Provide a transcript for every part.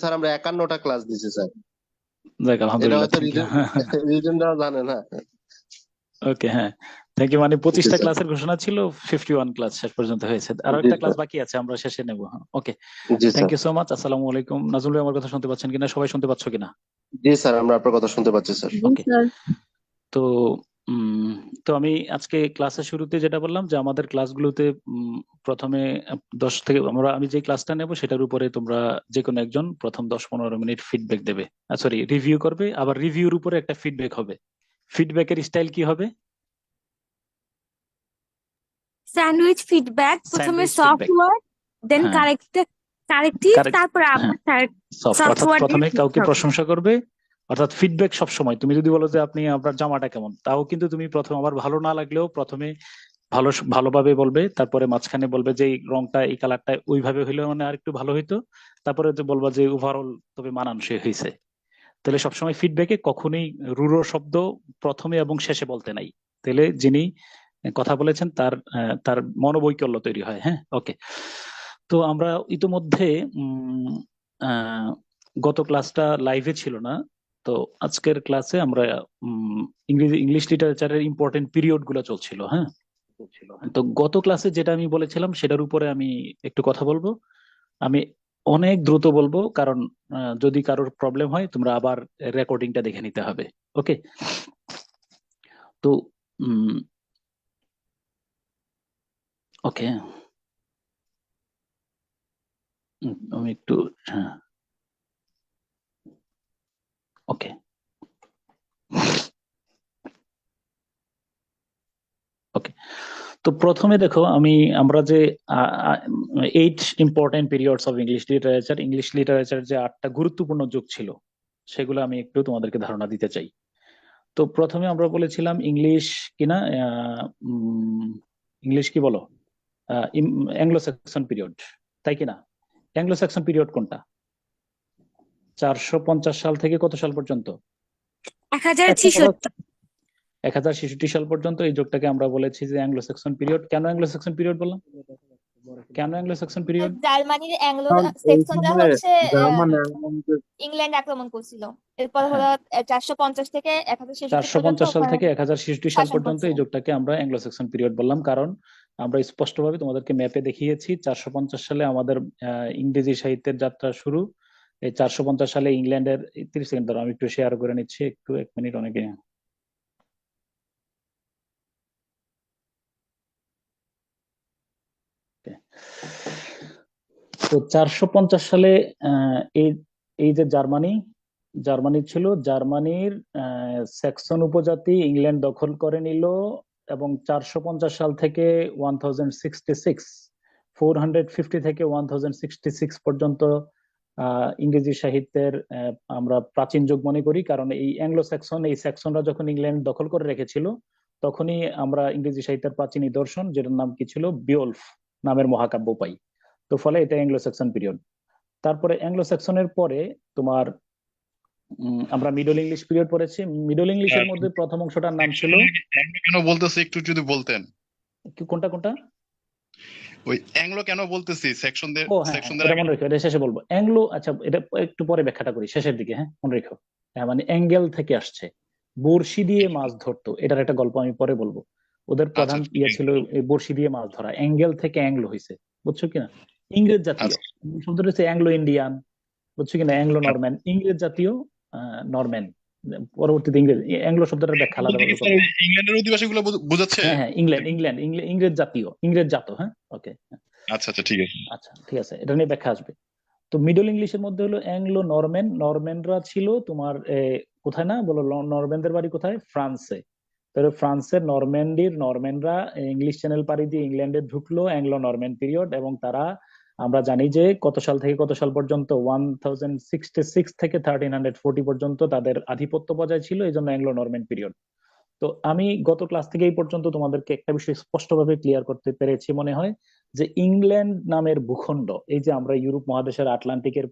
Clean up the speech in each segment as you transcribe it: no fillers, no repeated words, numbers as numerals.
Sir আমরা 51টা class দিছি sir. যাক এটা আলহামদুলিল্লাহ, হয়তো থ্যাংক ইউ। রিটেন রিটেন দেওয়া জানে না। ওকে, হ্যাঁ, থ্যাংক ইউ। মানে জি 25টা স্যার। ক্লাসের ঘোষণা ছিল, 51 ক্লাস শেষ পর্যন্ত হয়েছে, আরো জি একটা ক্লাস স্যার। বাকি আছে, আমরা শেষে নেব। ওকে, জি thank sir. You so much. আসসালামু আলাইকুম। নাজমুল ভাই আমার কথা শুনতে পাচ্ছেন কিনা, সবাই শুনতে পাচ্ছ কিনা? জি স্যার, আমরা আপনার কথা শুনতে পাচ্ছি স্যার। জি ওকে। স্যার। তো উম, তো আমি আজকে ক্লাসের শুরুতে যেটা বললাম যে আমাদের ক্লাসগুলোতে প্রথমে 10 থেকে আমি যে ক্লাসটা নেব সেটার উপরে তোমরা যে কোনো একজন প্রথম 10-15 মিনিট ফিডব্যাক দেবে, সরি রিভিউ করবে, আবার রিভিউর উপরে একটা ফিডব্যাক হবে। ফিডব্যাকের স্টাইল কি হবে? স্যান্ডউইচ ফিডব্যাক, প্রথমে স্যান্ডউইচ সফট ফিডব্যাক। ওয়ার্ড, দেন হ্যাঁ, কারেক্টিভ, কারেক্ট। তারপর হ্যাঁ, আবার সফট, সফট অর্থাৎ ওয়ার্ড দিয়ে প্রথমে শেষ কাউকে হবে। প্রশংসা করবে। অর্থাৎ ফিডব্যাক সব সময়, তুমি যদি বলো যে আপনি আপনার জামাটা কেমন, তাও কিন্তু তুমি প্রথম আবার ভালো না লাগলেও প্রথমে ভালোভাবে বলবে, তারপরে মাঝখানে বলবে যে এই রংটা এই কালারটা ওইভাবে হইলে মানে আর একটু ভালো হইতো, তারপরে যে বলবা যে ওভারঅল তবে মানানসই হয়েছে। তাহলে সবসময় ফিডব্যাকে কখনোই রূঢ় শব্দ প্রথমে এবং শেষে বলতে নাই। তাহলে যিনি কথা বলেছেন তার মনোবৈকল্য তৈরি হয়। হ্যাঁ, ওকে। তো আমরা ইতিমধ্যে উম আহ, গত ক্লাসটা লাইভে ছিল না, তো আজকের ক্লাসে আমরা ইংলিশ লিটারেচারের ইম্পর্টেন্ট পিরিয়ড গুলো চলছিল। হ্যাঁ, তো গত ক্লাসে যেটা আমি বলেছিলাম সেটার উপরে আমি একটু কথা বলবো। আমি অনেক দ্রুত বলবো, কারণ যদি কারোর প্রবলেম হয় তোমরা আবার রেকর্ডিংটা দেখে নিতে হবে। ওকে। তো ওকে, আমি একটু, হ্যাঁ, ওকে, ওকে। তো প্রথমে দেখো, আমরা যে 8 important periods of English literature যে 8টা গুরুত্বপূর্ণ যুগ ছিল, সেগুলো আমি একটু তোমাদেরকে ধারণা দিতে চাই। তো প্রথমে আমরা বলেছিলাম ইংলিশ কিনা, ইংলিশ কি বলো, অ্যাংলো স্যাক্সন পিরিয়ড, তাই কিনা? অ্যাংলো স্যাক্সন পিরিয়ড কোনটা? 450 সাল থেকে কত সাল পর্যন্ত? 1066। 1066 সাল পর্যন্ত এই যুগটাকে আমরা বলেছি যে অ্যাংলো স্যাক্সন পিরিয়ড। কেন অ্যাংলো স্যাক্সন পিরিয়ড বললাম? কেন অ্যাংলো স্যাক্সন পিরিয়ড? জার্মানির অ্যাংলো কারণ এই সেক্সনরা সময়ে হচ্ছে জার্মান আক্রমণকে ইংল্যান্ড আক্রমণ করছিল। এরপর হলো হ্যাঁ, 450 থেকে 1066 পর্যন্ত 450 সাল ওখানে থেকে 1066 সাল শাসন পর্যন্ত করছে। এই যুগটাকে আমরা অ্যাংলো স্যাক্সন পিরিয়ড বললাম, কারণ আমরা স্পষ্টভাবে তোমাদেরকে ম্যাপে দেখিয়েছি 450 সালে আমাদের ইংরেজি সাহিত্যের যাত্রা শুরু। এই 450 সালে ইংল্যান্ডের, 30 সেকেন্ড ধরো আমি একটু শেয়ার করে নিচ্ছি, একটু 1 মিনিট অনেকে। তো 450 সালে এই এই যে জার্মানি ছিল, জার্মানির স্যাক্সন উপজাতি ইংল্যান্ড দখল করে নিল, এবং 450 সাল থেকে 1066, 450 থেকে 1066 পর্যন্ত ইংরেজি সাহিত্যের আমরা প্রাচীন যুগ মনে করি, কারণ এই অ্যাংলো স্যাক্সন, এই স্যাক্সনরা যখন ইংল্যান্ড দখল করে রেখেছিল, তখনই আমরা ইংরেজি সাহিত্যের প্রাচীন নিদর্শন, যেটার নাম কি ছিল, বিওল্ফ নামের মহাকাব্য পাই। তো ফলে এটা অ্যাংলো স্যাক্সন পিরিয়ড। তারপরে অ্যাংলো স্যাক্সনের পরে তোমার আমরা মিডল ইংলিশ পিরিয়ড পড়েছি। মিডল ইংলিশের মধ্যে প্রথম অংশটার নাম ছিল, অ্যাংলো কেন বলতেছি একটু যদি বলতেন। কোনটা কোনটা? ওই অ্যাংলো কেন বলতেছি সেকশনদের ও হ্যাঁ, হ্যাঁ, সেকশনদের এটা আগে। মনে রেখো, এটা শেষে বলবো। অ্যাংলো, আচ্ছা এটা একটু পরে ব্যাখ্যাটা করি, শেষের দিকে। হ্যাঁ, মনে রেখো। হ্যাঁ, মানে অ্যাঙ্গেল থেকে আসছে, বড়শি দিয়ে মাছ ধরতো, এটার একটা গল্প আমি পরে বলবো। ওদের আচ্ছা প্রধান ঠিক আছে। ছিল এই বড়শি দিয়ে মাছ ধরা, অ্যাঙ্গেল থেকে অ্যাংলো হয়েছে, বুঝছো কিনা? ইংরেজ জাতীয় আচ্ছা শব্দটা হচ্ছে অ্যাংলো ইন্ডিয়ান, বুঝছো কিনা? অ্যাংলো নরম্যান, ইংরেজ জাতীয় নরম্যান, পরবর্তীতে ইংরেজ। অ্যাংলো শব্দটার ব্যাখ্যা বলতে কি আলাদাভাবে স্যার করবো। ওই ইংল্যান্ডের অধিবাসী গুলো বোঝাচ্ছে? হ্যাঁ, হ্যাঁ, ইংরেজ জাতীয়, ইংরেজ জাত। হ্যাঁ, ওকে। আচ্ছা আচ্ছা ঠিক আছে। আচ্ছা, ঠিক আছে, এটা নিয়ে ব্যাখ্যা আসবে। তো মিডল ইংলিশের মধ্যে হলো অ্যাংলো নরম্যান, নরম্যানরা ছিল তোমার কোথায় না বলো, নরম্যানদের বাড়ি কোথায়? ফ্রান্সে। তাহলে ফ্রান্সের নরম্যানরা ইংলিশ চ্যানেল পাড়ি দিয়ে ইংল্যান্ডে ঢুকলো, অ্যাংলো নরম্যান পিরিয়ড, এবং তারা, আমরা জানি যে কত সাল থেকে কত সাল পর্যন্ত, 1066 থেকে 1340 পর্যন্ত তাদের আধিপত্য বজায় ছিল, এই জন্য অ্যাংলো নরম্যান পিরিয়ড। তো আমি গত ক্লাস থেকে এই পর্যন্ত তোমাদেরকে একটা বিষয় স্পষ্টভাবে ক্লিয়ার করতে পেরেছি মনে হয়, যে ইংল্যান্ড নামের ভূখণ্ড, এই যে আমরা ইউরোপ মহাদেশের আটলান্টিকের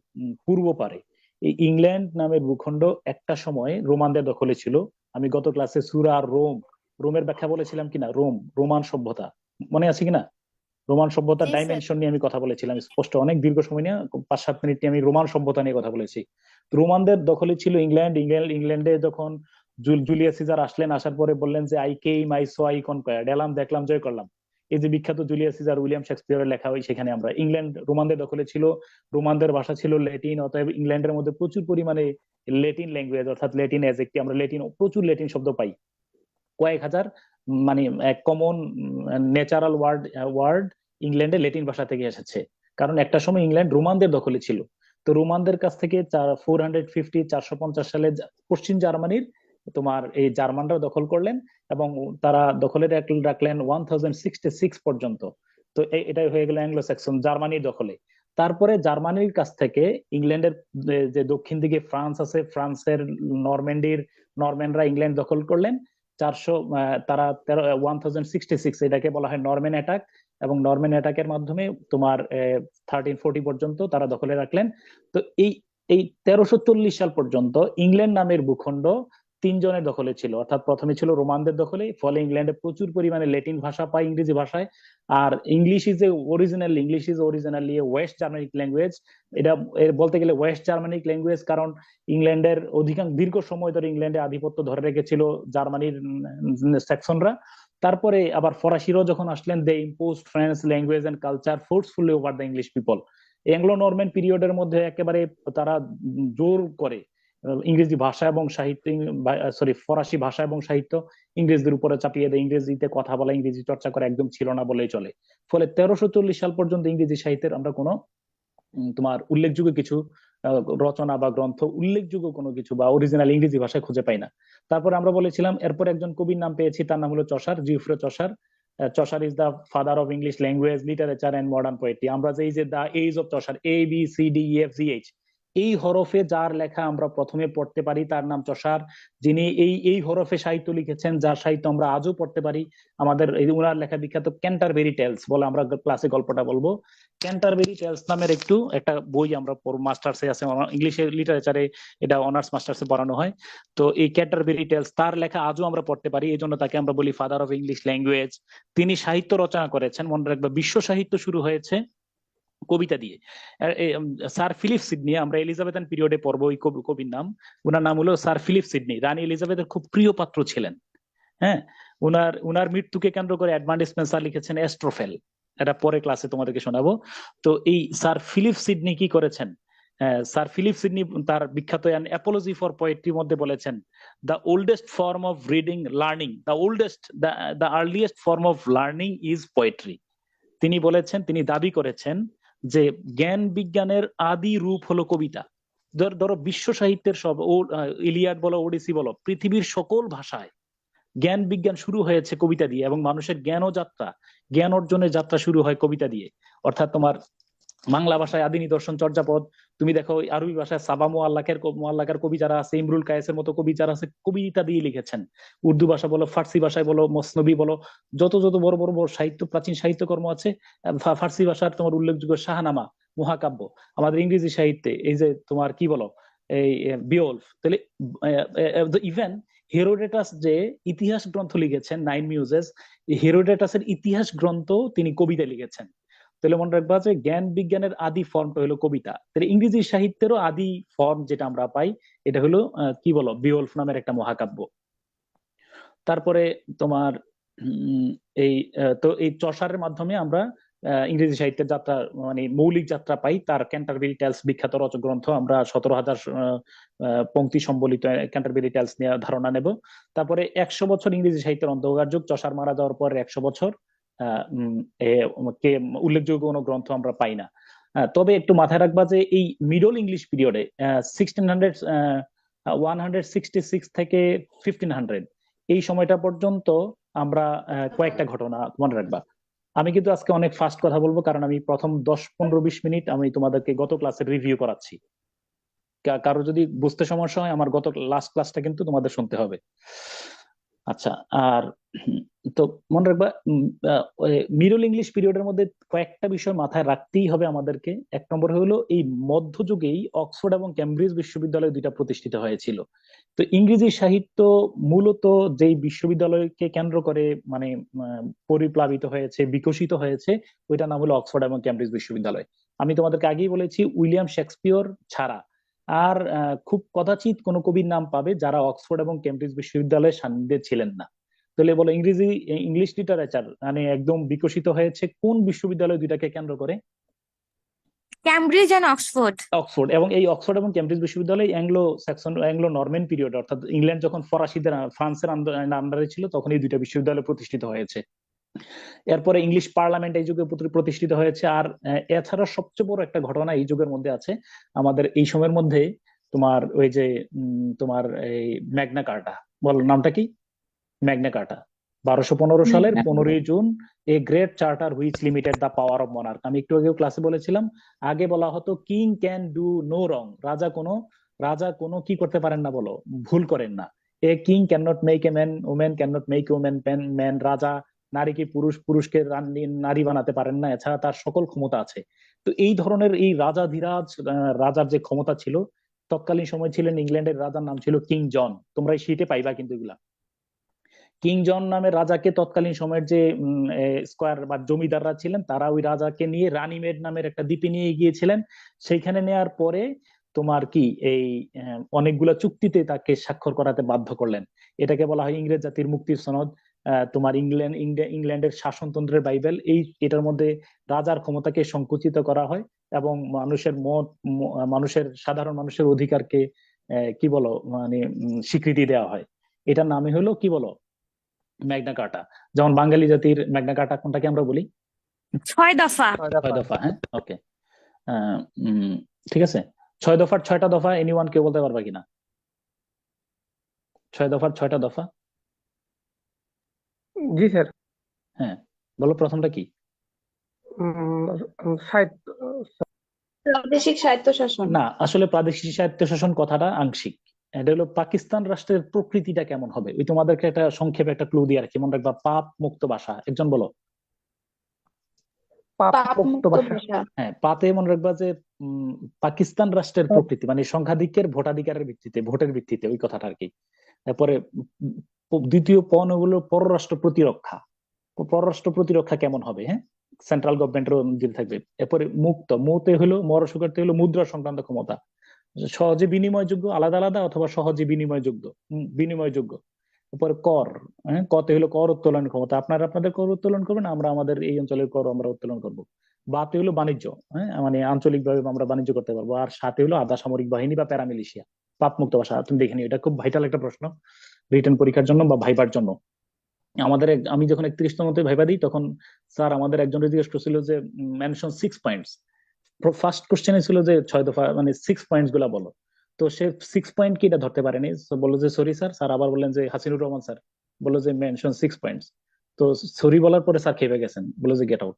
পূর্ব পারে, এই ইংল্যান্ড নামের ভূখণ্ড একটা সময় রোমানদের দখলে ছিল। আমি গত ক্লাসে সুরা আর রোমের ব্যাখ্যা বলেছিলাম কিনা, রোমান সভ্যতা, মনে আছে কিনা? রোমান সভ্যতার জি স্যার। ডাইমেনশন নিয়ে আমি কথা বলেছিলাম স্পষ্ট, অনেক দীর্ঘ সময় নিয়ে 5-7 মিনিট নিয়ে আমি রোমান সভ্যতা নিয়ে কথা বলেছি। তো রোমানদের দখলে ছিল ইংল্যান্ডে যখন জুলিয়াস সিজার আসলেন, আসার পরে বললেন যে I came I saw I conquered, এলাম দেখলাম জয় করলাম। এই যে বিখ্যাত জুলিয়াস সিজার উইলিয়াম শেক্সপিয়ারের লেখা, হয় সেখানে আমরা ইংল্যান্ড রোমানদের দখলে ছিল, রোমানদের ভাষা ছিল ল্যাটিন, অতএব ইংল্যান্ডের মধ্যে প্রচুর পরিমাণে ল্যাটিন ল্যাঙ্গুয়েজ অর্থাৎ ল্যাটিন এজ একটি, আমরা প্রচুর ল্যাটিন শব্দ পাই, কয়েক হাজার, মানে এক কমন ন্যাচারাল ওয়ার্ড ইংল্যান্ডে ল্যাটিন ভাষা থেকে এসেছে। কারণ একটা সময় ইংল্যান্ড রোমানদের দখলে ছিল। তো রোমানদের কাছ থেকে 450 সালে পশ্চিম জার্মানির তোমার এই জার্মানরা দখল করলেন, এবং তারা দখলে রাখলেন 1066 পর্যন্ত। তো এটাই হয়ে গেল অ্যাংলো স্যাক্সন জার্মানির দখলে। তারপরে জার্মানির কাছ থেকে ইংল্যান্ডের যে দক্ষিণ দিকে ফ্রান্স আছে, ফ্রান্সের নরম্যানরা ইংল্যান্ড দখল করলেন। তারা 1066, এটাকে বলা হয় নরম্যান অ্যাটাক, এবং নরম্যান অ্যাটাকের মাধ্যমে তোমার 1340 পর্যন্ত তারা দখলে রাখলেন। তো এই 1340 সাল পর্যন্ত ইংল্যান্ড নামের ভূখণ্ড 3 জনের দখলে ছিল, অর্থাৎ প্রথমে ছিল রোমানদের দখলে, ফলে ইংল্যান্ডে প্রচুর পরিমাণে ল্যাটিন ভাষা পায় ইংরেজি ভাষায়। আর English is originally West Germanic language. এটা বলতে গেলে ওয়েস্ট জার্মানিক ল্যাঙ্গুয়েজ, কারণ ইংল্যান্ডের দীর্ঘ সময় ধরে ইংল্যান্ডে আধিপত্য ধরে রেখেছিল জার্মানির স্যাক্সনরা। তারপরে আবার ফরাসিরাও যখন আসলেন, they imposed French language and culture forcefully over the English people. Anglo Norman পিরিয়ডের মধ্যে একেবারে তারা জোর করে ইংরেজি ভাষা এবং সাহিত্য, ফরাসি ভাষা এবং সাহিত্য ইংরেজদের উপরে চাপিয়ে দেয়। ইংরেজিতে কথা বলা, ইংরেজি চর্চা করা একদম ছিল না বলেই চলে। ফলে 1340 সাল পর্যন্ত ইংরেজি সাহিত্যের আমরা কোনো তোমার উল্লেখযোগ্য কিছু রচনা বা গ্রন্থ, উল্লেখযোগ্য কোনো কিছু বা অরিজিনাল ইংরেজি ভাষায় খুঁজে পাই না। তারপরে আমরা বলেছিলাম এরপর একজন কবির নাম পেয়েছি, তার নাম হলো Chaucer, Geoffrey Chaucer. Chaucer is the father of English language, literature and modern poetry. আমরা যে এই যে the age of Chaucer, ABCDEFGH, এই হরফে যার লেখা আমরা প্রথমে পড়তে পারি তার নাম চসার, যিনি এই হরফে সাহিত্য লিখেছেন, যার সাহিত্য আমরা আজও পড়তে পারি। আমাদের ওনার লেখা বিখ্যাত ক্যান্টারবেরি টেলস বলে, আমরা ক্লাসে গল্পটা বলবো। ক্যান্টারবেরি টেলস নামের একটা বই আমরা মাস্টার্সে আছে, ইংলিশে লিটারেচারে এটা অনার্স মাস্টার্সে পড়ানো হয়। তো এই ক্যান্টারবেরি টেলস তার লেখা আজও আমরা পড়তে পারি, এই জন্য তাকে আমরা বলি ফাদার অফ ইংলিশ ল্যাঙ্গুয়েজ। তিনি সাহিত্য রচনা করেছেন, মনে রাখবা বিশ্ব সাহিত্য শুরু হয়েছে কবিতা দিয়ে। স্যার ফিলিপ সিডনি, আমরা এলিজাবেথান পিরিয়ডে পড়বো ওই কবির নাম, ওনার নাম হলো স্যার ফিলিপ সিডনি। রানী এলিজাবেথের খুব প্রিয় পাত্র ছিলেন। হ্যাঁ, উনার মৃত্যুকে কেন্দ্র করে এডমান্ড স্পেন্সার লিখেছেন এস্ট্রোফেল, এটা পরে ক্লাসে তোমাদেরকে শোনাবো। তো এই স্যার ফিলিপ সিডনি কি করেছেন? স্যার ফিলিপ সিডনি তার বিখ্যাত অ্যান অ্যাপোলজি ফর পোয়েট্রির মধ্যে বলেছেন, the oldest form of reading learning, the earliest form of learning is poetry. তিনি বলেছেন, তিনি দাবি করেছেন যে জ্ঞান বিজ্ঞানের আদি রূপ হলো কবিতা। ধরো বিশ্ব সাহিত্যের সব ইলিয়াড বলো, ওডিসি বলো, পৃথিবীর সকল ভাষায় জ্ঞান বিজ্ঞান শুরু হয়েছে কবিতা দিয়ে, এবং মানুষের জ্ঞান অর্জনের যাত্রা শুরু হয় কবিতা দিয়ে। অর্থাৎ তোমার বাংলা ভাষায় আদি নিদর্শন চর্যাপদ, তুমি দেখো আরবি ভাষায় সাবা মুআল্লাকের কবি যারা আছে, ইমরুল কায়েসের মতো কবি যারা আছে, কবিতা দিয়ে লিখেছেন। উর্দু ভাষা বলো, ফার্সি ভাষায় বলো, মসনবি বলো, যত বড় বড় সাহিত্য, প্রাচীন সাহিত্যকর্ম আছে, ফার্সি ভাষার তোমার উল্লেখযোগ্য শাহনামা, মহাকাব্য। আমাদের ইংরেজি সাহিত্যে এই যে তোমার কি বলো, এই বিওলফ, তাহলে ইভেন হেরোডেটাস যে ইতিহাস গ্রন্থ লিখেছেন 9 মিউজেস, হেরোডেটাসের ইতিহাস গ্রন্থ তিনি কবিতা লিখেছেন। তাহলে মনে রাখবা যে জ্ঞান বিজ্ঞানের আদি ফর্মটা হলো কবিতা। তাহলে ইংরেজি সাহিত্যেরও আদি ফর্ম যেটা আমরা পাই, এটা হলো কি বলো, বিওলফ নামের একটা মহাকাব্য। তারপরে তোমার এই চসারের মাধ্যমে আমরা ইংরেজি সাহিত্যের যাত্রা, মানে মৌলিক যাত্রা পাই। তার ক্যান্টারবেরি টেলস বিখ্যাত রচক গ্রন্থ, আমরা 17,000 পংক্তি সম্বলিত ক্যান্টারবেরি টেলস নিয়ে ধারণা নেব। তারপরে 100 বছর ইংরেজি সাহিত্যের অন্ধকার যুগ, চসার মারা যাওয়ার পর 100 বছর উল্লেখযোগ্য কোনো গ্রন্থ আমরা পাই না। তবে একটু মাথায় রাখবা যে এই মিডল ইংলিশ পিরিয়ডে 166 থেকে 1500 এই সময়টা পর্যন্ত আমরা কয়েকটা ঘটনা মনে রাখবা। আমি কিন্তু আজকে অনেক ফাস্ট কথা বলবো, কারণ আমি প্রথম 10-15-20 মিনিট আমি তোমাদেরকে গত ক্লাসের রিভিউ করাচ্ছি। কারো যদি বুঝতে সমস্যা হয়, আমার গত লাস্ট ক্লাসটা কিন্তু তোমাদের শুনতে হবে। আচ্ছা, আর তো মনে রাখবা মিডল ইংলিশ পিরিয়ডের মধ্যে কয়েকটা বিষয় মাথায় রাখতেই হবে আমাদেরকে। এক নম্বর হলো এই মধ্যযুগেই অক্সফোর্ড এবং কেমব্রিজ বিশ্ববিদ্যালয় দুইটা প্রতিষ্ঠিত হয়েছিল। তো ইংরেজি সাহিত্য মূলত যেই বিশ্ববিদ্যালয়কে কেন্দ্র করে মানে পরিপ্লাবিত হয়েছে, বিকশিত হয়েছে, ওইটার নাম হলো অক্সফোর্ড এবং কেমব্রিজ বিশ্ববিদ্যালয়। আমি তোমাদেরকে আগেই বলেছি উইলিয়াম শেক্সপিয়র ছাড়া আর খুব কদাচিৎ কোনো কবির নাম পাবে যারা অক্সফোর্ড এবং কেমব্রিজ বিশ্ববিদ্যালয়ের সান্নিধ্যে ছিলেন না। তাহলে বলো ইংলিশ লিটারেচার মানে একদম বিকশিত হয়েছে কোন বিশ্ববিদ্যালয় দুইটাকে কেন্দ্র করে? Cambridge and Oxford. অক্সফোর্ড। এবং এই অক্সফোর্ড এবং কেমব্রিজ বিশ্ববিদ্যালয় অ্যাংলো নরম্যান পিরিয়ড, অর্থাৎ ইংল্যান্ড যখন ফ্রান্সের আন্ডারে ছিল তখন এই দুইটা বিশ্ববিদ্যালয় প্রতিষ্ঠিত হয়েছে। এরপরে ইংলিশ পার্লামেন্ট এই যুগে প্রতিষ্ঠিত হয়েছে। আর এছাড়া সবচেয়ে বড় একটা ঘটনা এই যুগের মধ্যে আছে আমাদের এই সময়ের মধ্যে, তোমার ওই যে তোমার এই ম্যাগনা কার্টা, বল নামটা কি? ম্যাগনা কার্টা 1215 সালের 15ই June, a great charter which limited the power of monarch. আমি একটু আগেও ক্লাসে বলেছিলাম, আগে বলা হতো king can do no wrong, রাজা কোনো কি করতে পারেন না, বলো ভুল করেন না। A king can not make a man, woman can not make woman man, রাজা নারীকে পুরুষকে নারী বানাতে পারেন না, এছাড়া তার সকল ক্ষমতা আছে। তো এই ধরনের এই রাজাধিরাজ রাজার যে ক্ষমতা ছিল, তৎকালীন সময় ছিলেন ইংল্যান্ডের রাজার নাম ছিল কিং জন। তোমরা এই শীটে পাইবা কিন্তু এগুলা। কিং জন নামের রাজাকে তৎকালীন সময়ের যে স্কয়ার বা জমিদাররা ছিলেন তারা ওই রাজাকে নিয়ে রানীমেড নামের একটা দ্বীপে নিয়ে গিয়েছিলেন। সেইখানে নেয়ার পরে তোমার কি এই অনেকগুলা চুক্তিতে তাকে স্বাক্ষর করাতে বাধ্য করলেন। এটাকে বলা হয় ইংরেজ জাতির মুক্তির সনদ। তোমার ইংল্যান্ডের শাসনতন্ত্রের বাইবেল। এটার মধ্যে রাজার ক্ষমতাকে সংকুচিত করা হয় এবং সাধারণ মানুষের অধিকারকে কি বলো মানে স্বীকৃতি দেওয়া হয়। এটার নামই হলো কি বলো, ম্যাগনা কার্টা। যেমন বাঙালি জাতির ম্যাগনা কার্টা কোনটাকে আমরা বলি? 6 দফা। 6 দফা। হ্যাঁ, ওকে, ঠিক আছে। 6 দফার 6টা দফা এনিওয়ান কেউ বলতে পারবা কিনা? 6 দফার 6টা দফা। জি স্যার। হ্যাঁ, বলো প্রথমটা কি? প্রাদেশিক স্বায়ত্তশাসন। না, আসলে প্রাদেশিক স্বায়ত্তশাসন কথাটা আংশিক। এটা হলো পাকিস্তান রাষ্ট্রের প্রকৃতিটা কেমন হবে, ওই তোমাদেরকে একটা সংক্ষেপে একটা ক্লু দিয়ে রাখি, মনে রাখবা পাপ মুক্ত ভাষা। একজন বলো। পাপ মুক্ত ভাষা। হ্যাঁ, পাতে মনে রাখবা যে পাকিস্তান রাষ্ট্রের প্রকৃতি মানে সংখ্যাধিক্যের ভোটাধিকারের ভিত্তিতে, ভোটের ভিত্তিতে, ওই কথাটা আর কি। তারপরে দ্বিতীয় পণ হলো পররাষ্ট্র প্রতিরক্ষা। পররাষ্ট্র প্রতিরক্ষা কেমন হবে, হ্যাঁ, সেন্ট্রাল গভর্নমেন্টের অধীনে থাকবে। এরপরে মুতে হলো মরশুকারতে হলো মুদ্রা সংক্রান্ত ক্ষমতা, সহজে বিনিময়যোগ্য, আলাদা আলাদা অথবা সহজে বিনিময়যোগ্য। তারপরে কর, হ্যাঁ, কতে হলো কর উত্তোলন ক্ষমতা, আপনারা আপনাদের কর উত্তোলন করবেন, আমরা আমাদের এই অঞ্চলের কর আমরা উত্তোলন করব। বাতে হলো বাণিজ্য, হ্যাঁ, মানে আঞ্চলিকভাবে আমরা বাণিজ্য করতে পারবো। আর সাথে হলো আধা সামরিক বাহিনী বা প্যারামিলিশিয়া। পাপ মুক্ত ভাষা তুমি দেখে নিও, এটা খুব ভাইটাল একটা প্রশ্ন রিটেন পরীক্ষার জন্য বা ভাইবার জন্য। আমি যখন 31তম ভাইবা দিই তখন স্যার আমাদের একজন জিজ্ঞেস করছিল যে মেনশন 6 পয়েন্টস। ফার্স্ট কোশ্চেনে ছিল যে 6 দফা মানে 6 পয়েন্টস গুলা বলো। তো সে 6 পয়েন্ট কি এটা ধরতে পারেনি, বললো যে সরি স্যার। স্যার আবার বললেন যে হাসিনুর রহমান স্যার বললো যে মেনশন 6 পয়েন্টস। তো সরি বলার পরে স্যার খেপে গেছেন, বললো যে গেট আউট।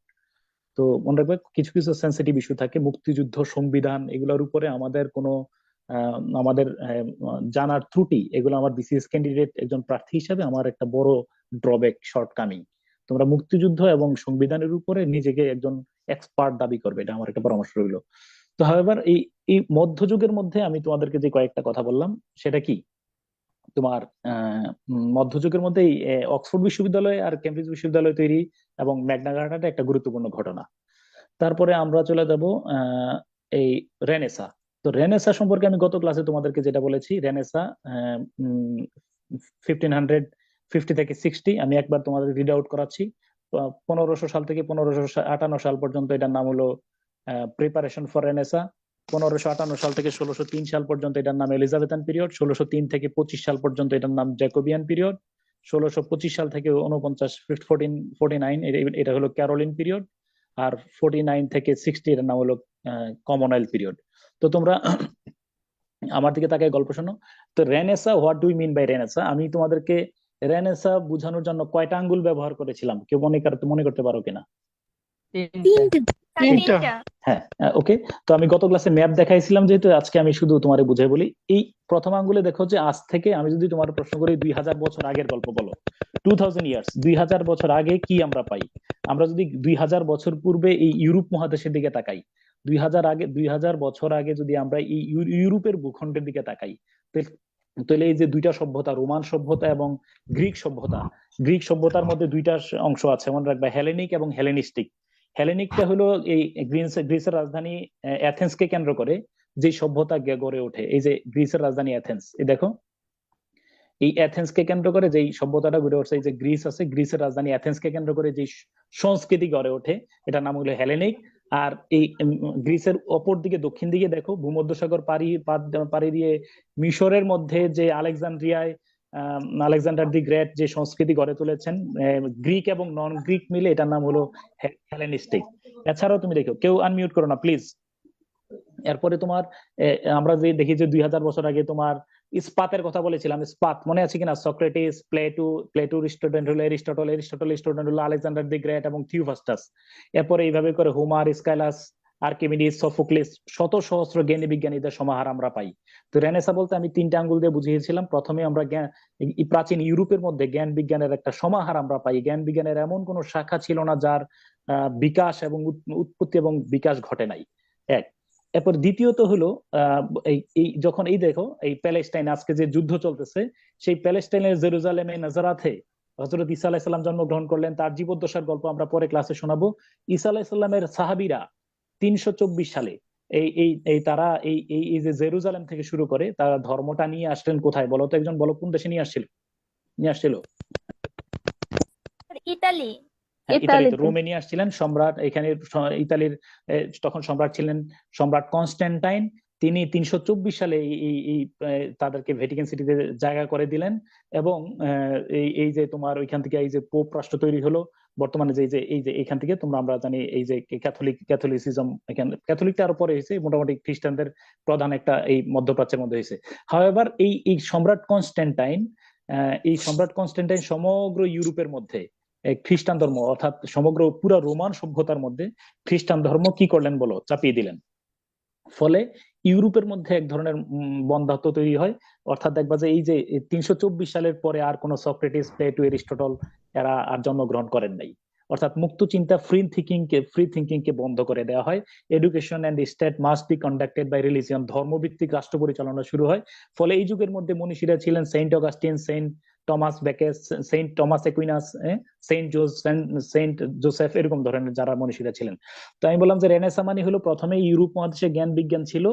তো মনে রাখবে কিছু কিছু সেন্সিটিভ ইস্যু থাকে, মুক্তিযুদ্ধ, সংবিধান, এগুলোর উপরে আমাদের কোনো আমাদের জানার ত্রুটি, এগুলো আমার বিসিএস ক্যান্ডিডেট একজন প্রার্থী হিসাবে আমার একটা বড় ড্রব্যাক, শর্টকামিং। তোমরা মুক্তিযুদ্ধ এবং সংবিধানের উপরে নিজেকে একজন এক্সপার্ট দাবি করবে, এটা আমার একটা পরামর্শ রইল। তো হাওয়েভার এই মধ্যযুগের মধ্যে আমি তোমাদেরকে যে কয়েকটা কথা বললাম সেটা কি তোমার মধ্যযুগের মধ্যে অক্সফোর্ড বিশ্ববিদ্যালয় আর কেমব্রিজ বিশ্ববিদ্যালয় তৈরি এবং ম্যাগনা কার্টাটা একটা গুরুত্বপূর্ণ ঘটনা। তারপরে আমরা চলে যাব এই রেনেসা। তো রেনেসা সম্পর্কে আমি গত ক্লাসে তোমাদেরকে যেটা বলেছি, রেনেসা 1550 থেকে 60, আমি একবার তোমাদের রিড আউট করাচ্ছি। 1500 সাল থেকে 1558 সাল পর্যন্ত এটার নাম হলো প্রিপারেশন ফর রেনেসা। 1558 সাল থেকে 1603 সাল পর্যন্ত এটার নাম এলিজাবেথান পিরিয়ড। 1603 থেকে 25 সাল পর্যন্ত এটার নাম জ্যাকোবিয়ান পিরিয়ড। 1625 সাল থেকে 1449 এটা হলো ক্যারোলিন পিরিয়ড। আর 49 থেকে 60 এর নাম হলো কমনওয়েলথ পিরিয়ড। তো তোমরা আমার দিকে তাকায় গল্প শোনো। তো Renaissance, what do you mean by Renaissance? আমি তোমাদেরকে রেনেসা বোঝানোর জন্য কয়টা আঙ্গুল ব্যবহার করেছিলাম, কেউ মনে করতে পারো কিনা? স্যার তিনটা। তিনটা। হ্যাঁ, ওকে। তো আমি গত ক্লাসে ম্যাপ দেখাইছিলাম, যেহেতু আজকে আমি শুধু তোমারে বুঝাই বলি। এই প্রথম আঙ্গুলে দেখো যে আজ থেকে আমি যদি তোমার প্রশ্ন করি 2000 বছর আগের গল্প বলো, 2000 ইয়ার্স, 2000 বছর আগে কি আমরা পাই। আমরা যদি 2000 বছর পূর্বে এই ইউরোপ মহাদেশের দিকে তাকাই, 2000 বছর আগে যদি আমরা এই ইউরোপের ভূখণ্ডের দিকে তাকাই, তাহলে এই যে দুইটা সভ্যতা, রোমান সভ্যতা এবং গ্রিক সভ্যতা, গ্রিক সভ্যতার মধ্যে দুইটা অংশ আছে, মনে রাখবা, হেলেনিক এবং হেলেনিস্টিক। হেলেনিকটা হলো এই গ্রিসের রাজধানী অ্যাথেন্সকে কেন্দ্র করে যে সভ্যতা গড়ে ওঠে। এই যে গ্রিসের রাজধানী অ্যাথেন্স, এই দেখো, এই অ্যাথেন্সকে কেন্দ্র করে যেই সভ্যতাটা গড়ে উঠছে, এই যে গ্রিস আছে, গ্রিসের রাজধানী অ্যাথেন্সকে কেন্দ্র করে যে সংস্কৃতি গড়ে ওঠে, এটার নাম হলো হেলেনিক। আর এই গ্রিসের অপর দিকে, দক্ষিণ দিকে দেখো, ভূমধ্যসাগর পাড়ি দিয়ে মিশরের মধ্যে যে আলেকজান্দ্রিয়ায় আলেকজান্ডার দি গ্রেট যে সংস্কৃতি গড়ে তুলেছেন, গ্রিক এবং নন গ্রিক মিলে, এটার নাম হলো হেলেনিস্টিক। এছাড়াও তুমি দেখো, কেউ আনমিউট করো না প্লিজ। এরপরে তোমার আমরা যে দেখি যে 2000 বছর আগে তোমার ইস্পাতের কথা বলেছিলাম, ইস্পাত মনে আছে কিনা? সক্রেটিস, প্লেটো এরিস্টটল হলো আলেকজান্ডার দি গ্রেট এবং থিওফাস্টাস। এরপরে এইভাবে করে হোমার, স্কাইলাস, আর্কিমিডিস, সোফোক্লিস, শত সহস্র জ্ঞানী বিজ্ঞানীদের সমাহার আমরা পাই। তো রেনেসা বলতে আমি তিনটা আঙ্গুল দিয়ে বুঝিয়েছিলাম। প্রথমে আমরা প্রাচীন ইউরোপের মধ্যে জ্ঞান বিজ্ঞানের একটা সমাহার আমরা পাই। জ্ঞান বিজ্ঞানের এমন কোন শাখা ছিল না যার বিকাশ এবং উৎপত্তি এবং বিকাশ ঘটে নাই। এক। এরপর দ্বিতীয়ত হলো এই যখন এই দেখো, এই প্যালেস্টাইন আজকে যে যুদ্ধ চলতেছে, সেই প্যালেস্টাইনের জেরুজালেমে নাজারাথে হযরত ঈসা আলাইহিস সালাম জন্মগ্রহণ করলেন। তার জীবদ্দশার গল্প আমরা পরে ক্লাসে শোনাবো। ঈসা আলাইহিস সালামের সাহাবীরা 324 সালে তারা এই যে জেরুজালেম থেকে শুরু করে তারা ধর্মটা নিয়ে আসলেন কোথায় বলো তো? একজন বলো, কোন দেশে নিয়ে আসছিল? ইতালি। হ্যাঁ, ইতালিতে, ইতালিতে। রোমে নিয়ে আসছিলেন সম্রাট। এখানে ইতালির তখন সম্রাট ছিলেন সম্রাট কনস্ট্যান্টাইন। তিনি 324 সালে তাদেরকে ভ্যাটিকান সিটিতে জায়গা করে দিলেন। এবং এই যে তোমার ওইখান থেকে এই যে পোপ রাষ্ট্র তৈরি হলো বর্তমানে, যে এখান থেকে আমরা জানি এই যে ক্যাথলিসিজম, এখানে ক্যাথলিকটা আরো পরে হয়েছে, মোটামুটি খ্রিস্টানদের প্রধান একটা এই মধ্যপ্রাচ্যের মধ্যে হয়েছে। হাওয়েভার এই সম্রাট কনস্ট্যান্টাইন সমগ্র ইউরোপের মধ্যে খ্রিস্টান ধর্ম, অর্থাৎ সমগ্র পুরা রোমান সভ্যতার মধ্যে খ্রিস্টান ধর্ম কি করলেন বলো? চাপিয়ে দিলেন। ফলে ইউরোপের মধ্যে এক ধরনের বন্ধ্যাত্ব তৈরি হয়। অর্থাৎ দেখবা যে এই যে 324 সালের পরে আর কোনো সক্রেটিস, প্লেটো, এরিস্টটল এরা আর জন্মগ্রহণ করেন নাই। অর্থাৎ মুক্ত চিন্তা, ফ্রি থিঙ্কিং কে বন্ধ করে দেওয়া হয়। Education and state must be conducted by religion, ধর্মভিত্তিক রাষ্ট্র পরিচালনা শুরু হয়। ফলে এই যুগের মধ্যে মনীষীরা ছিলেন Saint Augustine, Saint Thomas Becket, Saint Thomas Aquinas, Saint Joseph, এরকম ধরনের যারা মনীষীরা ছিলেন। তো আমি বললাম যে রেনেসা মানে হলো প্রথমে ইউরোপ মহাদেশে জ্ঞান বিজ্ঞান ছিল,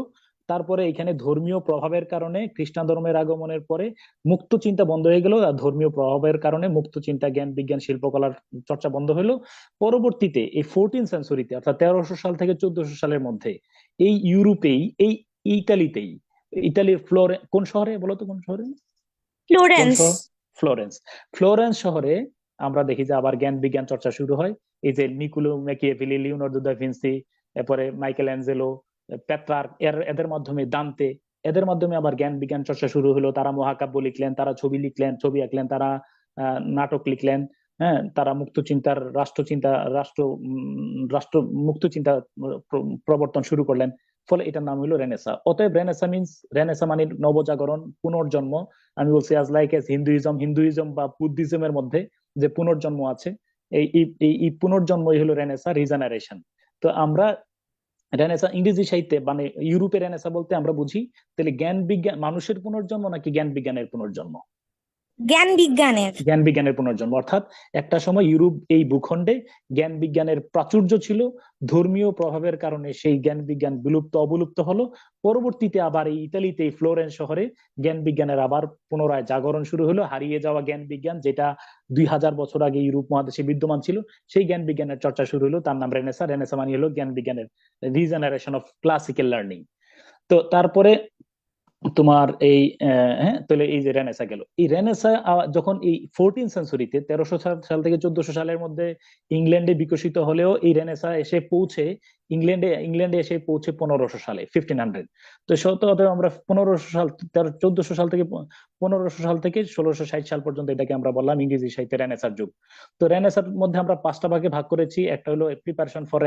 তারপরে এখানে ধর্মীয় প্রভাবের কারণে খ্রিস্টান ধর্মের আগমনের পরে মুক্ত চিন্তা বন্ধ হয়ে গেল, আর ধর্মীয় প্রভাবের কারণে মুক্ত চিন্তা, জ্ঞান বিজ্ঞান, শিল্পকলার চর্চা বন্ধ হলো। পরবর্তীতে এই 14 সেঞ্চুরিতে, অর্থাৎ 1300 সাল থেকে 1400 সালের মধ্যে এই ইউরোপেই, এই ইটালির কোন শহরে বলো তো? কোন শহরে? ফ্লোরেন্স। ফ্লোরেন্স শহরে আমরা দেখি যে আবার জ্ঞান বিজ্ঞান চর্চা শুরু হয়। এই যে Nicolás Machiavelli, Leonardo da Vinci, এরপরে মাইকেল অ্যাঞ্জেলো, পেট্রার্ক, এদের মাধ্যমে, দান্তে, এদের মাধ্যমে আবার জ্ঞান বিজ্ঞান চর্চা শুরু হলো। তারা মহাকাব্য লিখলেন, তারা ছবি আঁকলেন, তারা নাটক লিখলেন। হ্যাঁ, তারা মুক্ত চিন্তার রাষ্ট্র মুক্ত চিন্তা প্রবর্তন শুরু করলেন। ফলে এটার নাম হলো রেনেসা। অতএব রেনেসা মানে নবজাগরণ, পুনর্জন্ম। আমি বলছি অ্যাজ লাইক এস হিন্দুইজম বা বুদ্ধিজমের মধ্যে যে পুনর্জন্ম আছে, এই পুনর্জন্মই হলো রেনেসা, রিজেনারেশন। তো আমরা রেনেসা ইংরেজি সাহিত্যে মানে ইউরোপে রেনেসা বলতে আমরা বুঝি তাহলে জ্ঞান বিজ্ঞান, মানুষের পুনর্জন্ম নাকি জ্ঞান বিজ্ঞানের পুনর্জন্ম? জ্ঞান বিজ্ঞানের পুনর্জন্ম। অর্থাৎ একটা সময় ইউরোপ এই ভূখণ্ডে জ্ঞান বিজ্ঞানের প্রাচুর্য ছিল, ধর্মীয় প্রভাবের কারণে সেই জ্ঞান বিজ্ঞান অবলুপ্ত হলো। পরবর্তীতে আবার এই ইতালিতে, ফ্লোরেন্স শহরে জ্ঞান বিজ্ঞানের আবার পুনরায় জাগরণ শুরু হলো। হারিয়ে যাওয়া জ্ঞান বিজ্ঞান, যেটা 2000 বছর আগে ইউরোপ মহাদেশে বিদ্যমান ছিল, সেই জ্ঞান বিজ্ঞানের চর্চা শুরু হলো। তার নাম রেনেসা। রেনেসা মানে হলো জ্ঞান বিজ্ঞানের রিজেনারেশন অফ ক্লাসিক্যাল লার্নিং। তো তারপরে তোমার হ্যাঁ, তাহলে এই যে রেনেসা গেল। এই রেনেসা যখন এই 14 সেঞ্চুরিতে 1300 সাল থেকে 1400 সালের মধ্যে ইংল্যান্ডে বিকশিত হলেও এই রেনেসা এসে পৌঁছে ইংল্যান্ডে এসে পৌঁছে 1500 সালে 1500। তো অতএব আমরা 1500 সাল 1400 সাল থেকে 1500 সাল থেকে 1660 সাল পর্যন্ত এটাকে আমরা বললাম ইংরেজি সাহিত্যের রেনেসার যুগ। তো রেনেসার মধ্যে আমরা 5টা ভাগে ভাগ করেছি। একটা হলো প্রিপারেশন ফর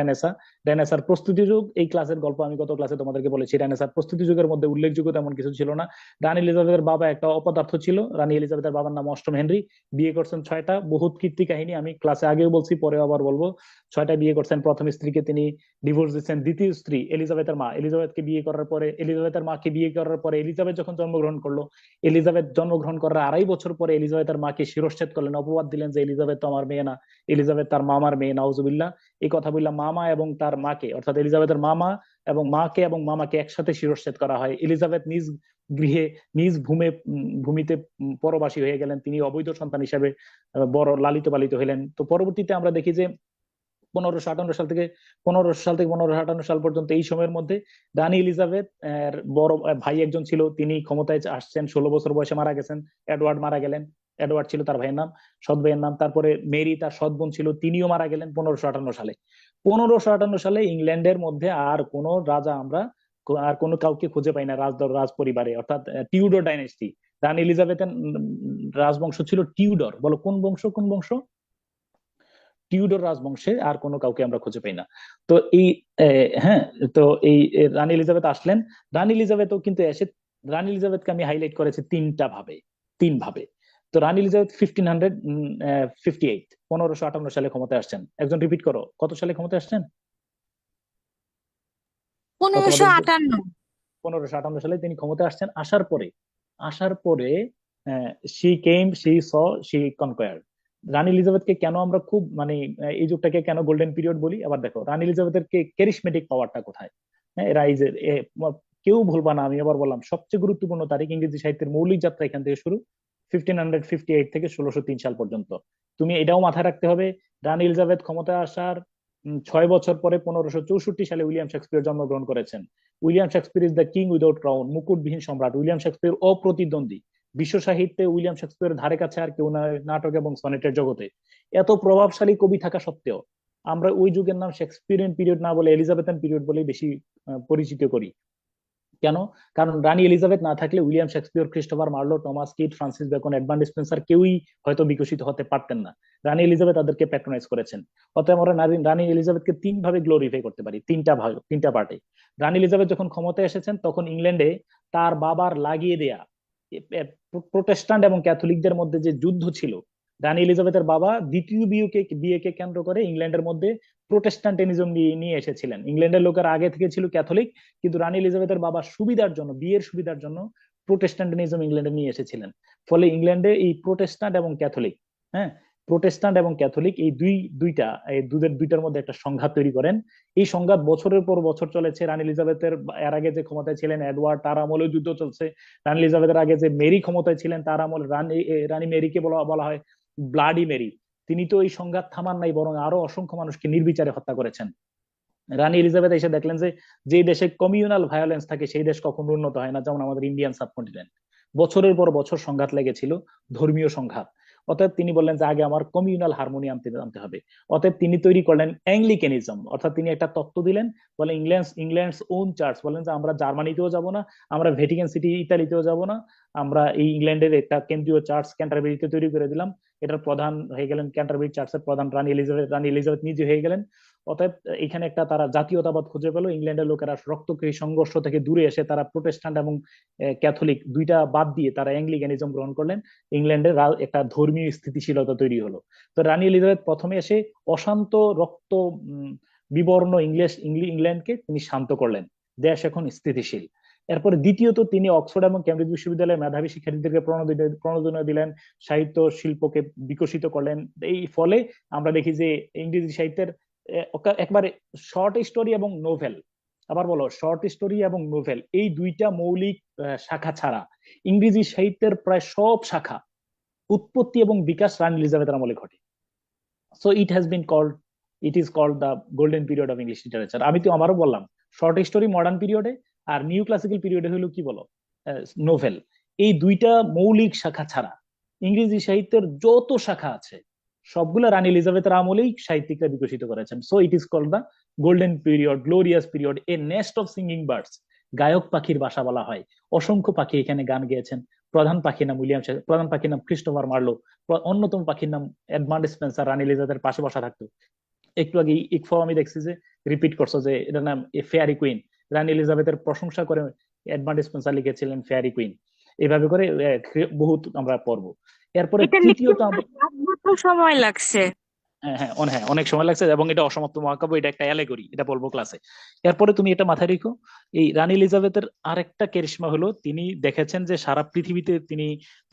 রেনেসার প্রস্তুতি যুগ। এই ক্লাসের গল্প আমি গত ক্লাসে তোমাদেরকে বলেছি। রেনেসার প্রস্তুতি যুগের মধ্যে উল্লেখযোগ্য তেমন কিছু ছিল না। রানী এলিজাবেথের বাবা একটা অপদার্থ ছিল। রানী এলিজাবেথের বাবার নাম অষ্টম হেনরি। বিয়ে করছেন 6টা। বহুত কীর্তি কাহিনী, আমি ক্লাসে আগেও বলছি, পরে আবার বলবো। 6টা বিয়ে করছেন। প্রথম স্ত্রীকে তিনি ডিভোর্স দিচ্ছেন। দ্বিতীয় স্ত্রী এলিজাবেথের মা, এলিজাবেথকে বিয়ে করার পরে, এলিজাবেথের মাকে বিয়ে করার পরে এলিজাবেথ যখন জন্মগ্রহণ করলো, এলিজাবেথ জন্মগ্রহণ করার 2.5 বছর পরে এলিজাবেথের মাকে শিরশ্ছেদ করলেন, অপবাদ দিলেন যে এলিজাবেথ তো আমার মেয়ে না, এলিজাবেথ তার মামার মেয়ে, নাউজুবিল্লাহ। এই কথা বললাম। মামা এবং তার মাকে, অর্থাৎ এলিজাবেথের মামা এবং মামাকে একসাথে শিরশ্ছেদ করা হয়। এলিজাবেথ নিজ গৃহে, নিজ ভূমিতে পরবাসী হয়ে গেলেন। তিনি অবৈধ সন্তান হিসেবে বড় লালিত পালিত হলেন। তো পরবর্তীতে আমরা দেখি যে 1558 সাল থেকে 1558 সাল পর্যন্ত এই সময়ের মধ্যে রানী এলিজাবেথ এর বড় ভাই একজন ছিল, তিনি ক্ষমতায় আসছেন। 16 বছর বয়সে মারা গেছেন। এডওয়ার্ড মারা গেলেন। এডওয়ার্ড ছিল তার ভাইয়ের নাম, সৎ ভাইয়ের নাম। তারপরে মেরি তার সৎ বোন ছিল, তিনিও মারা গেলেন 1558 সালে। 1558 সালে ইংল্যান্ডের মধ্যে আর কোন রাজা আমরা আর কোনো কাউকে খুঁজে পাই না রাজ পরিবারে, অর্থাৎ টিউডর ডাইনেস্টি। রানী এলিজাবেথের রাজবংশ ছিল টিউডর। বলো কোন বংশ? কোন বংশ? টিউডর রাজবংশে আর কোনো কাউকে আমরা খুঁজে পাই না। তো এই হ্যাঁ, তো এই রানী এলিজাবেথ আসলেন। রানী এলিজাবেথও কিন্তু এসে, রানী এলিজাবেথকে আমি হাইলাইট করেছি 3 ভাবে। তো রানী এলিজাবেথ 1558 সালে ক্ষমতায় আসছেন। একজন রিপিট করো, কত সালে ক্ষমতায় আসছেন? 1558। 1558 সালে তিনি ক্ষমতায় আসছেন। আসার পরে শি কনকয়ার্ড। রানী এলিজাবেথকে কেন আমরা খুব এই যুগটাকে কেন গোল্ডেন পিরিয়ড বলি? আবার দেখো রানী এলিজাবেথের ক্যারিশমেটিক পাওয়ারটা কোথায়। হ্যাঁ, কেউ ভুলবা না, আমি আবার বললাম সবচেয়ে গুরুত্বপূর্ণ তারিখ ইংরেজি সাহিত্যের মৌলিক যাত্রা এখান থেকে শুরু, 1558 থেকে 1603 সাল পর্যন্ত। তুমি এটাও মাথায় রাখতে হবে, রানী এলিজাবেথ ক্ষমতায় আসার 6 বছর পরে 1564 সালে উইলিয়াম শেক্সপিয়ার জন্মগ্রহণ করেছেন। William Shakespeare is the king without crown, মুকুটবিহীন সম্রাট। উইলিয়াম শেক্সপিয়ার অপ্রতিদ্বন্দ্বী। বিশ্ব সাহিত্যে উইলিয়াম শেক্সপিয়ারের ধারে কাছে আর কেউ নয় নাটক এবং সনেটের জগতে। এত প্রভাবশালী কবি থাকা সত্ত্বেও আমরা ওই যুগের নাম শেক্সপিয়ারিয়ান পিরিয়ড না বলে এলিজাবেথান পিরিয়ড বলেই বেশি পরিচিত করি। কেন? কারণ রানী এলিজাবেথ না থাকলে William Shakespeare, Christopher Marlowe, Thomas kit, Francis Bacon, Edmund Spencer কেউই হয়তো বিকশিত হতে পারতেন না। রানী এলিজাবেথ তাদেরকে প্যাট্রোনাইজ করেছেন। অতএব আমরা রানী এলিজাবেথকে 3 ভাবে গ্লোরিফাই করতে পারি, 3টা পার্টে। রানী এলিজাবেথ যখন ক্ষমতায় এসেছেন তখন ইংল্যান্ডে তার বাবার লাগিয়ে দেয়া প্রোটেস্ট্যান্ট এবং ক্যাথলিকদের মধ্যে যে যুদ্ধ ছিল, রানী এলিজাবেথের বাবা দ্বিতীয় বিয়েকে কেন্দ্র করে ইংল্যান্ডের মধ্যে প্রোটেস্ট্যান্টিনিজম নিয়ে এসেছিলেন। ইংল্যান্ডের লোকের আগে থেকে ছিল ক্যাথলিক, কিন্তু রানী এলিজাবেথের বাবা বিয়ের সুবিধার জন্য প্রোটেস্ট্যান্টিনিজম ইংল্যান্ডে নিয়ে এসেছিলেন। ফলে ইংল্যান্ডে এই প্রোটেস্ট্যান্ট এবং ক্যাথলিক এই দুইটার মধ্যে একটা সংঘাত তৈরি করেন। এই সংঘাত বছরের পর বছর চলেছে। রানী এলিজাবেথের এর আগে যে ক্ষমতায় ছিলেন এডওয়ার্ড, তার আমলে যুদ্ধ চলছে। রানী এলিজাবেথের আগে যে মেরি ক্ষমতায় ছিলেন, তার আমলে রানী মেরিকে বলা হয় ব্লাডি মেরি। তিনি তো এই সংঘাত থামান নাই, বরং আরো অসংখ্য মানুষকে নির্বিচারে হত্যা করেছেন। রানী এলিজাবেথ এসে দেখলেন যে দেশে কমিউনাল ভায়োলেন্স থাকে সেই দেশ কখনো উন্নত হয় না, যেমন আমাদের ইন্ডিয়ান সাবকন্টিনেন্ট। বছরের পর বছর সংঘাত লেগেছিল, ধর্মীয় সংঘাত। অতএব তিনি বললেন যে আগে আমার কমিউনাল হারমোনি আনতে হবে। অতএব তিনি তৈরি করলেন অ্যাংলিকানিজম, অর্থাৎ তিনি একটা তত্ত্ব দিলেন, বলে ইংল্যান্ডস ওন চার্চ, বলেন যে আমরা জার্মানিতেও যাব না, আমরা ভ্যাটিকান সিটি ইতালিতেও যাব না, আমরা এই ইংল্যান্ডের একটা কেন্দ্রীয় চার্চ ক্যান্টারবেরিতে তৈরি করে দিলাম। এটার প্রধান হয়ে গেলেন, ক্যান্টারবেরি চার্চের প্রধান রানী এলিজাবেথ নিজে হয়ে গেলেন। অতএব এখানে একটা তারা জাতীয়তাবাদ খুঁজে পেল। ইংল্যান্ডের লোকেরা রক্তক্ষয়ী সংঘর্ষ থেকে দূরে এসে তারা প্রোটেস্ট্যান্ট এবং ক্যাথলিক দুইটা বাদ দিয়ে তারা অ্যাংলিকানিজম গ্রহণ করলেন। ইংল্যান্ডের একটা ধর্মীয় স্থিতিশীলতা তৈরি হলো। তো রানী এলিজাবেথ প্রথমে এসে অশান্ত রক্ত বিবর্ণ ইংল্যান্ডকে তিনি শান্ত করলেন, দেশ এখন স্থিতিশীল। এরপরে দ্বিতীয়ত তিনি অক্সফোর্ড এবং কেমব্রিজ বিশ্ববিদ্যালয়ের মেধাবী শিক্ষার্থীদেরকে প্রণোদনা দিলেন, সাহিত্য শিল্পকে বিকশিত করলেন। এই ফলে আমরা দেখি যে ইংরেজি সাহিত্যের একবারে শর্ট স্টোরি এবং নোভেল, আবার বলো শর্ট স্টোরি এবং নোভেল, এই দুইটা মৌলিক শাখা ছাড়া ইংরেজি সাহিত্যের প্রায় সব শাখা উৎপত্তি এবং বিকাশ রানী এলিজাবেথের আমলে ঘটে। So it is called the golden period of English literature. আমি তো আমারও বললাম শর্ট স্টোরি মডার্ন পিরিয়ডে, আর নিউ ক্লাসিক্যাল পিরিয়ডে হলো কি বলো নোভেল। এই দুইটা মৌলিক শাখা ছাড়া ইংরেজি সাহিত্যের যত শাখা আছে সবগুলো রানী এলিজাবেথের আমলেই সাহিত্যিকরা বিকশিত করেছেন। So it is called the golden period, glorious period, a nest of singing birds. গায়ক পাখির বাসা বলা হয়। অসংখ্য পাখি এখানে গান গেয়েছেন। প্রধান পাখির নাম উইলিয়াম শেক্সপিয়ার, প্রধান পাখির নাম ক্রিস্টোফার মার্লো, অন্যতম পাখির নাম এডমান্ড স্পেন্সার রানী এলিজাবেথের পাশে বসা থাকতো। একটু আগে ইকফাও আমি দেখছি যে রিপিট করছো যে এটার নাম ফেয়ারি কুইন। রানী এলিজাবেথের প্রশংসা করে এডমান্ড স্পেন্সার লিখেছিলেন ফেয়ারি কুইন। এইভাবে করে বহুত আমরা পড়বো। এরপরে এটা লিখতে তৃতীয়ত আমরা 7 বছর সময় লাগছে। হ্যাঁ অনেক সময় লাগছে, এবং এটা অসমাপ্ত মহাকাব্য, এটা একটা অ্যালেগরি, এটা বলবো ক্লাসে। এরপরে তুমি এটা মাথায় রেখো, এই রানী এলিজাবেথের আরেকটা কেরিশমা হলো তিনি দেখেছেন যে সারা পৃথিবীতে তিনি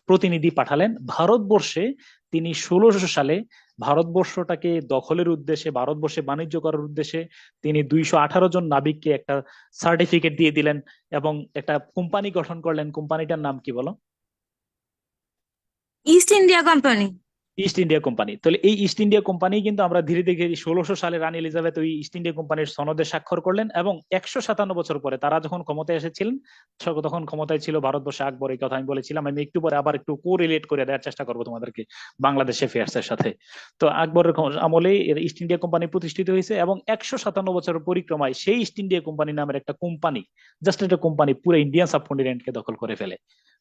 প্রতিনিধি পাঠালেন। ভারতবর্ষে তিনি 1600 সালে ভারতবর্ষটাকে দখলের উদ্দেশ্যে, ভারতবর্ষে বাণিজ্য করার উদ্দেশ্যে তিনি 218 জন নাবিককে একটা সার্টিফিকেট দিয়ে দিলেন এবং একটা কোম্পানি গঠন করলেন। কোম্পানিটার নাম কি বলো? East India Company. East India company. তাহলে এই ইস্ট ইন্ডিয়া কোম্পানি কিন্তু আমরা ধীরে ধীরে 1600 সালে রানী এলিজাবেথ ওই ইস্ট ইন্ডিয়া কোম্পানির সনদে স্বাক্ষর করলেন, এবং 157 বছর পরে তারা যখন ক্ষমতায় এসেছিলেন, তখন ক্ষমতায় ছিল ভারতবর্ষে আকবর। এই কথা আমি বলেছিলাম, আমি একটু পরে আবার একটু কোরিলেট করে দেওয়ার চেষ্টা করবো তোমাদেরকে বাংলাদেশ অ্যাফেয়ার্স এর সাথে। তো আকবরের আমলে ইস্ট ইন্ডিয়া কোম্পানি প্রতিষ্ঠিত হয়েছে, এবং 157 বছরের পরিক্রমায় সেই ইস্ট ইন্ডিয়া কোম্পানি নামের একটা কোম্পানি, জাস্ট একটা কোম্পানি, পুরো ইন্ডিয়ান সাবকন্টিনেন্টকে দখল করে ফেলে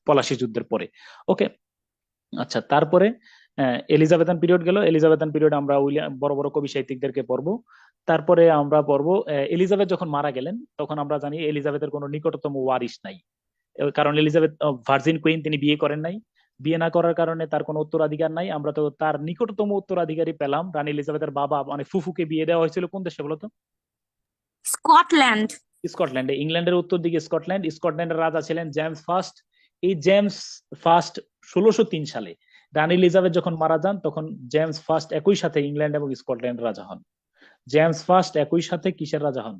পলাশী যুদ্ধের পরে। ওকে, আচ্ছা, তারপরে এলিজাবেথান পিরিয়ড গেল। এলিজাবেথান পিরিয়ড আমরা বড় বড় কবি সাহিত্যিকদেরকে পড়বো। তারপরে আমরা পড়বো এলিজাবেথ যখন মারা গেলেন, তখন আমরা জানি এলিজাবেথের কোনো নিকটতম ওয়ারিশ নাই, কারণ এলিজাবেথ ভার্জিন কুইন, তিনি বিয়ে করেন নাই। বিয়ে না করার কারণে তার কোনো উত্তরাধিকার নাই। আমরা তো তার নিকটতম উত্তরাধিকারী পেলাম রানী এলিজাবেথের বাবা, মানে ফুফুকে বিয়ে দেওয়া হয়েছিল কোন দেশে বলতো? স্কটল্যান্ড। স্কটল্যান্ডে। ইংল্যান্ডের উত্তর দিকে স্কটল্যান্ড। স্কটল্যান্ডের রাজা ছিলেন জেমস ফার্স্ট। এই জেমস ফার্স্ট 1603 সালে রানী এলিজাবেথ যখন মারা যান, তখন জেমস ফার্স্ট একই সাথে ইংল্যান্ড এবং স্কটল্যান্ডের রাজা হন। জেমস ফার্স্ট একই সাথে কিসের রাজা হন?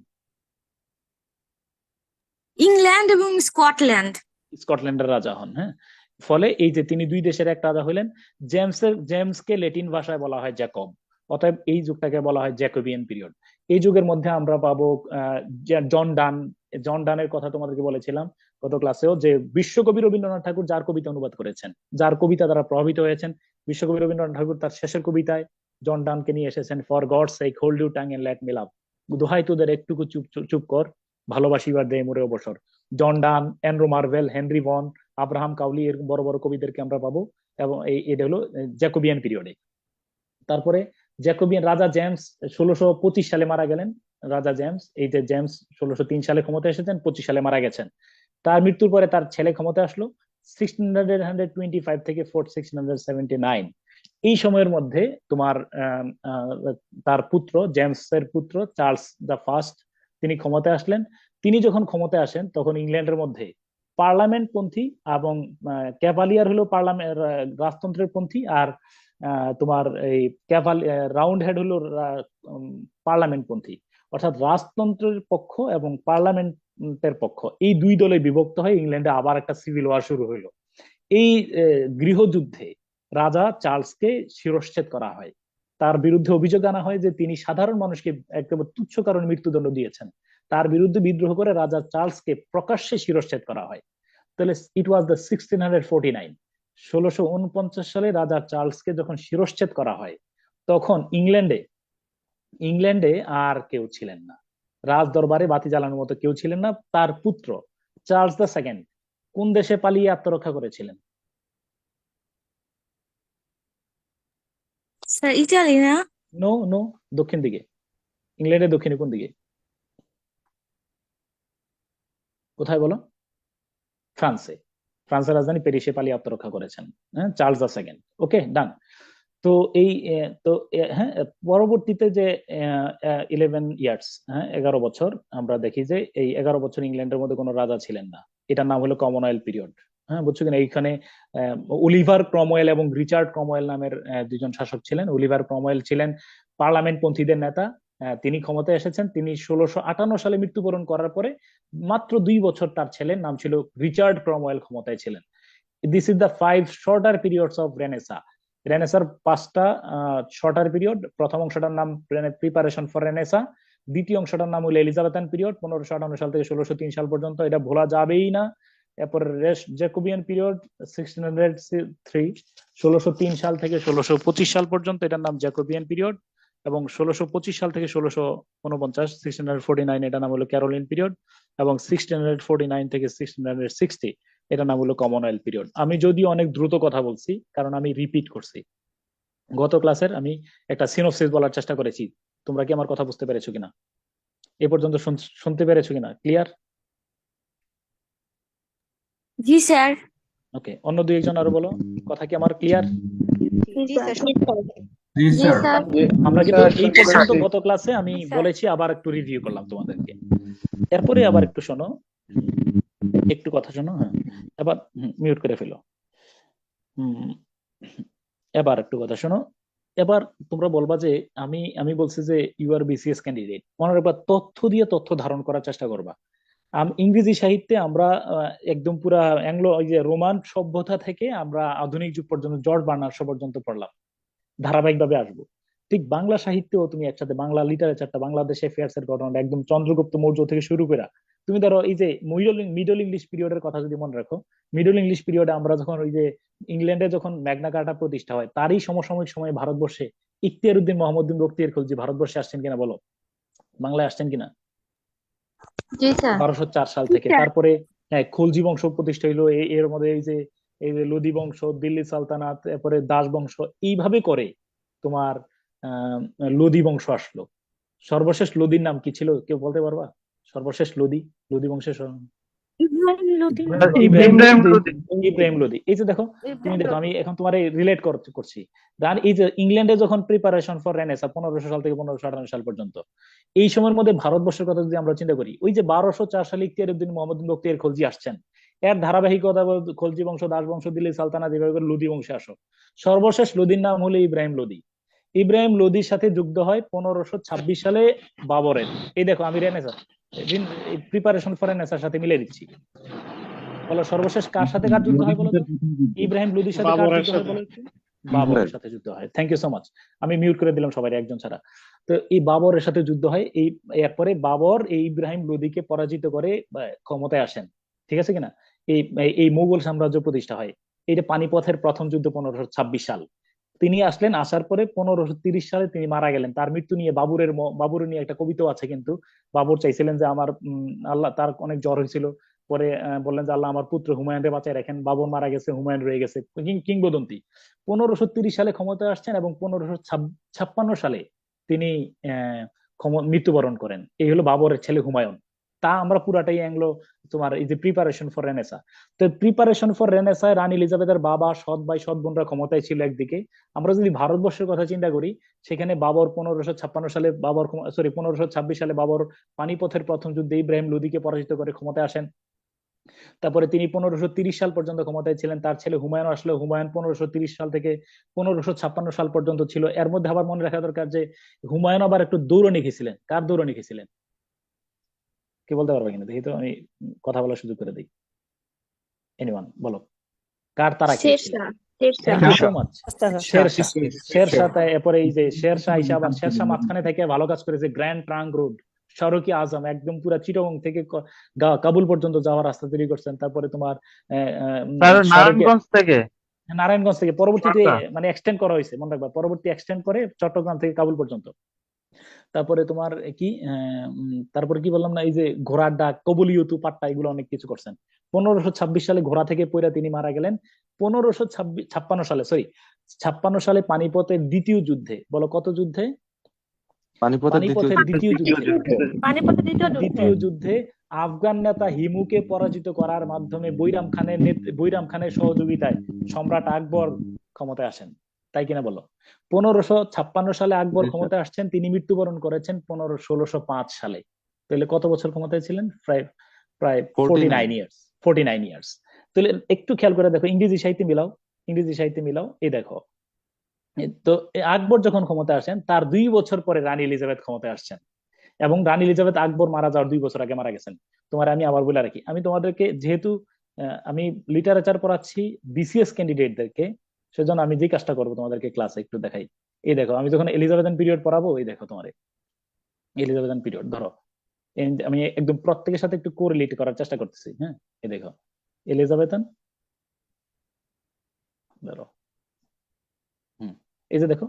ইংল্যান্ড এবং স্কটল্যান্ড। স্কটল্যান্ডের রাজা হন। হ্যাঁ, ফলে এই যে তিনি দুই দেশের এক রাজা হইলেন। জেমসকে ল্যাটিন ভাষায় বলা হয় জ্যাকব, অতএব এই যুগটাকে বলা হয় জ্যাকোবিয়ান পিরিয়ড। এই যুগের মধ্যে আমরা পাবো জন ডান। জন ডানের কথা তোমাদেরকে বলেছিলাম গত ক্লাসেও, যে বিশ্বকবি রবীন্দ্রনাথ ঠাকুর যার কবিতা অনুবাদ করেছেন, যার কবিতা দ্বারা প্রভাবিত হয়েছেন, বিশ্বকবি রবীন্দ্রনাথ ঠাকুর তার শেষের কবিতায় জন ডানকে নিয়ে এসেছেন, for God's sake hold you tongue and let me love, দোহাই তোদের একটুকু চুপ চুপ কর, ভালোবাসিবার দে মোরে অবসর। John Donne, Andrew Marvell, Henry Vaughan, Abraham Cowley, এরকম বড় বড় কবিদেরকে আমরা পাবো, এবং এটা হলো জ্যাকোবিয়ান পিরিয়ডে। তারপরে জ্যাকোবিয়ান রাজা জেমস 1625 সালে মারা গেলেন। রাজা জেমস, এই যে জেমস 1603 সালে ক্ষমতা এসেছেন, 25 সালে মারা গেছেন। তার মৃত্যুর পরে তার ছেলে ক্ষমতা আসলো 1625 থেকে 1679। এই সময়ের মধ্যে তোমার তার পুত্র, জেমসের পুত্র চার্লস দ্য ফার্স্ট, তিনি ক্ষমতায় আসলেন। তিনি যখন ক্ষমতায় আসেন, তখন ইংল্যান্ডের মধ্যে পার্লামেন্ট পন্থী এবং ক্যাভালিয়ার হলো পার্লামেন্ট রাজতন্ত্রের পন্থী, আর তোমার এই রাউন্ড হেড হলো পার্লামেন্ট পন্থী, অর্থাৎ রাজতন্ত্রের পক্ষ এবং পার্লামেন্টের পক্ষ, এই দুই দলে বিভক্ত হয়ে ইংল্যান্ডে আবার একটা সিভিল ওয়ার শুরু হইলো। এই গৃহযুদ্ধে রাজা চার্লসকে শিরশ্ছেদ করা হয়। তার বিরুদ্ধে অভিযোগ আনা হয় যে তিনি সাধারণ মানুষকে একেবারে তুচ্ছ কারণে মৃত্যুদণ্ড দিয়েছেন। তার বিরুদ্ধে বিদ্রোহ করে রাজা চার্লসকে প্রকাশ্যে শিরশ্ছেদ করা হয়। তাহলে ইট ওয়াজ দ্য 1649, 1649 সালে রাজা চার্লসকে যখন শিরশ্ছেদ করা হয়, তখন ইংল্যান্ডে আর কেউ ছিলেন না, রাজ দরবারে বাতি জ্বালানোর মতো কেউ ছিলেন না। তার পুত্র চার্লস দ্য সেকেন্ড কোন দেশে পালিয়ে আত্মরক্ষা করেছিলেন? স্যার ইতালি না? নো নো, দক্ষিণ দিকে। ইংল্যান্ডের দক্ষিণে কোন দিকে? কোথায় বলো? ফ্রান্সে। ফ্রান্সের রাজধানী প্যারিসে পালিয়ে আত্মরক্ষা করেছেন, হ্যাঁ, চার্লস দ্য সেকেন্ড। ওকে, ডান। তো এই হ্যাঁ, পরবর্তীতে যে 11 ইয়ার্স, হ্যাঁ 11 বছর, আমরা দেখি যে এই 11 বছর ইংল্যান্ডের মধ্যে কোনো রাজা ছিলেন না। এটার নাম হলো কমনওয়েলথ পিরিয়ড। হ্যাঁ, বুঝছো কিনা? এইখানে অলিভার ক্রমওয়েল এবং রিচার্ড ক্রমওয়েল নামের দুজন শাসক ছিলেন। অলিভার ক্রমওয়েল ছিলেন পার্লামেন্ট পন্থীদের নেতা। তিনি ক্ষমতায় এসেছেন। তিনি 1658 সালে মৃত্যুবরণ করার পরে মাত্র 2 বছর তার ছেলের নাম ছিল রিচার্ড ক্রমওয়েল ক্ষমতায় ছিলেন। This is the 5 shorter periods of Renaissance. রেনেসার 5টা শর্টার পিরিয়ড। প্রথম অংশটার নাম প্রিপারেশন ফর রেনেসা, দ্বিতীয় অংশটার নাম হলো এলিজাবেথান পিরিয়ড 1558 সাল থেকে 1603 সাল পর্যন্ত। এটা ভোলা যাবেই না। এরপর রেস্ট জ্যাকোবিয়ান পিরিয়ড 1603, 1603 সাল থেকে 1625 সাল পর্যন্ত এটার নাম জ্যাকোবিয়ান পিরিয়ড, এবং 1625 সাল থেকে 1649 1649 এটার নাম হলো ক্যারোলিন পিরিয়ড, এবং 1649 থেকে 1660 এটার নাম হলো কমনওয়েলথ পিরিয়ড। আমি যদি অনেক দ্রুত কথা বলছি কারণ আমি রিপিট করছি। গত ক্লাসের আমি একটা সিনোপসিস বলার চেষ্টা করেছি, তোমরা কি আমার কথা বুঝতে পেরেছো কিনা, এ পর্যন্ত শুনতে পেরেছো কিনা, ক্লিয়ার? জি স্যার। ওকে, অন্য দুই একজন আরো বলো, কথা কি আমার ক্লিয়ার? জি স্যার জি স্যার। আমরা কিন্তু এই শুনতে পর্যন্ত পাচ্ছি। গত ক্লাসে আমি স্যার। বলেছি, আবার একটু রিভিউ করলাম তোমাদেরকে। এরপরে আবার একটু শোনো, একটু কথা শোনো। হ্যাঁ, এবার মিউট করে ফেলো। এবার একটু কথা শোনো। এবার তোমরা বলবা যে আমি বলছি যে ইউ আর বিসিএস ক্যান্ডিডেট, মনে রাখবা তথ্য দিয়ে তথ্য ধারণ করার চেষ্টা করবা। ইংরেজি সাহিত্যে আমরা একদম পুরা অ্যাংলো ওই যে রোমান সভ্যতা থেকে আমরা আধুনিক যুগ পর্যন্ত জর্জ বার্নার্ড শো পর্যন্ত পড়লাম, ধারাবাহিকভাবে আসবো। ঠিক বাংলা সাহিত্যেও তুমি একসাথে বাংলা লিটারেচারটা, বাংলাদেশ অ্যাফেয়ার্স এর ঘটনাটা একদম চন্দ্রগুপ্ত মৌর্য থেকে শুরু করে তুমি ধরো এই যে মিডল ইংলিশ পিরিয়ডের কথা যদি মনে রাখো, মিডল ইংলিশ পিরিয়ডে আমরা যখন ওই যে ইংল্যান্ডে যখন ম্যাগনা কার্টা প্রতিষ্ঠা হয়, তারই সমসাময়িক সময়ে ভারতবর্ষে ইখতিয়ার উদ্দিন মোহাম্মদ বিন বখতিয়ার খলজি ভারতবর্ষে আসছেন কিনা বলো, বাংলায় আসছেন কিনা? জি স্যার। 1204 সাল থেকে। স্যার। তারপরে হ্যাঁ খলজি বংশ প্রতিষ্ঠা হইলো, এর মধ্যে এই যে লোদি বংশ, দিল্লি সালতানাত, এরপরে দাস বংশ, এইভাবে করে তোমার লোদি বংশ আসলো। সর্বশেষ লোদির নাম কি ছিল কেউ বলতে পারবা? সর্বশেষ লোদি, লোদি বংশের ইব্রাহিম লোদি। এই যে দেখো, তুমি দেখো আমি এখন তোমার রিলেট করছি। এই যে ইংল্যান্ডে যখন প্রিপারেশন ফর রেনেসা 1500 সাল থেকে 1558 সাল পর্যন্ত, এই সময়ের মধ্যে ভারতবর্ষের কথা যদি আমরা চিন্তা করি, ওই যে 1204 সালে ইখতিয়ার উদ্দিন মোহাম্মদ বিন বখতিয়ার খলজি আসছেন, এর ধারাবাহিকতা খলজি বংশ, দাস বংশ, দিল্লি সালতানাত, এভাবে করে লোদি বংশে আসো। সর্বশেষ লোদির নাম হলো ইব্রাহিম লোদি। ইব্রাহিম লোদির সাথে যুক্ত হয় 1526 সালে বাবরের। এই দেখো আমি রেনেসা প্রিপারেশন ফর রেনেসার সাথে মিলে দিচ্ছি। বলো সর্বশেষ কার সাথে কার যুদ্ধ হয় বলো তো? ইব্রাহিম লোদির সাথে কার যুদ্ধ হয় বলো একটু? বাবরের সাথে যুদ্ধ হয়। Thank you so much. আমি মিউট করে দিলাম সবাই একজন ছাড়া। তো এই বাবরের সাথে যুদ্ধ হয়, এরপরে বাবর এই ইব্রাহিম লোদিকে পরাজিত করে ক্ষমতায় আসেন, ঠিক আছে কিনা? এই মুঘল সাম্রাজ্য প্রতিষ্ঠা হয়। এটা পানিপথের প্রথম যুদ্ধ 1526 সাল। তিনি আসলেন, আসার পরে 1530 সালে তিনি মারা গেলেন। তার মৃত্যু নিয়ে বাবুরের নিয়ে একটা কবিতা আছে, কিন্তু বাবর চাইছিলেন যে আমার আল্লাহ, তার অনেক জ্বর হয়েছিল, পরে বললেন যে আল্লাহ আমার পুত্র হুমায়ুনকে বাঁচায় রাখেন, বাবর মারা গেছে, হুমায়ুন রয়ে গেছে, কিংবদন্তি। 1530 সালে ক্ষমতায় আসছেন এবং 1556 সালে তিনি মৃত্যুবরণ করেন। এই হলো বাবরের ছেলে হুমায়ুন। তা আমরা পুরাটাই অ্যাংলো তোমার এই যে প্রিপারেশন ফর রেনেসা। তো প্রিপারেশন ফর রেনেসায় রানী এলিজাবেথের বাবা, সৎ ভাই, সৎ বোনরা ক্ষমতায় ছিল একদিকে। আমরা যদি ভারতবর্ষের কথা চিন্তা করি, সেখানে বাবর 1556 সালে 1526 সালে বাবর পানিপথের প্রথম যুদ্ধে ইব্রাহিম লোদিকে পরাজিত করে ক্ষমতায় আসেন। তারপরে তিনি 1530 সাল পর্যন্ত ক্ষমতায় ছিলেন। তার ছেলে হুমায়ুন আসলে, হুমায়ুন 1530 সাল থেকে 1556 সাল পর্যন্ত ছিল। এর মধ্যে আবার মনে রাখা দরকার যে হুমায়ুন আবার একটু দৌড়ানি খেয়েছিলেন। কার দৌড়ানি খেয়েছিলেন কি বলতে পারবে কিনা দেখি তো, আমি কথা বলার সুযোগ করে দিই। এনিওয়ান বলো, কার তারা খেয়েছিলেন? Thank you so much. Sher Shah. এরপরে এই যে শেরশাহ হিসাব, আবার শেরশাহ মাঝখানে থেকে ভালো কাজ করেছে। গ্র্যান্ড ট্রাঙ্ক রোড, সড়কি আজম, একদম পুরা চিটাগং থেকে কাবুল পর্যন্ত যাওয়ার রাস্তা তৈরি করছেন। তারপরে তোমার নারায়ণগঞ্জ থেকে পরবর্তীতে মানে এক্সটেন্ড করা হয়েছে, মনে রাখবা, পরবর্তী এক্সটেন্ড করে চট্টগ্রাম থেকে কাবুল পর্যন্ত। তারপরে তোমার কি তারপরে কি বললাম না, এই যে ঘোড়ার ডাক, কবুলিয়তু পাট্টা, এগুলো অনেক কিছু করছেন। 1526 সালে ঘোড়া থেকে পইরা তিনি মারা গেলেন। 56 সালে পানিপথের দ্বিতীয় যুদ্ধে, বলো কত যুদ্ধে? পানিপথের দ্বিতীয় যুদ্ধে আফগান নেতা হিমুকে পরাজিত করার মাধ্যমে বৈরাম খানের সহযোগিতায় সম্রাট আকবর ক্ষমতায় আসেন, তাই কিনা বলো? 1556 সালে আকবর ক্ষমতায় আসছেন, তিনি মৃত্যুবরণ করেছেন 1605 সালে। তাহলে কত বছর ক্ষমতায় ছিলেন? প্রায় 49 ইয়ার্স। তাহলে একটু খেয়াল করে দেখো, ইংরেজি সাহিত্যে মিলাও। এই দেখো, তো আকবর যখন ক্ষমতায় আসেন তার 2 বছর পরে রানী এলিজাবেথ ক্ষমতায় আসছেন, এবং রানী এলিজাবেথ আকবর মারা যাওয়ার 2 বছর আগে মারা গেছেন। আমি আবার বলে রাখি, আমি তোমাদেরকে যেহেতু আমি লিটারেচার পড়াচ্ছি বিসিএস ক্যান্ডিডেটদেরকে, সেজন্য আমি যে কাজটা করবো তোমাদেরকে ক্লাসে একটু দেখাই। এই দেখো, আমি যখন এলিজাবেথান পিরিয়ড পড়াবো, এই দেখো তোমার এলিজাবেথান পিরিয়ড ধরো, আমি একদম প্রত্যেকের সাথে একটু কোরিলেট করার চেষ্টা করতেছি। হ্যাঁ, এই দেখো, এলিজাবেথান ধরো। এই যে দেখো,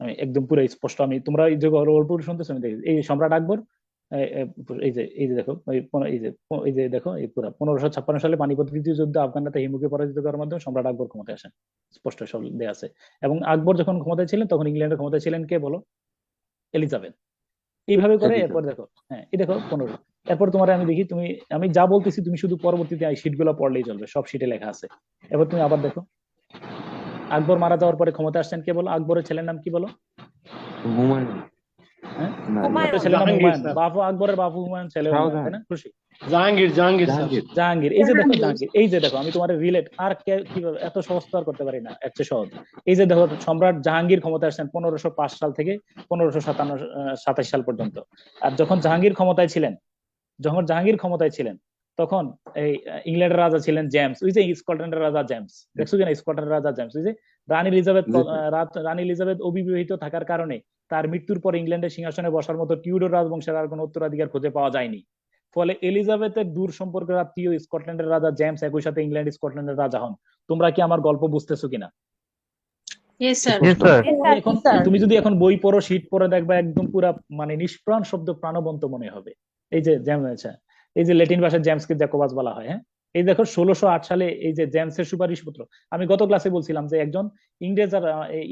আমি একদম পুরো স্পষ্ট, আমি তোমরা এই যে অল্প শুনতেছো, আমি দেখি এই সম্রাট আকবর, এই যে দেখো, এই যে দেখো, এই পুরো 1556 সালে পানিপথ দ্বিতীয় যুদ্ধে আফগানরা হিমুকে পরাজিত করার মাধ্যমে সম্রাট আকবর ক্ষমতায় আসেন, স্পষ্ট সব দেয়া আছে। এবং আকবর যখন ক্ষমতায় ছিলেন তখন ইংল্যান্ডের ক্ষমতায় ছিলেন কে বলো? এলিজাবেথ। এইভাবে করে এরপর দেখো, হ্যাঁ এই দেখো 15। এরপর তোমার আমি দেখি, আমি যা বলতেছি তুমি শুধু পরবর্তীতে এই শীট গুলো পড়লেই চলবে, সব শীটে লেখা আছে। এবার তুমি আবার দেখো, আকবর মারা যাওয়ার পরে ক্ষমতা আসছেন কে বলো? আকবরের ছেলের নাম কি বলো? হুমায়ুন। হ্যাঁ, হুমায়ুন। আকবরের ছেলের নাম জাহাঙ্গীর হুমায়ুন, স্যার। বাপু আকবরের বাপু হুমায়ুন, ছেলে হুমায়ুন, তাই না? খুশি? জাহাঙ্গীর জাহাঙ্গীর স্যার। জাহাঙ্গীর। জাহাঙ্গীর। এই যে দেখো জাহাঙ্গীর, এই যে দেখো, আমি তোমার রিলেট আর কিভাবে এত সহজ তো আর করতে পারি না, এর চেয়ে সহজ। এই যে দেখো, সম্রাট জাহাঙ্গীর ক্ষমতায় আসেন 1505 সাল থেকে 1527 সাল পর্যন্ত। আর যখন জাহাঙ্গীর ক্ষমতায় ছিলেন তখন এই ইংল্যান্ডের রাজা ছিলেন জেমস, ওই যে স্কটল্যান্ডের রাজা জেমস, দেখছো কিনা? স্কটল্যান্ডের রাজা জেমস, ওই যে রানী এলিজাবেথ অবিবাহিত থাকার কারণে তার মৃত্যুর পর ইংল্যান্ডের সিংহাসনে বসার মতো টিউডর রাজবংশের আর কোনো উত্তরাধিকার খুঁজে পাওয়া যায়নি। ফলে এলিজাবেথের দূর সম্পর্কের আত্মীয় স্কটল্যান্ডের রাজা জেমস একই সাথে ইংল্যান্ড স্কটল্যান্ডের রাজা হন। তোমরা কি আমার গল্প বুঝতেছো কিনা? Yes, sir. এখন তুমি যদি এখন বই পড়ো, শীট পড়ে দেখবা একদম পুরা মানে নিষ্প্রাণ শব্দ প্রাণবন্ত মনে হবে। এই যে জেমস, এই যে ল্যাটিন ভাষায় জেমসকে জ্যাকোবাস বলা হয়। হ্যাঁ, এই দেখো 1608 সালে এই যে জেমসের সুপারিশপত্র, আমি গত ক্লাসে বলছিলাম যে একজন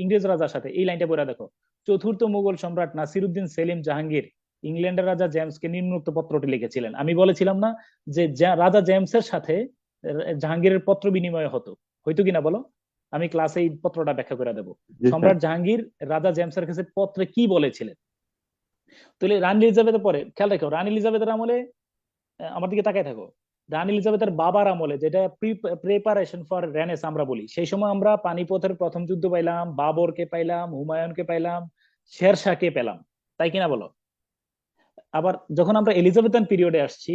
ইংরেজ রাজার সাথে, এই লাইনটা পড়ে দেখো, চতুর্থ মুঘল সম্রাট নাসিরউদ্দিন সেলিম জাহাঙ্গীর ইংল্যান্ডের রাজা জেমসকে নিম্নোক্ত পত্রটি লিখেছিলেন। আমি বলেছিলাম না যে রাজা জেমসের সাথে জাহাঙ্গীরের পত্র বিনিময় হয়তো কিনা বলো? আমি ক্লাসে এই পত্রটা ব্যাখ্যা করে দেবো। সম্রাট জাহাঙ্গীর রাজা জেমসের কাছে পত্রে কি বলেছিলেন। তাহলে রানী এলিজাবেথের পরে খেয়াল রাখো, রানী এলিজাবেথের আমলে, আমার দিকে তাকায় থাকো, রানী এলিজাবেথের বাবার আমলে, যেটা প্রিপারেশন ফর রেনেস আমরা বলি, সেই সময় আমরা পানিপথের প্রথম যুদ্ধ পাইলাম, বাবরকে পাইলাম, হুমায়ুনকে পাইলাম, শেরশাহকে পেলাম, তাই কিনা বলো? আবার যখন আমরা এলিজাবেথান পিরিয়ডে আসছি,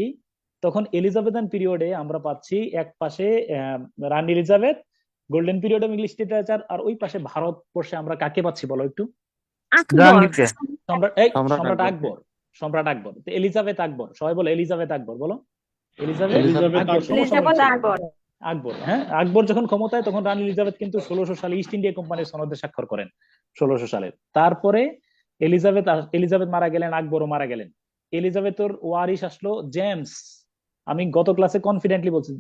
তখন এলিজাবেথান পিরিয়ডে আমরা পাচ্ছি এক পাশে রানী Elizabeth, golden period of English literature, আর ওই পাশে ভারতবর্ষে আমরা কাকে পাচ্ছি বলো একটু? সম্রাট আকবর। সম্রাট আকবর, এলিজাবেথ আকবর, সবাই বলো এলিজাবেথ আকবর, বলো এলিজাবেথ আকবর। আকবর, হ্যাঁ, আকবর যখন ক্ষমতায় তখন রানী এলিজাবেথ কিন্তু 1600 সালে ইস্ট ইন্ডিয়া কোম্পানির সনদে স্বাক্ষর করেন 1600 সালে। তারপরে এলিজাবেথ মারা গেলেন, আকবরও মারা গেলেন। এলিজাবেথের ওয়ারিশ আসলো জেমস। আমি গত ক্লাসে কনফিডেন্টলি বলছি,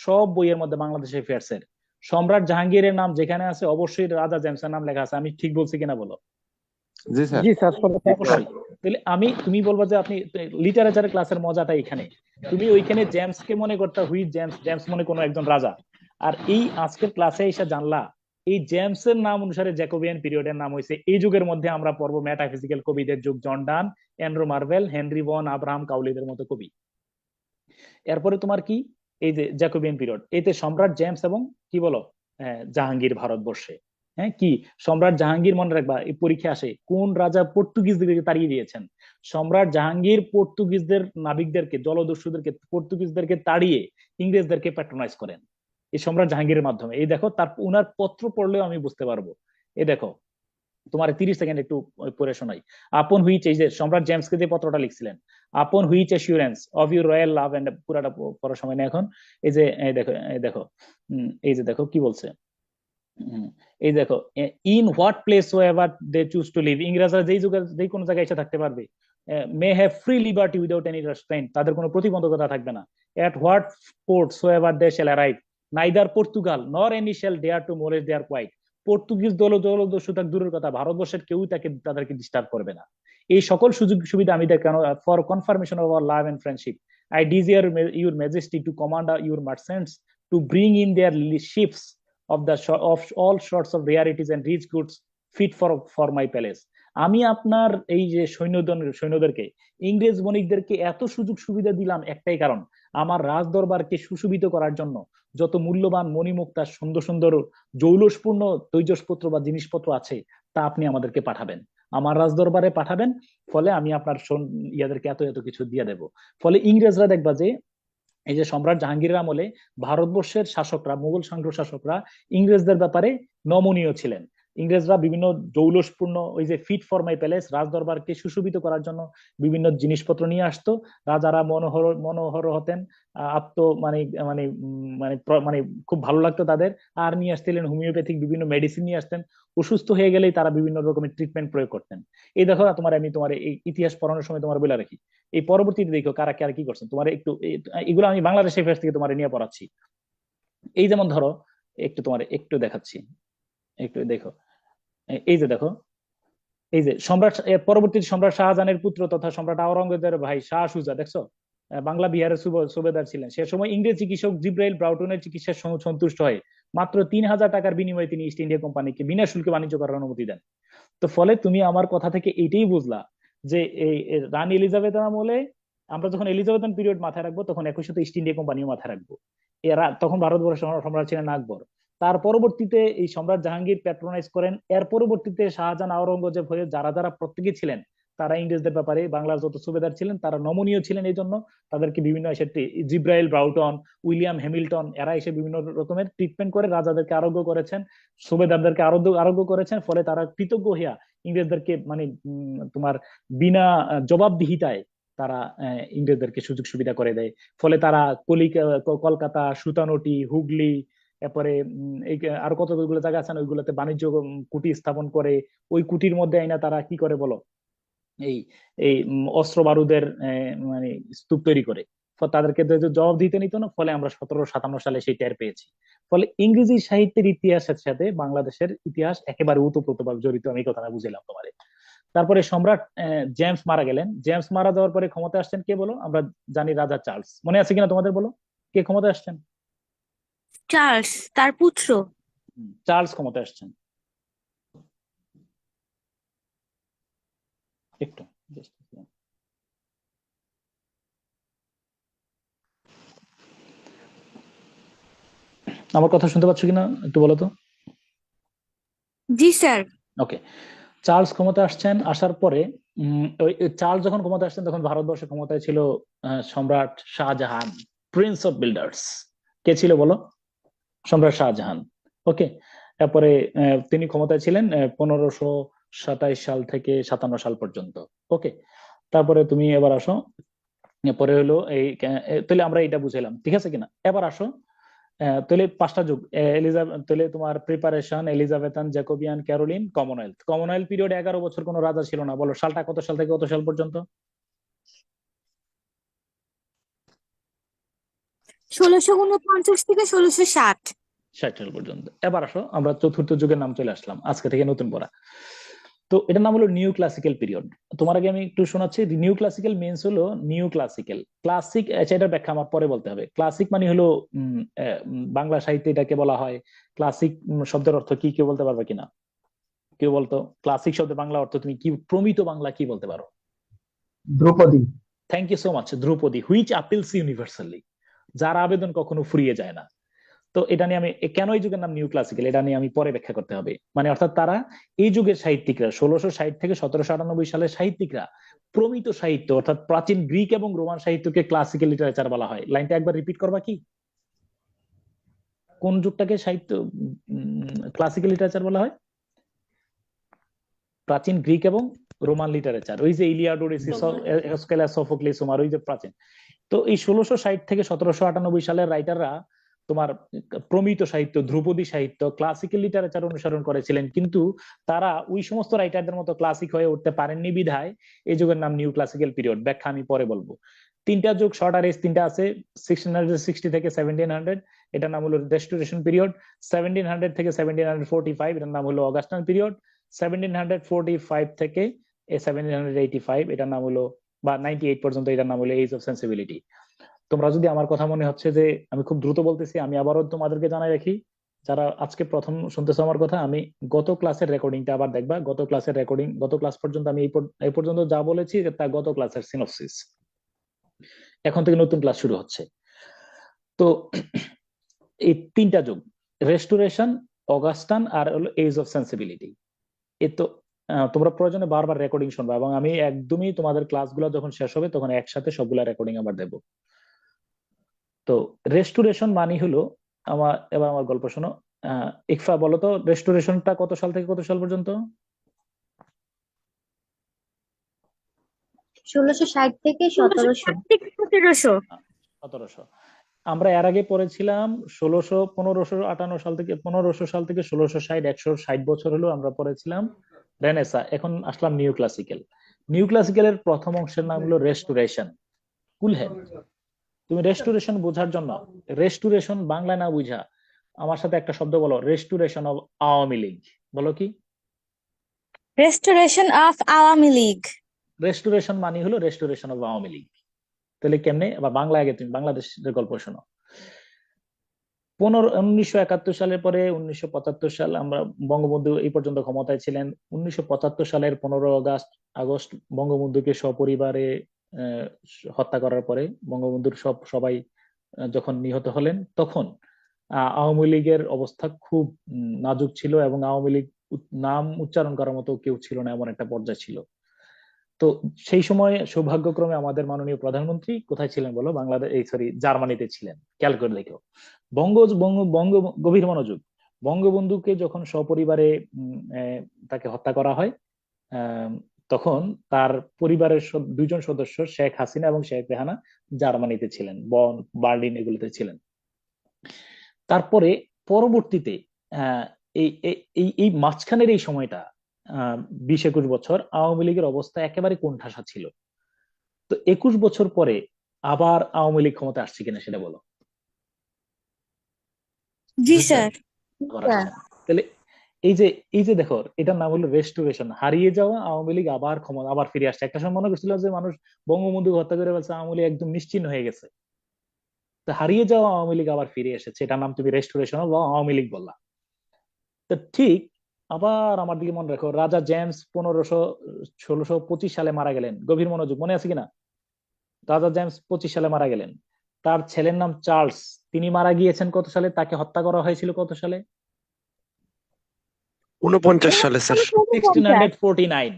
সব বইয়ের মধ্যে বাংলাদেশ অ্যাফেয়ার্সের সম্রাট জাহাঙ্গীরের নাম যেখানে আছে অবশ্যই রাজা জেমসের নাম লেখা আছে। আমি ঠিক বলছি কিনা বলো? জি স্যার। অবশ্যই। তাহলে তুমি বলবা যে আপনি লিটারেচারের ক্লাসের মজাটা এখানে, তুমি ওইখানে জেমসকে মনে করতে হুই জেমস মনে কোনো একজন রাজা, আর এই আজকের ক্লাসে এসে জানলা এই জেমসের নাম অনুসারে জ্যাকোবিয়ান পিরিয়ডের নাম হয়েছে। এই যুগের মধ্যে আমরা পড়বো মেটাফিজিক্যাল কবিদের যুগ, জন ডান, অ্যান্ড্রু মার্ভেল, হেনরি বন আব্রাহাম কাউলিদের মতো কবি। এরপরে তোমার কি, এই যে জ্যাকোবিয়ান পিরিয়ড, এতে সম্রাট জেমস এবং কি বলো জাহাঙ্গীর ভারতবর্ষে। হ্যাঁ, কি সম্রাট জাহাঙ্গীর, মনে রাখবা এই পরীক্ষা আসে, কোন রাজা পর্তুগিজদেরকে তাড়িয়ে দিয়েছেন? সম্রাট জাহাঙ্গীর পর্তুগিজদের নাবিকদেরকে, জলদস্যুদেরকে, পর্তুগিজদেরকে তাড়িয়ে ইংরেজদেরকে প্যাট্রোনাইজ করেন এই সম্রাট জাহাঙ্গীরের মাধ্যমে। এই দেখো, তার উনার পত্র পড়লেও আমি বুঝতে পারবো। এই দেখো, তোমার 30 সেকেন্ড একটু পড়ে শোনাই। আপন হুইচ, এই যে সম্রাট জেমসকে যে পত্রটা লিখছিলেন, upon which assurance of your royal love, and পুরাটা পড়ার সময় নেই এখন। এই যে এই যে দেখো কি বলছে, এই দেখো, in what place soever they choose to live, ইংরেজরা যেই যুগে যেই কোনো জায়গায় এসে থাকতে পারবে, may have free liberty without any restraint, তাদের কোনো প্রতিবন্ধকতা থাকবে না। At what port soever they shall arrive, neither Portugal nor any shall dare to molest their quiet, পর্তুগিজ জলদস্যু তার দূরের কথা, ভারতবর্ষের কেউ তাদেরকে ডিস্টার্ব করবে না। এই সকল সুযোগ সুবিধা আমি কেন, for confirmation of our love and friendship I desire your majesty to command your merchants to bring in their ships of all sorts of rarities and rich goods fit for my palace. আমি আপনার এই যে সৈন্যদেরকে, ইংরেজ বণিকদেরকে এত সুযোগ সুবিধা দিলাম একটাই কারণ, আমার রাজ দরবারকে সুশোভিত করার জন্য যত মূল্যবান মণিমুক্তা, সুন্দর সুন্দর জৌলসপূর্ণ তৈজসপত্র বা জিনিসপত্র আছে তা আপনি আমাদেরকে পাঠাবেন, আমার রাজ দরবারে পাঠাবেন। ফলে আমি আপনার ইয়াদেরকে এত এত কিছু দিয়ে দেব। ফলে ইংরেজরা দেখবা যে এই যে সম্রাট জাহাঙ্গীরের আমলে ভারতবর্ষের শাসকরা, মুঘল শাসকরা ইংরেজদের ব্যাপারে নমনীয় ছিলেন। ইংরেজরা বিভিন্ন জৌলসপূর্ণ ওই যে ফিট ফর মাই প্যালেস রাজদরবারকে সুশোভিত করার জন্য বিভিন্ন জিনিসপত্র নিয়ে আসতো। রাজারা মনোহর মনোহর হতেন, আত্ম মানে মানে মানে খুব ভালো লাগতো তাদের। আর নিয়ে আসছিলেন হোমিওপ্যাথিক বিভিন্ন মেডিসিন নিয়ে আসতেন। অসুস্থ হয়ে গেলেই তারা বিভিন্ন রকমের ট্রিটমেন্ট প্রয়োগ করতেন। এই দেখো আমি তোমার এই ইতিহাস পড়ানোর সময় তোমার বলে রাখি, এই পরবর্তীতে দেখো কারা কারা কি করছেন। তোমার একটু এগুলো আমি বাংলাদেশের ফেস থেকে তোমার নিয়ে পড়াচ্ছি। এই যেমন ধরো, তোমার একটু দেখাচ্ছি, একটু দেখো। এই যে দেখো, এই যে সম্রাট পরবর্তী সম্রাট শাহজাহানের পুত্র তথা সম্রাট আওরঙ্গজেবের ভাই শাহ সুজা, দেখছো? বাংলা বিহারের সুবেদার ছিলেন। সে সময় ইংরেজ চিকিৎসক জিব্রাইল ব্রাউটনের চিকিৎসায় সন্তুষ্ট হয়ে মাত্র 3,000 টাকার বিনিময়ে তিনি ইস্ট ইন্ডিয়া কোম্পানিকে বিনা শুল্কে বাণিজ্য করার অনুমতি দেন। তো ফলে তুমি আমার কথা থেকে এইটাই বুঝলা যে এই রানী এলিজাবেথ আমলে আমরা যখন এলিজাবেথান পিরিয়ড মাথায় রাখবো, তখন একই সাথে ইস্ট ইন্ডিয়া কোম্পানিও মাথায় রাখবো। এরা তখন ভারতবর্ষের সম্রাট ছিলেন আকবর। তার পরবর্তীতে এই সম্রাট জাহাঙ্গীর প্যাট্রোনাইজ করেন। এর পরবর্তীতে শাহজাহান আওরঙ্গজেব হয়ে যারা যারা প্রত্যেকে ছিলেন, তারা ইংরেজদের ব্যাপারে বাংলার যত সুবেদার ছিলেন তারা নমনীয় ছিলেন। এই জন্য তাদেরকে বিভিন্ন জিব্রাইল ব্রাউটন, উইলিয়াম হ্যামিল্টন, এরা এসে বিভিন্ন রকমের ট্রিটমেন্ট করে রাজাদেরকে আরোগ্য করেছেন, সুবেদারদেরকে আরোগ্য করেছেন। ফলে তারা কৃতজ্ঞ হইয়া ইংরেজদেরকে মানে তোমার বিনা জবাবদিহিতায় তারা ইংরেজদেরকে সুযোগ সুবিধা করে দেয়। ফলে তারা কলকাতা, সুতানটি, হুগলি, এরপরে এই আরো কতগুলো জায়গা আছে না, ওইগুলোতে বাণিজ্য কুটি স্থাপন করে। ওই কুটির মধ্যে আইনা তারা কি করে বলো, এই এই অস্ত্র বারুদের মানে স্তূপ তৈরি করে। তাদেরকে জবাব দিতে নিত না। ফলে আমরা 1757 সালে সেই টের পেয়েছি। ফলে ইংরেজি সাহিত্যের ইতিহাসের সাথে বাংলাদেশের ইতিহাস একেবারে ওতপ্রোতভাবে জড়িত। আমি কথাটা বুঝলাম তোমারে। তারপরে সম্রাট জেমস মারা গেলেন। জেমস মারা যাওয়ার পরে ক্ষমতা আসছেন কে বলো? আমরা জানি রাজা চার্লস। মনে আছে কিনা তোমাদের, বলো কে ক্ষমতা আসছেন? চার্লস তার পুত্র। চার্লস ক্ষমতা আসছেন। একটু আমার কথা শুনতে পাচ্ছ কিনা একটু বলো তো। জি স্যার। ওকে, চার্লস ক্ষমতা আসছেন। আসার পরে চার্লস যখন ক্ষমতা আসছেন তখন ভারতবর্ষের ক্ষমতায় ছিল সম্রাট শাহজাহান, প্রিন্স অফ বিল্ডার্স। কে ছিল বলো? সম্রাট শাহজাহান। ওকে, তারপরে তিনি ক্ষমতায় ছিলেন 1527 সাল থেকে 57 সাল পর্যন্ত। ওকে, তারপরে তুমি এবার আসো, পরে হলো এই তাহলে আমরা এটা বুঝাইলাম, ঠিক আছে কিনা? এবার আসো, তাহলে 5টা যুগ তাহলে তোমার preparation, Elizabethan, Jacobean, Caroline, Commonwealth period 11 বছর কোনো রাজা ছিল না। বলো সালটা কত সাল থেকে কত সাল পর্যন্ত? 1649 থেকে 1660। 60 সাল পর্যন্ত। এবার আসো, আমরা চতুর্থ যুগের নাম চলে আসলাম আজকে থেকে নতুন পড়া। তো এটার নাম হলো নিউ ক্লাসিক্যাল পিরিয়ড। তোমার আগে আমি একটু শোনাচ্ছি। নিউ ক্লাসিক্যাল মিনস হলো নিউ ক্লাসিক্যাল। ক্লাসিক, এটার ব্যাখ্যা আমার পরে বলতে হবে। ক্লাসিক মানে হলো বাংলা সাহিত্যে এটাকে বলা হয় ক্লাসিক। শব্দের অর্থ কি কেউ বলতে পারবে কিনা? কেউ বলতো ক্লাসিক শব্দের বাংলা অর্থ তুমি কি, প্রমিত বাংলা কি বলতে পারো? ধ্রুপদী। Thank you so much. ধ্রুপদী, হুইচ আপিলস ইউনিভার্সালি, যার আবেদন কখনো ফুরিয়ে যায় না। তো এটা নিয়ে আমি কেন এই যুগের নাম নিউ ক্লাসিক্যাল, এটা নিয়ে আমি পরে ব্যাখ্যা করতে হবে। মানে অর্থাৎ তারা এই যুগের সাহিত্যিকরা 1660 থেকে 1798 সালের সাহিত্যিকরা প্রমিত সাহিত্য অর্থাৎ প্রাচীন গ্রিক এবং রোমান সাহিত্যকে ক্লাসিক্যাল লিটারেচার বলা হয়। লাইনটা একবার রিপিট করবা কি? কোন যুগটাকে সাহিত্য ক্লাসিক্যাল লিটারেচার বলা হয়? প্রাচীন গ্রিক এবং রোমান লিটারেচার, ওই যে ইলিয়াড, ওডিসি, এসকেলাস, সোফোক্লিস, হোমার, ওই যে প্রাচীন। তো এই 1660 থেকে 1798 সালের রাইটাররা তোমার প্রমিত সাহিত্য, ধ্রুপদী সাহিত্য, ক্লাসিক্যাল লিটারেচার অনুসরণ করেছিলেন। কিন্তু তারা ওই সমস্ত রাইটারদের মতো ক্লাসিক হয়ে উঠতে পারেননি বিধায় এই যুগের নাম নিউ ক্লাসিক্যাল পিরিয়ড। ব্যাখ্যা আমি পরে বলবো। 3টা যুগ শর্ট আর এজ 3টা আছে। 1660 থেকে 1700 এটার নাম হলো রেস্টোরেশন পিরিয়ড। 1700 থেকে 1745 এটার নাম হলো অগাস্টান পিরিয়ড। 1745 থেকে 1785 এটার নাম হলো, বা 98 পর্যন্ত এটার নাম হলো এজ অফ সেন্সিবিলিটি। তোমরা যদি আমার কথা মনে হচ্ছে যে আমি খুব দ্রুত বলতেছি, আমি আবারও তোমাদেরকে জানাই রাখি, যারা আজকে প্রথম শুনতেছো আমার কথা, আমি গত ক্লাসের রেকর্ডিংটা আবার দেখবা। গত ক্লাসের রেকর্ডিং, গত ক্লাস পর্যন্ত আমি এই পর্যন্ত যা বলেছি তা গত ক্লাসের সিনপসিস। এখন থেকে নতুন ক্লাস শুরু হচ্ছে। তো এই 3টা যুগ, রেস্টোরেশন, অগাস্টান আর হলো এজ অফ সেন্সিবিলিটি। এ তো তোমরা প্রয়োজনে বারবার রেকর্ডিং শুনবা, এবং আমি একদমই তোমাদের ক্লাসগুলো যখন শেষ হবে তখন একসাথে সবগুলা রেকর্ডিং আবার দেবো। তো রেস্টোরেশন মানে হলো এবার আমার গল্প শোনো। ইকফা বলো তো, রেস্টোরেশনটা কত সাল থেকে কত সাল পর্যন্ত? 1660 থেকে 1700। 1700। 1700। আমরা এর আগে পড়েছিলাম 1558 সাল থেকে 1660, 160 বছর হলো আমরা পড়েছিলাম রেনেসা। এখন আসলাম নিউ ক্লাসিক্যাল। নিউ ক্লাসিক্যালের প্রথম অংশের নাম হলো রেস্টোরেশন। কুল হ্যাঁ, তুমি রেস্টোরেশন বোঝার জন্য, রেস্টোরেশন বাংলায় না বুঝা আমার সাথে একটা শব্দ বলো, রেস্টোরেশন অফ আওয়ামী লীগ। বলো কি? Restoration of Awami League. Restoration মানে হলো রেস্টোরেশন অফ আওয়ামী লীগ। তাহলে কেমনে? বা বাংলা আগে তুমি বাংলাদেশের গল্প শোনো। 1971 সালের পরে 1975 সাল আমরা বঙ্গবন্ধু এই পর্যন্ত ক্ষমতায় ছিলেন। 1975 সালের 15 আগস্ট বঙ্গবন্ধুকে সপরিবারে হত্যা করার পরে বঙ্গবন্ধুর সবাই যখন নিহত হলেন, তখন আওয়ামী লীগের অবস্থা খুব নাজুক ছিল এবং আওয়ামী লীগ নাম উচ্চারণ করার মতো কেউ ছিল না, এমন একটা পর্যায়ে ছিল। তো সেই সময় সৌভাগ্যক্রমে আমাদের মাননীয় প্রধানমন্ত্রী কোথায় ছিলেন বলো? বাংলাদেশ, এই সরি, জার্মানিতে ছিলেন। খেয়াল করে দেখো, বঙ্গ বঙ্গ বঙ্গ গভীর মনোযোগ। বঙ্গবন্ধুকে যখন সপরিবারে তাকে হত্যা করা হয়, তখন তার পরিবারের দুইজন সদস্য শেখ হাসিনা এবং শেখ রেহানা জার্মানিতে ছিলেন, বন, বার্লিন এগুলোতে ছিলেন। তারপরে পরবর্তীতে এই এই এই মাঝখানের এই সময়টা 20-21 বছর আওয়ামী লীগের অবস্থা একেবারে কোণঠাসা ছিল। তো 21 বছর পরে আবার আওয়ামী লীগ ক্ষমতা আসছে কিনা সেটা বলো। জি স্যার। তাহলে এই যে দেখো, এটার নাম হলো রেস্টোরেশন। হারিয়ে যাওয়া আওয়ামী লীগ আবার ক্ষমতা, আবার ফিরে আসছে। একটা সময় মনে করছিল যে মানুষ বঙ্গবন্ধু হত্যা করে ফেলছে, আওয়ামী লীগ একদম নিশ্চিহ্ন হয়ে গেছে। তো হারিয়ে যাওয়া আওয়ামী লীগ আবার ফিরে এসেছে, এটার নাম তুমি রেস্টোরেশন অফ আওয়ামী লীগ বললা। তো ঠিক আবার আমার দিকে মনে রাখো, রাজা জেমস 1625 সালে মারা গেলেন। গভীর মনোযোগ, মনে আছে কিনা? রাজা জেমস 25 সালে মারা গেলেন। তার ছেলের নাম চার্লস, তিনি মারা গিয়েছেন কত সালে? তাকে হত্যা করা হয়েছিল কত সালে? 49 সালে স্যার। 1649।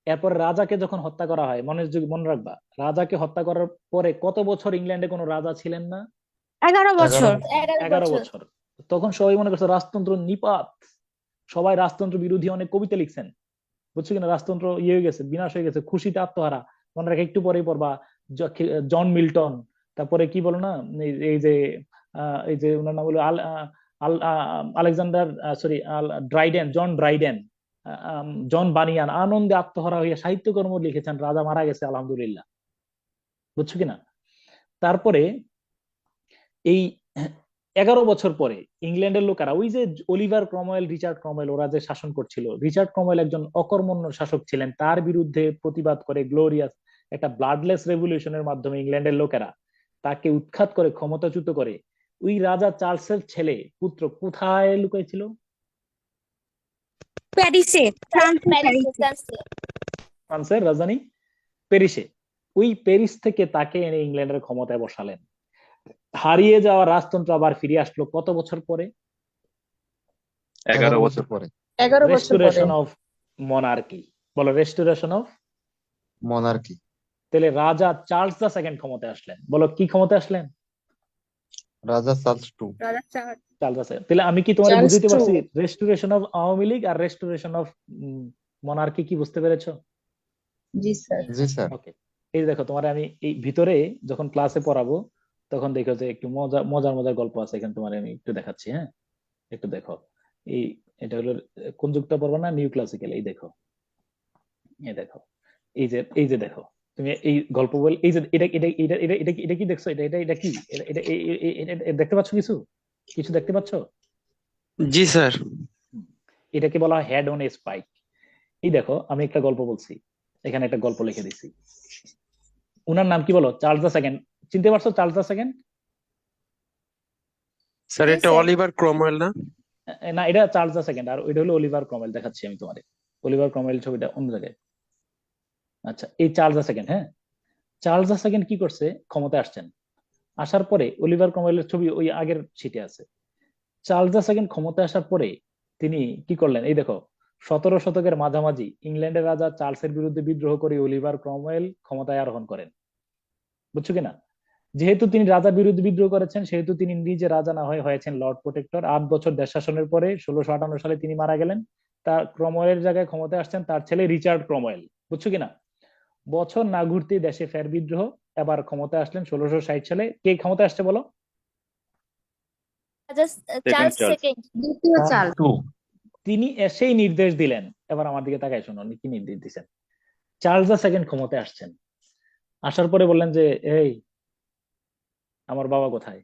এরপর রাজাকে যখন হত্যা করা হয়, মনে রাখবা, রাজাকে হত্যা করার পরে কত বছর ইংল্যান্ডে কোনো রাজা ছিলেন না? 11 বছর। 11 বছর। তখন সবাই মনে করছে রাজতন্ত্র নিপাত, সবাই রাজতন্ত্র বিরোধী অনেক কবিতা লিখছেন, বুঝছো কিনা? রাজতন্ত্র ইয়ে হয়ে গেছে, বিনাশ হয়ে গেছে, খুশিতে আত্মহারা। মনে রাখে, একটু পরেই পড়বা জন মিল্টন, তারপরে কি বলো না, এই যে ওনার নাম হলো Alexander, sorry, Dryden, John Dryden, John Bunyan আনন্দে আত্মহারা হইয়া সাহিত্যকর্ম লিখেছেন, রাজা মারা গেছে আলহামদুলিল্লাহ, বুঝছো কিনা? তারপরে এই 11 বছর পরে ইংল্যান্ডের লোকেরা, ওই যে অলিভার ক্রমওয়েল, রিচার্ড ক্রমওয়েল, ওরা যে শাসন করছিল, রিচার্ড ক্রমওয়েল একজন অকর্মণ্য শাসক ছিলেন, তার বিরুদ্ধে প্রতিবাদ করে গ্লোরিয়াস একটা ব্লাডলেস রেভলিউশনের মাধ্যমে ইংল্যান্ডের লোকেরা তাকে উৎখাত করে ক্ষমতাচ্যুত করে। ওই রাজা চার্লসের ছেলে পুত্র কোথায় লুকাইছিল? প্যারিসে, ফ্রান্সের রাজধানী প্যারিসে। ওই প্যারিস থেকে তাকে এনে ইংল্যান্ডের ক্ষমতায় বসালেন। হারিয়ে যাওয়া রাজতন্ত্র আবার ফিরে আসলো কত বছর পরে? 11 বছর পরে। 11 বছর পরে। Restoration of monarchy. বলো, রেস্টোরেশন অফ মনার্কি। তাহলে রাজা চার্লস দ্য সেকেন্ড ক্ষমতায় আসলেন। বলো, কি ক্ষমতায় আসলেন? রাজা Charles two. Charles the second. তাহলে আমি কি তোমার চার্লস বুঝতে টু। পারছি রেস্টোরেশন অফ আওয়ামী লীগ আর রেস্টোরেশন অফ মনার্কি কি বুঝতে পেরেছো? জি স্যার। জি স্যার। ওকে, এই দেখো, তোমার আমি এই ভিতরে যখন ক্লাসে পড়াবো তখন দেখো যে একটু মজার মজার গল্প আছে এখানে, তোমার আমি একটু দেখাচ্ছি। হ্যাঁ, একটু দেখো। এই এটা হলো কোন যুগটা পড়বো না, নিউ ক্লাসিক্যাল। এই দেখো, এই দেখো, এই যে দেখো, তুমি এই গল্প বল, এই যে এটা এটা এটা এটা এটা এটা কি দেখছো? এটা এটা এটা কি? এটা এটা দেখতে পাচ্ছ? কিছু কিছু দেখতে পাচ্ছ? জি স্যার। এটাকে বলা হয় হেড অন এ স্পাইক। এই দেখো, আমি একটা গল্প বলছি, এখানে একটা গল্প লিখে দিছি। উনার নাম কি বলো? Charles the second. চিনতে পারছো চার্লস দ্য সেকেন্ড? স্যার এটা অলিভার ক্রমওয়েল না? না, এটা চার্লস দ্য সেকেন্ড, আর ওইটা হলো অলিভার ক্রমওয়েল। দেখাচ্ছি আমি তোমাদের, অলিভার ক্রমওয়েল ছবিটা অন্য জায়গায়। আচ্ছা, এই চার্লস দ্য সেকেন্ড। হ্যাঁ, চার্লস দ্য সেকেন্ড কি করছে? ক্ষমতায় আসছেন, আসার পরে অলিভার ক্রমওয়েলের ছবি ওই আগের সিটে আছে। চার্লস দ্য সেকেন্ড ক্ষমতায় আসার পরে তিনি কি করলেন? এই দেখো, 17 শতকের মাঝামাঝি ইংল্যান্ডের রাজা চার্লসের বিরুদ্ধে বিদ্রোহ করে অলিভার ক্রমওয়েল ক্ষমতায় আরোহণ করেন, বুঝছো কিনা? যেহেতু তিনি রাজার বিরুদ্ধে বিদ্রোহ করেছেন, সেহেতু তিনি নিজে রাজা না হয়ে হয়েছেন লর্ড প্রোটেক্টর। 8 বছর দেশ শাসনের পরে 1658 সালে তিনি মারা গেলেন। তার ক্রমওয়েলের জায়গায় ক্ষমতায় আসছেন তার ছেলে রিচার্ড ক্রমওয়েল, বুঝছো কিনা? বছর না ঘুরতেই দেশে ফের বিদ্রোহ, এবার ক্ষমতায় আসলেন 1660 সালে। কে ক্ষমতায় আসছে বলো? Charles second. দ্বিতীয় চাল। তিনি এসেই নির্দেশ দিলেন, এবার আমার দিকে তাকায় শোনো, উনি কি নির্দেশ দিচ্ছেন। চার্লস দ্য সেকেন্ড ক্ষমতায় আসছেন, আসার পরে বললেন যে এই আমার বাবা কোথায়,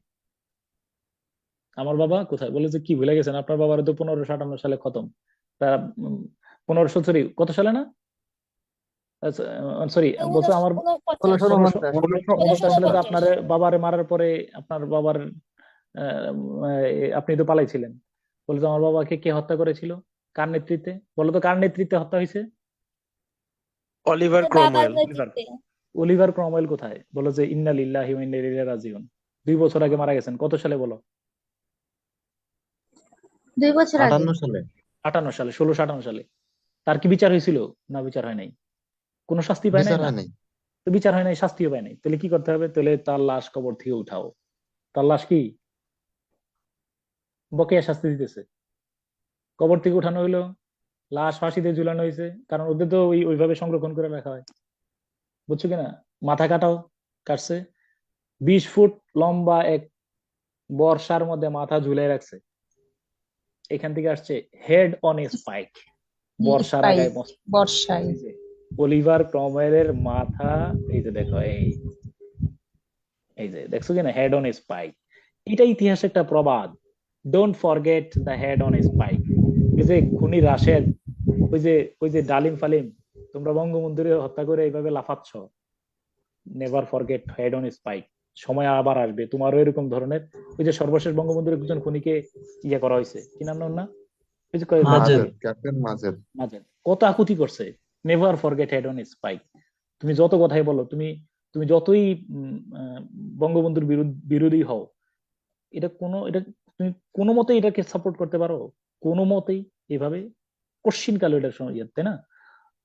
আমার বাবা কোথায়? বলে যে কি ভুলে গেছেন, আপনার বাবার তো 1558 সালে খতম। তা 1500 সরি কত সালে না, সরি বলছো আমার 1550 সালে তো আপনার বাবারে মারার পরে আপনার বাবার আপনি তো পালাইছিলেন। বলে তো আমার বাবাকে কে হত্যা করেছিল, কার নেতৃত্বে? বলো তো কার নেতৃত্বে হত্যা হয়েছে? অলিভার বাবার ক্রমওয়েল। নেতৃত্বে। অলিভার ক্রমওয়েল কোথায়? বলো যে ইন্না লিল্লাহি ওয়া ইন্না ইলাইহি রাজিউন। 2 বছর আগে মারা গেছেন। কত সালে বলো? 2 বছর আগে। 58 সালে। 58 সালে, 1658 সালে। তার কি বিচার হয়েছিল? না, বিচার হয় নাই। কোনো শাস্তি পায় নাই বিচার না? হয় নাই। তো বিচার হয় নাই, শাস্তিও পায় নাই, তাহলে কি করতে হবে? তাহলে তার লাশ কবর থেকে উঠাও। তার লাশ কি বকেয়া শাস্তি দিতেছে? কবর থেকে উঠানো হইলো, লাশ ফাঁসিতে ঝুলানো হয়েছে, কারণ ওদের তো ওইভাবে সংরক্ষণ করে রাখা হয়, বুঝছো কিনা? মাথা কাটাও, কাটছে। 20 ফুট লম্বা এক বর্ষার মধ্যে মাথা ঝুলাই রাখছে। এখান থেকে আসছে হেড অন এ স্পাইক, বর্ষার আগায় মস্ত। বর্ষায়। এই যে অলিভার ক্রমওয়েলের মাথা, এই যে দেখো, এই যে দেখছো কিনা, হেড অন এ স্পাইক। এটা ইতিহাসে একটা প্রবাদ, don't forget the head on a spike. এই যে খুনি রাশেদ, ওই যে ডালিম ফালিম, তোমরা বঙ্গবন্ধুরে হত্যা করে এইভাবে লাফাচ্ছ, never forget head on spike. সময় আবার আসবে, তোমারও এরকম ধরনের। ওই যে সর্বশেষ বঙ্গবন্ধুর একজন খুনিকে ইয়ে করা হয়েছে, কি নাম না, ওই যে মাজেদ, ক্যাপ্টেন মাজেদ। মাজেদ, কত আকুতি করছে। Never forget head on spike. তুমি যত কথাই বলো, তুমি তুমি যতই বঙ্গবন্ধুর বিরোধী হও, এটা তুমি কোনো মতেই এটাকে সাপোর্ট করতে পারো? কোনো মতেই এভাবে কোশ্চিন কালো এটার সময় তাই না?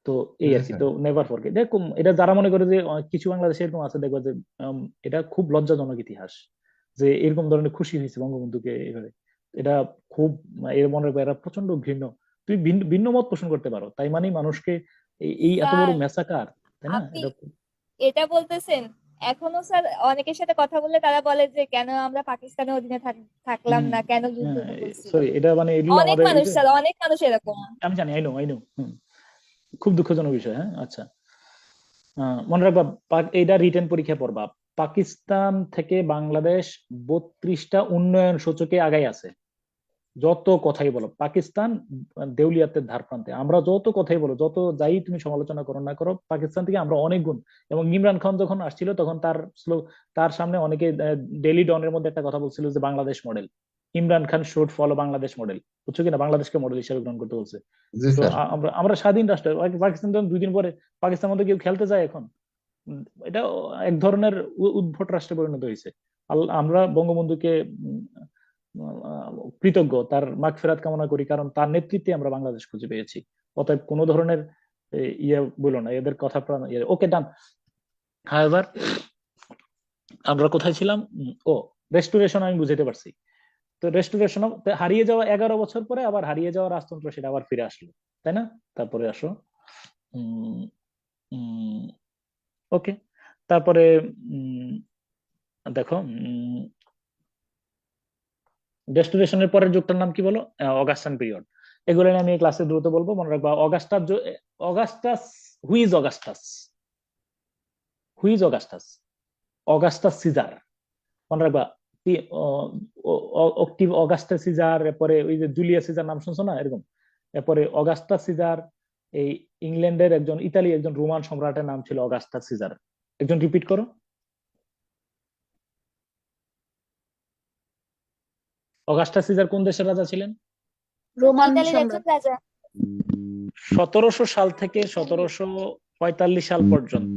তো এই আর কি। তো নেভার ফরগেট, দেখুন এটা যারা মনে করে যে কিছু বাংলাদেশে এরকম আছে, দেখবা যে এটা খুব লজ্জাজনক ইতিহাস যে এরকম ধরনের খুশি হয়েছে বঙ্গবন্ধুকে এইভাবে। এটা খুব এর মনে রাখবে, এরা প্রচন্ড ঘৃণ্য। তুমি ভিন্ন ভিন্ন মত পোষণ করতে পারো, তাই মানে মানুষকে এই এত বড় স্যার, মেসাকার, তাই না? আপনি এটা এটা বলতেছেন, এখনো স্যার অনেকের সাথে কথা বললে তারা বলে যে কেন আমরা পাকিস্তানের অধীনে থাকলাম না, কেন যুদ্ধ করছিল। সরি, এটা মানে এগুলো অনেক আমাদের এই মানুষ যে, স্যার, অনেক মানুষ এরকম। আমি জানি, আই নো, খুব দুঃখজনক বিষয়। হ্যাঁ, আচ্ছা, মনে রাখবা, এইটা রিটেন পরীক্ষা পড়বা। পাকিস্তান থেকে বাংলাদেশ 32টা উন্নয়ন সূচকে আগাই আছে। যত কথাই বলো, পাকিস্তান দেউলিয়াতের ধার প্রান্তে। আমরা যত কথাই বলো, যত যাই তুমি সমালোচনা করো না করো, পাকিস্তান থেকে আমরা অনেক গুণ। এবং ইমরান খান যখন আসছিল তখন তার সামনে অনেকে ডেইলি ডনের মধ্যে একটা কথা বলছিল যে Bangladesh model, Imran Khan should follow Bangladesh model, বুঝছো কিনা? বাংলাদেশকে মডেল হিসেবে গ্রহণ করতে বলছে। জি তো স্যার। আমরা স্বাধীন রাষ্ট্র, পাকিস্তান তখন 2 দিন পরে পাকিস্তান মধ্যে কেউ খেলতে যায় এখন? এটা এক ধরনের উদ্ভট রাষ্ট্রে পরিণত হয়েছে। আমরা বঙ্গবন্ধুকে কৃতজ্ঞ, তার মাগফিরাত কামনা করি, কারণ তার নেতৃত্বে আমরা বাংলাদেশ খুঁজে পেয়েছি। অতএব কোনো ধরনের ইয়ে বলো না, এদের কথা প্রাণ। ওকে, ডান। হাওয়েভার, আমরা কোথায় ছিলাম? ও, রেস্টোরেশন আমি বুঝাতে পারছি। তো রেস্টোরেশন হারিয়ে যাওয়া 11 বছর পরে আবার হারিয়ে যাওয়া রাজতন্ত্র সেটা আবার ফিরে আসলো, তাই না? তারপরে আসো, ওকে, তারপরে দেখো, রেস্টোরেশনের পরের যুগটার নাম কি বলো? Augustan period. এগুলো নিয়ে আমি ক্লাসে দ্রুত বলবো, মনে রাখবা। Augustus, whose Augustus, whose Augustus? Augustus Caesar, মনে রাখবা। অক্টিভ অগাস্টাস সিজার, এরপরে ওই যে জুলিয়াস সিজার, নাম শুনছো না এরকম? এরপরে অগাস্টাস সিজার, এই ইংল্যান্ডের একজন, ইতালি একজন রোমান সম্রাটের নাম ছিল অগাস্টাস সিজার। একজন রিপিট করো। অগাস্টাস সিজার কোন দেশের রাজা ছিলেন? রোমান ইতালির সম্রাট। একজন রাজা। 1700 সাল থেকে 1745 সাল পর্যন্ত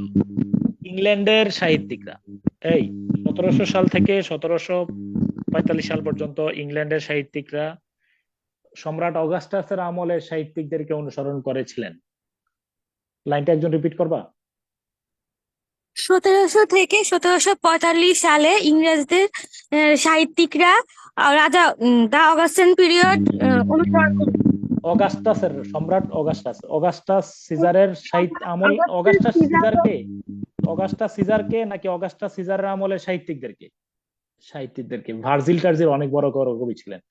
ইংল্যান্ডের সাহিত্যিকরা, এই 1700 সাল থেকে 1745 সাল পর্যন্ত ইংল্যান্ডের সাহিত্যিকরা সম্রাট অগাস্টাসের আমলের সাহিত্যিকদেরকে অনুসরণ করেছিলেন। লাইনটা একজন রিপিট করবা। 1700 থেকে 1745 সালে ইংরেজদের সাহিত্যিকরা রাজা দা অগাস্টিন পিরিয়ড অনুসরণ করে। অগাস্টাসের সম্রাট অগাস্টাস সিজারের সাহিত্য আমল। অগাস্টাস সিজারকে নাকি অগাস্টাস সিজারের আমলের সাহিত্যিকদেরকে ভার্জিল টার্জিল অনেক বড় বড় কবি ছিলেন।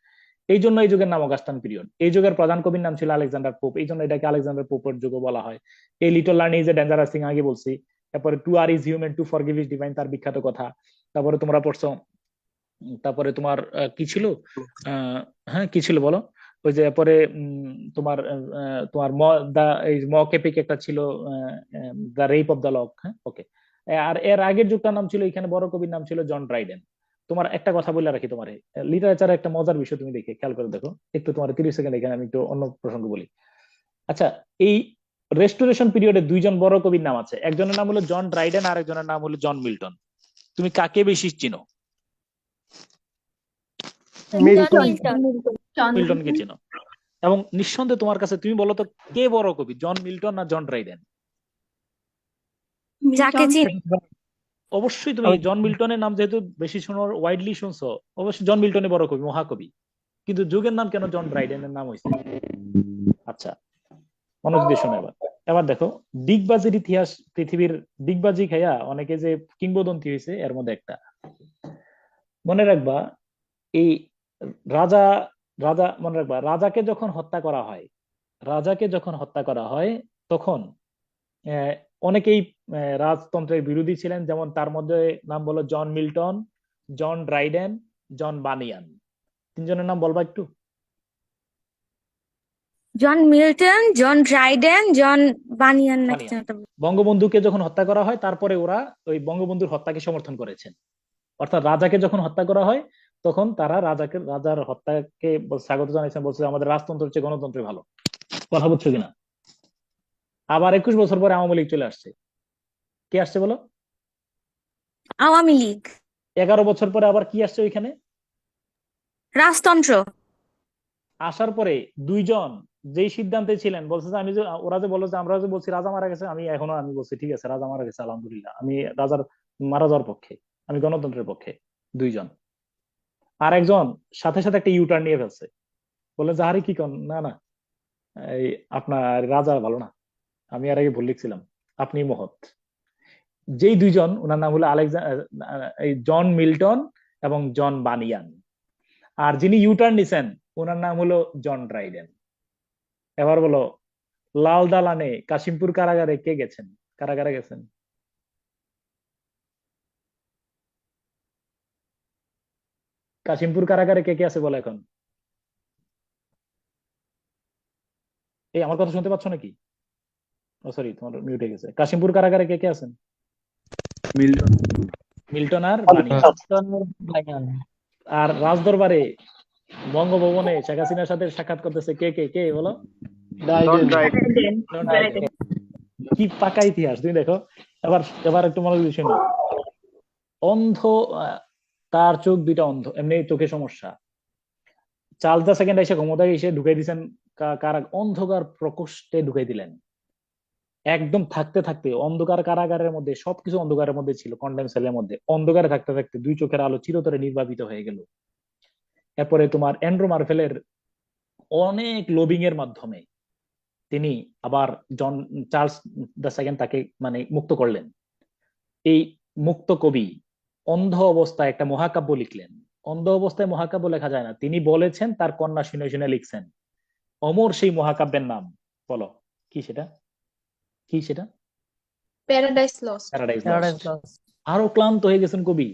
এই জন্য এই যুগের নাম অগাস্টান পিরিয়ড। এই যুগের প্রধান কবির নাম ছিল আলেকজান্ডার পোপ, এই জন্য এটাকে আলেকজান্ডার পোপের যুগ বলা হয়। এই little learning is a dangerous thing আগে বলছি। তারপরে to err is human to forgive is divine, তার বিখ্যাত কথা। তারপরে তোমরা পড়ছো, তারপরে তোমার কি ছিল, হ্যাঁ কি ছিল বলো, ওই যে পরে তোমার তোমার মকেপিক একটা ছিল, the rape of the lock. হ্যাঁ ওকে। আর এর আগের যুগটার নাম ছিল, এখানে বড় কবির নাম ছিল জন ড্রাইডেন। তোমার একটা কথা বলে রাখি, তোমার লিটারেচারে একটা মজার বিষয় তুমি দেখে খেয়াল করে দেখো একটু, তোমার 30 সেকেন্ড এখানে আমি একটু অন্য প্রসঙ্গ বলি। আচ্ছা, এই রেস্টোরেশন পিরিয়ডে দুইজন বড় কবির নাম আছে, একজনের নাম হলো জন ড্রাইডেন আর একজনের নাম হলো জন মিল্টন। তুমি কাকে বেশি চিনো? মিল্টনকে চিনো। এবং নিঃসন্দেহে তোমার কাছে, তুমি বলো তো কে বড় কবি, জন মিল্টন না জন ড্রাইডেন? যাকে চিনি অবশ্যই তুমি জন মিল্টনের নাম যেহেতু বেশি শুনো, ওয়াইডলি শুনছো, অবশ্যই জন মিল্টনের বড় কবি, মহাকবি। কিন্তু যুগের নাম কেন জন ড্রাইডেনের নাম হয়েছে? আচ্ছা মনোযোগ দিয়ে শোনো এবার। এবার দেখো, ডিগবাজির ইতিহাস, পৃথিবীর ডিগবাজি খাইয়া অনেকে যে কিংবদন্তি হয়েছে এর মধ্যে একটা মনে রাখবা। এই রাজা রাজা মনে রাখবা, রাজাকে যখন হত্যা করা হয় তখন অনেকেই রাজতন্ত্রের বিরোধী ছিলেন। যেমন তার মধ্যে নাম বলো জন মিল্টন, জন ড্রাইডেন, জন বানিয়ান। তিনজনের নাম বলবা একটু। জন মিল্টন, জন ড্রাইডেন, জন বানিয়ান নাকি বঙ্গবন্ধুকে যখন হত্যা করা হয় তারপরে ওরা ওই বঙ্গবন্ধুর হত্যাকে সমর্থন করেছেন। অর্থাৎ রাজাকে যখন হত্যা করা হয় তখন তারা রাজার হত্যাকে স্বাগত জানিয়েছেন, বলছে আমাদের রাজতন্ত্র হচ্ছে গণতন্ত্রে ভালো। কথা বুঝছো কিনা? আবার 21 বছর পরে আওয়ামী লীগ চলে আসছে। কে আসছে বলো? আওয়ামী লীগ। 11 বছর পরে আবার কি আসছে ওইখানে? রাজতন্ত্র। আসার পরে দুইজন যেই সিদ্ধান্তে ছিলেন, বলছে যে ওরা যে বলো যে আমরা যে বলছি রাজা মারা গেছে, আমি বলছি ঠিক আছে রাজা মারা গেছে আলহামদুলিল্লাহ, আমি রাজার মারা যাওয়ার পক্ষে, আমি গণতন্ত্রের পক্ষে। দুইজন। আর একজন সাথে সাথে একটা ইউটার্ন নিয়ে ফেলছে, বলে যে আরে কি কন, না না এই আপনার রাজা ভালো না, আমি আর আগে ভুল লিখছিলাম, আপনি মহৎ। যেই দুইজন, ওনার নাম হলো জন মিল্টন এবং জন বানিয়ান। আর যিনি ইউটার্ন নিছেন ওনার নাম হলো জন ড্রাইডেন। এবার বলো, লাল দালানে কাশিমপুর কারাগারে কে গেছেন? কারাগারে গেছেন? কাশিমপুর কারাগারে কে কে আছে বলো এখন? এই আমার কথা শুনতে পাচ্ছ নাকি? ও সরি, তোমার মিউট হয়ে গেছে। কাশিমপুর কারাগারে কে কে আছেন? মিল্টন আর বানিয়ান। আর রাজদরবারে বঙ্গভবনে শেখ হাসিনার সাথে সাক্ষাৎ করতেছে কে কে কে বলো? কি পাকা ইতিহাস তুমি দেখো। এবার একটু মনোযোগ দিয়ে শোনো। অন্ধ, তার চোখ দুইটা অন্ধ, এমনি চোখে সমস্যা। চার্লস দ্য সেকেন্ড এসে ক্ষমতায় এসে ঢুকাই দিয়েছেন অন্ধকার প্রকোষ্ঠে ঢুকাই দিলেন। একদম থাকতে থাকতে অন্ধকার কারাগারের মধ্যে, সবকিছু অন্ধকারের মধ্যে ছিল, কন্ডেম সেলের মধ্যে অন্ধকারে থাকতে থাকতে দুই চোখের আলো চিরতরে নির্বাপিত হয়ে গেল। এরপরে তোমার অ্যান্ড্রু মার্ভেলের অনেক লবিং এর মাধ্যমে তিনি আবার চার্লস দ্য সেকেন্ড তাকে মানে মুক্ত করলেন। এই মুক্ত কবি অন্ধ অবস্থায় একটা মহাকাব্য লিখলেন। অন্ধ অবস্থায় মহাকাব্য লেখা যায় না, তিনি বলেছেন তার কন্যা শুনে শুনে লিখছেন। অমর সেই মহাকাব্যের নাম বলো কি সেটা? কি সেটা? Paradise lost. Paradise lost. আরো ক্লান্ত হয়ে গেছেন কবি,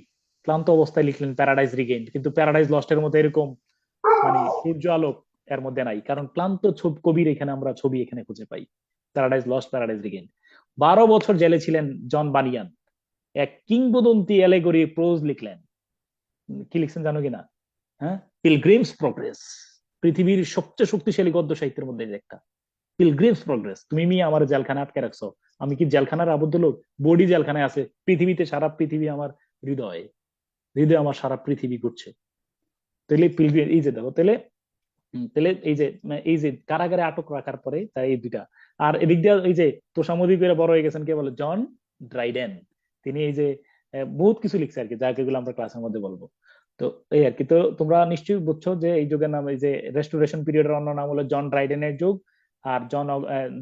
ক্লান্ত অবস্থায় লিখলেন প্যারাডাইজ রিগেইনড। কিন্তু প্যারাডাইজ লস্টের মধ্যে এরকম মানে সূর্য আলোক এর মধ্যে নাই, কারণ ক্লান্ত কবির এখানে আমরা ছবি এখানে খুঁজে পাই। Paradise Lost, Paradise Regained. 12 বছর জেলে ছিলেন জন বানিয়ান, এক কিংবদন্তি অ্যালেগরি প্রোজ লিখলেন। কি লিখছেন জানো কিনা? হ্যাঁ, পিলগ্রিমস প্রগ্রেস, পৃথিবীর সবচেয়ে শক্তিশালী গদ্য সাহিত্যের মধ্যে একটা। Pilgrim's Progress. তুমি আমার জেলখানা আটকে রাখছো, আমি কি জেলখানার আবদ্ধ লোক? বডি জেলখানায় আছে, পৃথিবীতে সারা পৃথিবী আমার হৃদয়ে, হৃদয় আমার সারা পৃথিবী ঘুরছে। তাহলে পিলগ্রিম, এই যে দেখো, তাহলে এই যে কারাগারে আটক রাখার পরে তাই এই দুইটা। আর এদিক দিয়ে এই যে তোষামদি করে বড় হয়ে গেছেন কে বলে? John Dryden. তিনি এই যে বহুত কিছু লিখছে আর কি, যা যেগুলো আমরা ক্লাসের মধ্যে বলবো। তো এই আর কি। তো তোমরা নিশ্চয়ই বুঝছো যে এই যুগের নাম, এই যে রেস্টোরেশন পিরিয়ডের অন্য নাম হলো জন ড্রাইডেনের যুগ, আর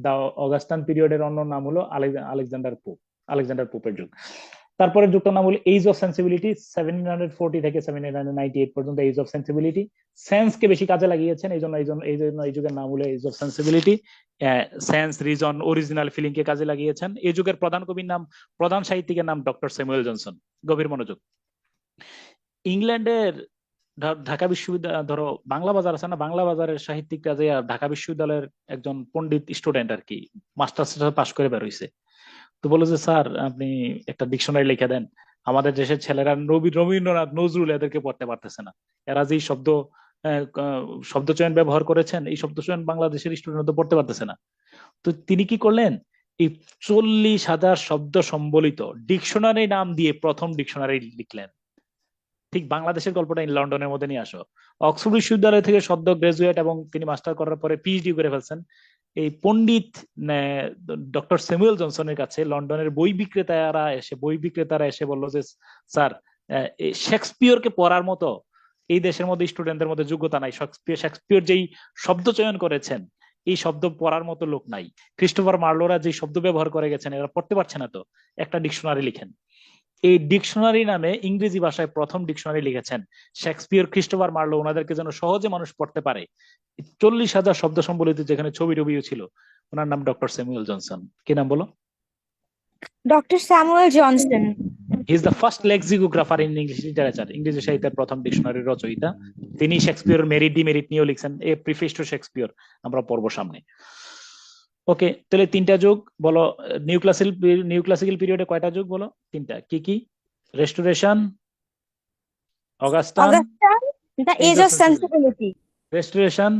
দা অগাস্টান পিরিয়ডের অন্য নাম হলো আলেকজান্ডার পোপের যুগ। তারপরে যুগটার নাম হলো এজ অফ সেন্সিবিলিটি, 1740 থেকে 1798 পর্যন্ত এজ অফ সেন্সিবিলিটি। সেন্সকে বেশি কাজে লাগিয়েছেন, এই যুগের নাম হলো age of sensibility. Sense, reason, original feeling কে কাজে লাগিয়েছেন। এই যুগের প্রধান কবির নাম, প্রধান সাহিত্যিকের নাম ডক্টর স্যামুয়েল জনসন। গভীর মনোযোগ। ইংল্যান্ডের ঢাকা বিশ্ববিদ্যালয়, ধরো বাংলা বাজার আছে না, বাংলা বাজারের সাহিত্যিকরা যে ঢাকা বিশ্ববিদ্যালয়ের একজন পণ্ডিত স্টুডেন্ট আর কি, মাস্টার্স পাস করে বের হইছে। তো বলে যে স্যার আপনি একটা ডিকশনারি লিখে দেন, আমাদের দেশের ছেলেরা রবীন্দ্রনাথ, নজরুল এদেরকে পড়তে পারতেছে না, এরা যে শব্দ চয়ন ব্যবহার করেছেন, এই শব্দ চয়ন বাংলাদেশের স্টুডেন্ট তো পড়তে পারতেছে না। তো তিনি কি করলেন, এই 40,000 শব্দ সম্বলিত ডিকশনারি নাম দিয়ে প্রথম ডিকশনারি লিখলেন। ঠিক বাংলাদেশের গল্পটা লন্ডনের মধ্যে নিয়ে আসো। অক্সফোর্ড বিশ্ববিদ্যালয় থেকে সদ্য গ্রাজুয়েট এবং তিনি মাস্টার করার পরে পিএইচডি করে ফেলছেন। এই পণ্ডিত ডক্টর স্যামুয়েল জনসনের কাছে লন্ডনের বই বিক্রেতারা এসে বললো যে স্যার, শেক্সপিয়রকে পড়ার মতো এই দেশের মধ্যে স্টুডেন্টদের মধ্যে যোগ্যতা নাই। শেক্সপিয়র যেই শব্দ চয়ন করেছেন, এই শব্দ পড়ার মতো লোক নাই। ক্রিস্টোফার মার্লোরা যে শব্দ ব্যবহার করে গেছেন, এরা পড়তে পারছে না, তো একটা ডিকশনারি লিখেন। এই ডিকশনারি নামে ইংরেজি ভাষায় প্রথম ডিকশনারি লিখেছেন শেক্সপিয়র, ক্রিস্টোফার মার্লো, ওনাদেরকে যেন সহজে মানুষ পড়তে পারে। 40,000 শব্দ সম্বলিত, যেখানে ছবি টবিও ছিল। ওনার নাম ডক্টর স্যামুয়েল জনসন। কি নাম বলো? Doctor Samuel Johnson. He is the first lexicographer in English literature. ইংরেজি সাহিত্যের প্রথম ডিকশনারির রচয়িতা তিনি। শেক্সপিয়র মেরিট ডিমেরিট নিয়েও লিখছেন, এ প্রিফেস টু শেক্সপিয়র, আমরা পড়বো সামনে। ওকে, তাহলে 3টা যুগ বলো। নিউ ক্লাসিক্যাল পিরিয়ডে কয়টা যুগ বলো? 3টা। কি কি? Restoration, Augustan, the age of sensibility. Restoration,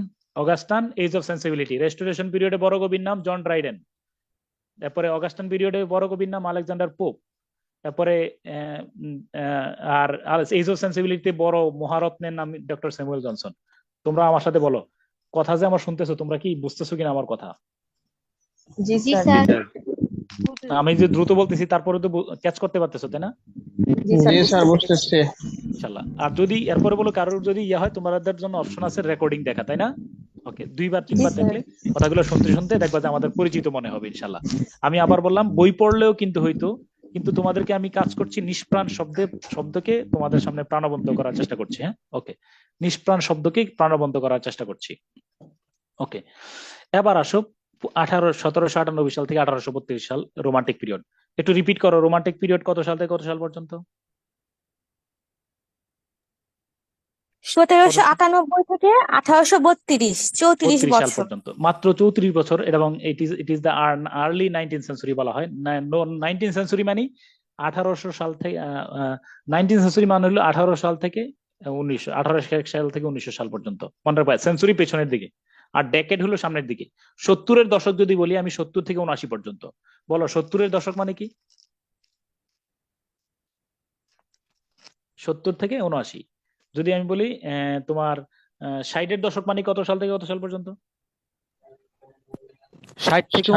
Augustan, age of sensibility. Restoration পিরিয়ডে বড় কবির নাম জন ড্রাইডেন। তারপরে অগাস্টান পিরিয়ডে বড় কবির নাম আলেকজান্ডার পোপ। তারপরে আর এজ অফ সেন্সিবিলিটি বড় মহারত্নের নাম ডক্টর স্যামুয়েল জনসন। তোমরা আমার সাথে বলো, কথা যে আমার শুনতেছো, তোমরা কি বুঝতেছো কিনা আমার কথা? জি জি স্যার। স্যার। আমি যে দ্রুত বলতেছি তারপরে তো ক্যাচ করতে পারতেছো, তাই না? জি স্যার বুঝতেছি। ইনশাআল্লাহ। আর যদি এরপরে বলো কারোর যদি ইয়া হয়, তোমাদের জন্য অপশন আছে রেকর্ডিং দেখা, তাই না? ওকে, 2বার 3বার জি, দেখলে কথাগুলো শুনতে শুনতে দেখবা যে আমাদের পরিচিত মনে হবে ইনশাআল্লাহ। আমি আবার বললাম, বই পড়লেও কিন্তু হয়তো, কিন্তু তোমাদেরকে আমি কাজ করছি নিষ্প্রাণ শব্দকে তোমাদের সামনে প্রাণবন্ত করার চেষ্টা করছি। হ্যাঁ, ওকে, নিষ্প্রাণ শব্দকে প্রাণবন্ত করার চেষ্টা করছি। ওকে, এবার আসো 1798 সাল থেকে 1832 সাল, রোমান্টিক পিরিয়ড। একটু রিপিট করো, রোমান্টিক পিরিয়ড কত সাল থেকে কত সাল পর্যন্ত? 1798 থেকে 1832, 34 সাল বছর। পর্যন্ত, মাত্র 34 বছর। এবং it is the early 19th century বলা হয়। 19th সেঞ্চুরি মানে 1800 সাল থেকে 19th সেঞ্চুরি মানে হলো 1800 সাল থেকে 1900 সাল পর্যন্ত। মনে রাখবে, সেঞ্চুরি পেছনের দিকে আর ডেকেড হলো সামনের দিকে। 70-এর দশক যদি বলি আমি, 70 থেকে 79 পর্যন্ত। বলো 70-এর দশক মানে কি? 70 থেকে 79। যদি আমি বলি তোমার 60-এর দশক মানে কত সাল থেকে কত সাল পর্যন্ত? 60 থেকে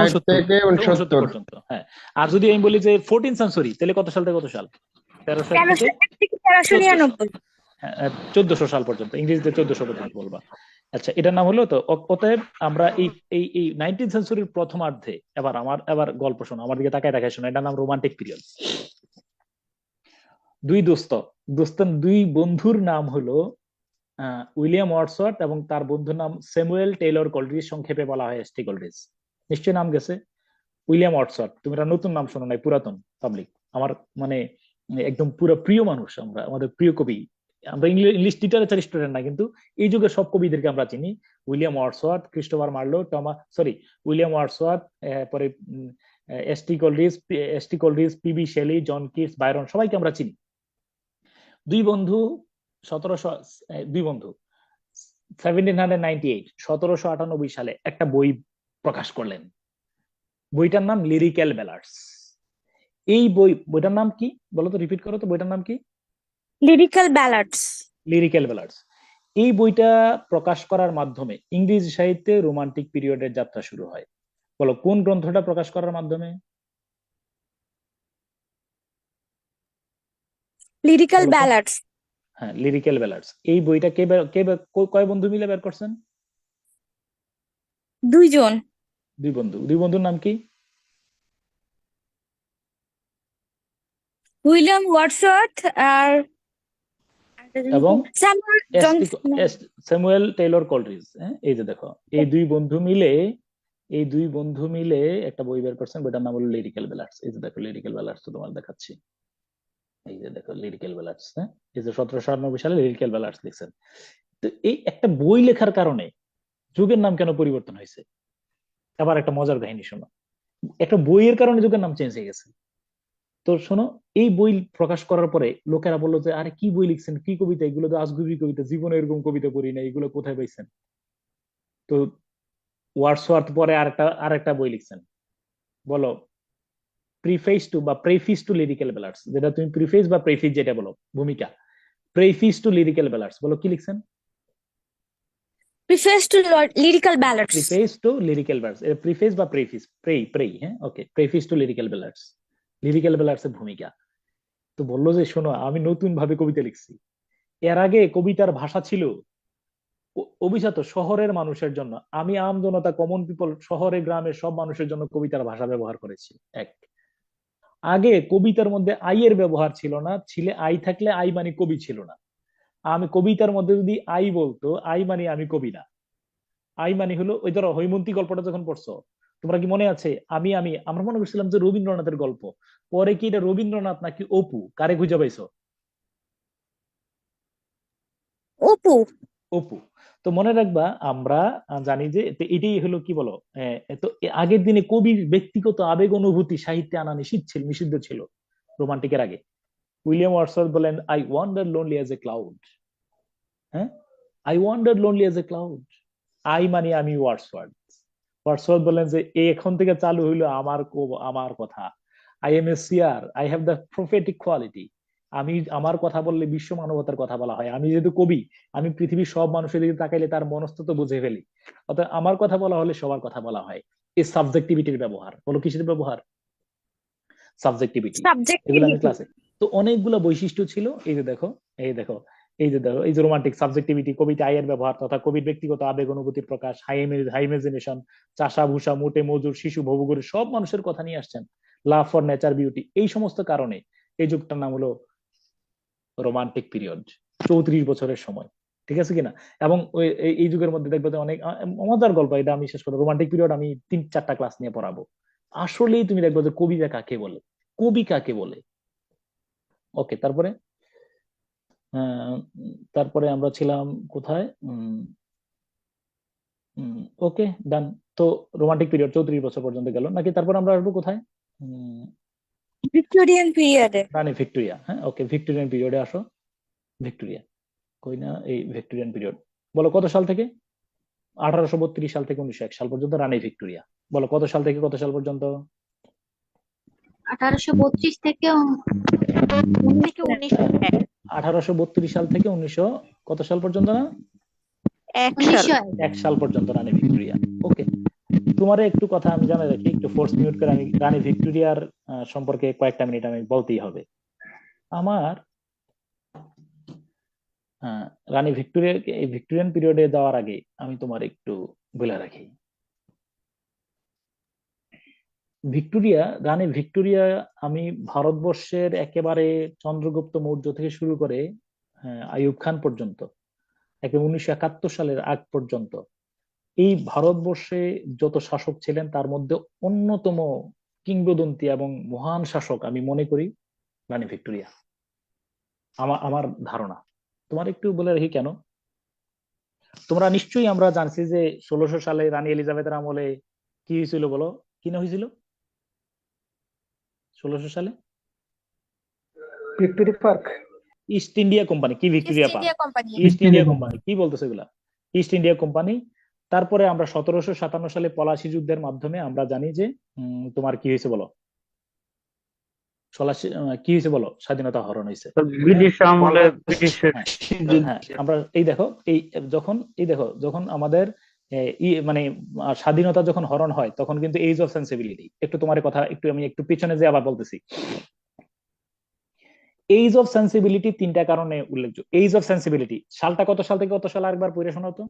69 পর্যন্ত। হ্যাঁ, আর যদি আমি বলি যে 14th সেঞ্চুরি, তাহলে কত সাল থেকে কত সাল? 1300 থেকে 1399। 1400 সাল পর্যন্ত। ইংরেজিতে 1400 পর্যন্ত বলবা। আচ্ছা, এটার নাম হলো তো। অতএব আমরা এই 19th সেঞ্চুরির প্রথমার্ধে, এবার গল্প শোনো, আমার দিকে তাকায় শোনো। এটার নাম রোমান্টিক পিরিয়ড। দুই বন্ধুর নাম হলো উইলিয়াম ওয়ার্ডসওয়ার্থ এবং তার বন্ধুর নাম স্যামুয়েল টেইলর কোলরিজ, সংক্ষেপে বলা হয় এসটি কোলরিজ। নিশ্চয়ই নাম গেছে উইলিয়াম ওয়ার্ডসওয়ার্থ। তুমি এটা নতুন নাম শোনো নাই, পুরাতন পাবলিক। আমার মানে একদম পুরো প্রিয় মানুষ, আমাদের প্রিয় কবি। আমরা ইংলিশ লিটারেচার স্টুডেন্ট না, কিন্তু এই যুগের সব কবিদেরকে আমরা চিনি। William Wordsworth, Christopher Marlowe, William Wordsworth, পরে ST Coleridge, PB Shelley, John Keats, Byron, সবাইকে আমরা চিনি। দুই বন্ধু 1798 সালে একটা বই প্রকাশ করলেন। বইটার নাম লিরিক্যাল ব্যালাডস। এই বইটার নাম কি বলো তো? রিপিট করো তো, বইটার নাম কি? Lyrical ballads. লিরিক্যাল ব্যালাডস। এই বইটা প্রকাশ করার মাধ্যমে ইংরেজি সাহিত্যে রোমান্টিক পিরিয়ডের যাত্রা শুরু হয়। বলো কোন গ্রন্থটা প্রকাশ করার মাধ্যমে? লিরিক্যাল বলো তো? ব্যালাডস। হ্যাঁ, লিরিক্যাল ব্যালাডস। এই বইটা কয় বন্ধু মিলে বের করছেন? 2 জন। দুই বন্ধুর নাম কি? উইলিয়াম ওয়ার্ডসওয়ার্থ আর এবং স্যামুয়েল স্যামুয়েল টেইলর কোলরিজ। হ্যাঁ, এই যে দেখো, এই দুই বন্ধু মিলে একটা বই বের করছেন, বইটার নাম হলো লিরিক্যাল ব্যালাডস। এই যে দেখো, লিরিক্যাল ব্যালাডস তো তোমার দেখাচ্ছি। এই যে দেখো, লিরিক্যাল ব্যালাডস। হ্যাঁ, এই যে 1798 সালে লিরিক্যাল ব্যালাডস লিখছেন। তো এই একটা বই লেখার কারণে যুগের নাম কেন পরিবর্তন হয়েছে? আবার একটা মজার কাহিনী শোনো। একটা বইয়ের কারণে যুগের নাম চেঞ্জ হয়ে গেছে। তো শোনো, এই বই প্রকাশ করার পরে লোকেরা বললো যে আরে কি বই লিখছেন, কি কবিতা, এগুলো তো আজগুবি কবিতা, জীবনে এরকম কবিতা পড়ি না, এগুলো কোথায় পাইছেন? তো ওয়ার্ডসওয়ার্থ পরে আরেকটা বই লিখছেন, বলো, প্রেফিস টু লিরিক্যাল ব্যালাডস। যেটা তুমি প্রিফেস বা প্রেফিস যেটা বলো, ভূমিকা। প্রেফিস টু লিরিক্যাল ব্যালাডস, বলো কি লিখছেন? Preface to lyrical ballads. Preface to lyrical ballads, preface বা প্রেফিস, হ্যাঁ, okay, preface to lyrical ballads, lyrical ballads এর ভূমিকা। তো বললো যে শোনো, আমি নতুন ভাবে কবিতা লিখছি। এর আগে কবিতার ভাষা ছিল অভিজাত শহরের মানুষের জন্য। আমি আম জনতা, কমন পিপল, শহরে গ্রামে সব মানুষের জন্য কবিতার ভাষা ব্যবহার করেছি। এক, আগে কবিতার মধ্যে আই এর ব্যবহার ছিল না, আই থাকলে আই মানে কবি ছিল না। আমি কবিতার মধ্যে যদি আই বলতো, আই মানে আমি কবি না। আই মানে হলো, ওই ধরো হৈমন্তী গল্পটা যখন পড়ছো, তোমরা কি মনে আছে? আমরা মনে করছিলাম যে রবীন্দ্রনাথের গল্প, পরে কি এটা রবীন্দ্রনাথ নাকি অপু, কারে খুঁজে পাইছো? অপু। অপু। তো মনে রাখবা, আমরা জানি যে এটাই হলো কি বলো, তো আগের দিনে কবির ব্যক্তিগত আবেগ অনুভূতি সাহিত্যে আনা নিষিদ্ধ ছিল রোমান্টিকের আগে। উইলিয়াম ওয়ার্ডসওয়ার্থ বলেন, I wander lonely as a cloud. হ্যাঁ, I wander lonely as a cloud. I মানে আমি ওয়ার্ডসওয়ার্থ বলেন যে এখন থেকে চালু হইলো আমার কথা। I am a seer, I have the prophetic quality. আমার কথা বললে বিশ্ব মানবতার কথা বলা হয়। আমি যেহেতু কবি, আমি পৃথিবীর সব মানুষের দিকে তাকাইলে তার মনস্তত্ব বুঝে ফেলি। অর্থাৎ আমার কথা বলা হলে সবার কথা বলা হয়। এই সাবজেক্টিভিটির ব্যবহার, বলো কিসের ব্যবহার? সাবজেক্টিভিটি। এগুলো আমি সাবজেক্টিভিটি। ক্লাসে, তো অনেকগুলো বৈশিষ্ট্য ছিল। এই যে দেখো, এই যে রোমান্টিক সাবজেক্টিভিটি, কবিতা আয়ের ব্যবহার তথা কবির ব্যক্তিগত আবেগ অনুভূতির প্রকাশ, হাই ইমাজিনেশন, চাষা ভূষা, মোটে মজুর, শিশু ভবঘুরে সব মানুষের কথা নিয়ে আসছেন, লাভ ফর নেচার বিউটি। এই সমস্ত কারণে এই যুগটার নাম হলো রোমান্টিক পিরিয়ড। 34 বছরের সময়, ঠিক আছে কিনা? এবং এই যুগের মধ্যে দেখবে যে অনেক মজার গল্প। এটা আমি শেষ করবো, রোমান্টিক পিরিয়ড আমি 3-4টা ক্লাস নিয়ে পড়াবো। আসলেই তুমি দেখবে যে কবিতা কাকে বলে, কবি কাকে বলে। ওকে, তারপরে আমরা ছিলাম কোথায়? ওকে, ডান। তো রোমান্টিক পিরিয়ড 34 বছর পর্যন্ত গেল নাকি? তারপর আমরা আসবো কোথায়? ভিক্টোরিয়ান পিরিয়ডে। রানী ভিক্টোরিয়া। হ্যাঁ, ওকে, ভিক্টোরিয়ান পিরিয়ডে আসো। ভিক্টোরিয়া কই না, এই ভিক্টোরিয়ান পিরিয়ড। বলো কত সাল থেকে? 1832 সাল থেকে 1901 সাল পর্যন্ত রানী ভিক্টোরিয়া। বলো কত সাল থেকে কত সাল পর্যন্ত? 1832 থেকে 1901। 1832 সাল থেকে 1900 কত সাল পর্যন্ত? না, 1901। 1 সাল পর্যন্ত রানী ভিক্টোরিয়া। ওকে, তোমার একটু কথা আমি জানাই রাখি, একটু ফোর্স মিউট করে। আমি রানী ভিক্টোরিয়ার সম্পর্কে কয়েকটা মিনিট আমি বলতেই হবে আমার। রানী ভিক্টোরিয়া, এই ভিক্টোরিয়ান পিরিয়ডে যাওয়ার আগে আমি তোমার একটু বলে রাখি। রানী ভিক্টোরিয়া, আমি ভারতবর্ষের একেবারে চন্দ্রগুপ্ত মৌর্য থেকে শুরু করে আইয়ুব খান পর্যন্ত, 1971 সালের আগ পর্যন্ত এই ভারতবর্ষে যত শাসক ছিলেন তার মধ্যে অন্যতম কিংবদন্তি এবং মহান শাসক আমি মনে করি রানী ভিক্টোরিয়া। আমার ধারণা তোমার একটু বলে রাখি কেন। তোমরা নিশ্চয়ই, আমরা জানছি যে 1600 সালে রানী এলিজাবেথের আমলে কি হয়েছিল, বলো কি না হয়েছিল 1600 সালে? Victoria Park. East India Company. কি Victoria Park? India Company. East India Company. কি বলতেছে এগুলা? East India Company. তারপরে আমরা 1757 সালে পলাশী যুদ্ধের মাধ্যমে আমরা জানি যে তোমার কি হয়েছে বলো, কি হয়েছে বলো, স্বাধীনতা হরণ হয়েছে। ব্রিটিশ আমলে ব্রিটিশের হ্যাঁ, আমরা যখন আমাদের মানে স্বাধীনতা যখন হরণ হয় তখন কিন্তু এজ অফ সেন্সিবিলিটি, একটু তোমার কথা একটু আমি একটু পিছনে যে আবার বলতেছি, এইজ অফ সেন্সিবিলিটি তিনটা কারণে উল্লেখযোগ্য। এইজ অফ সেন্সিবিলিটি সালটা কত সাল থেকে কত সাল আরেকবার পড়ে শোনাও তো।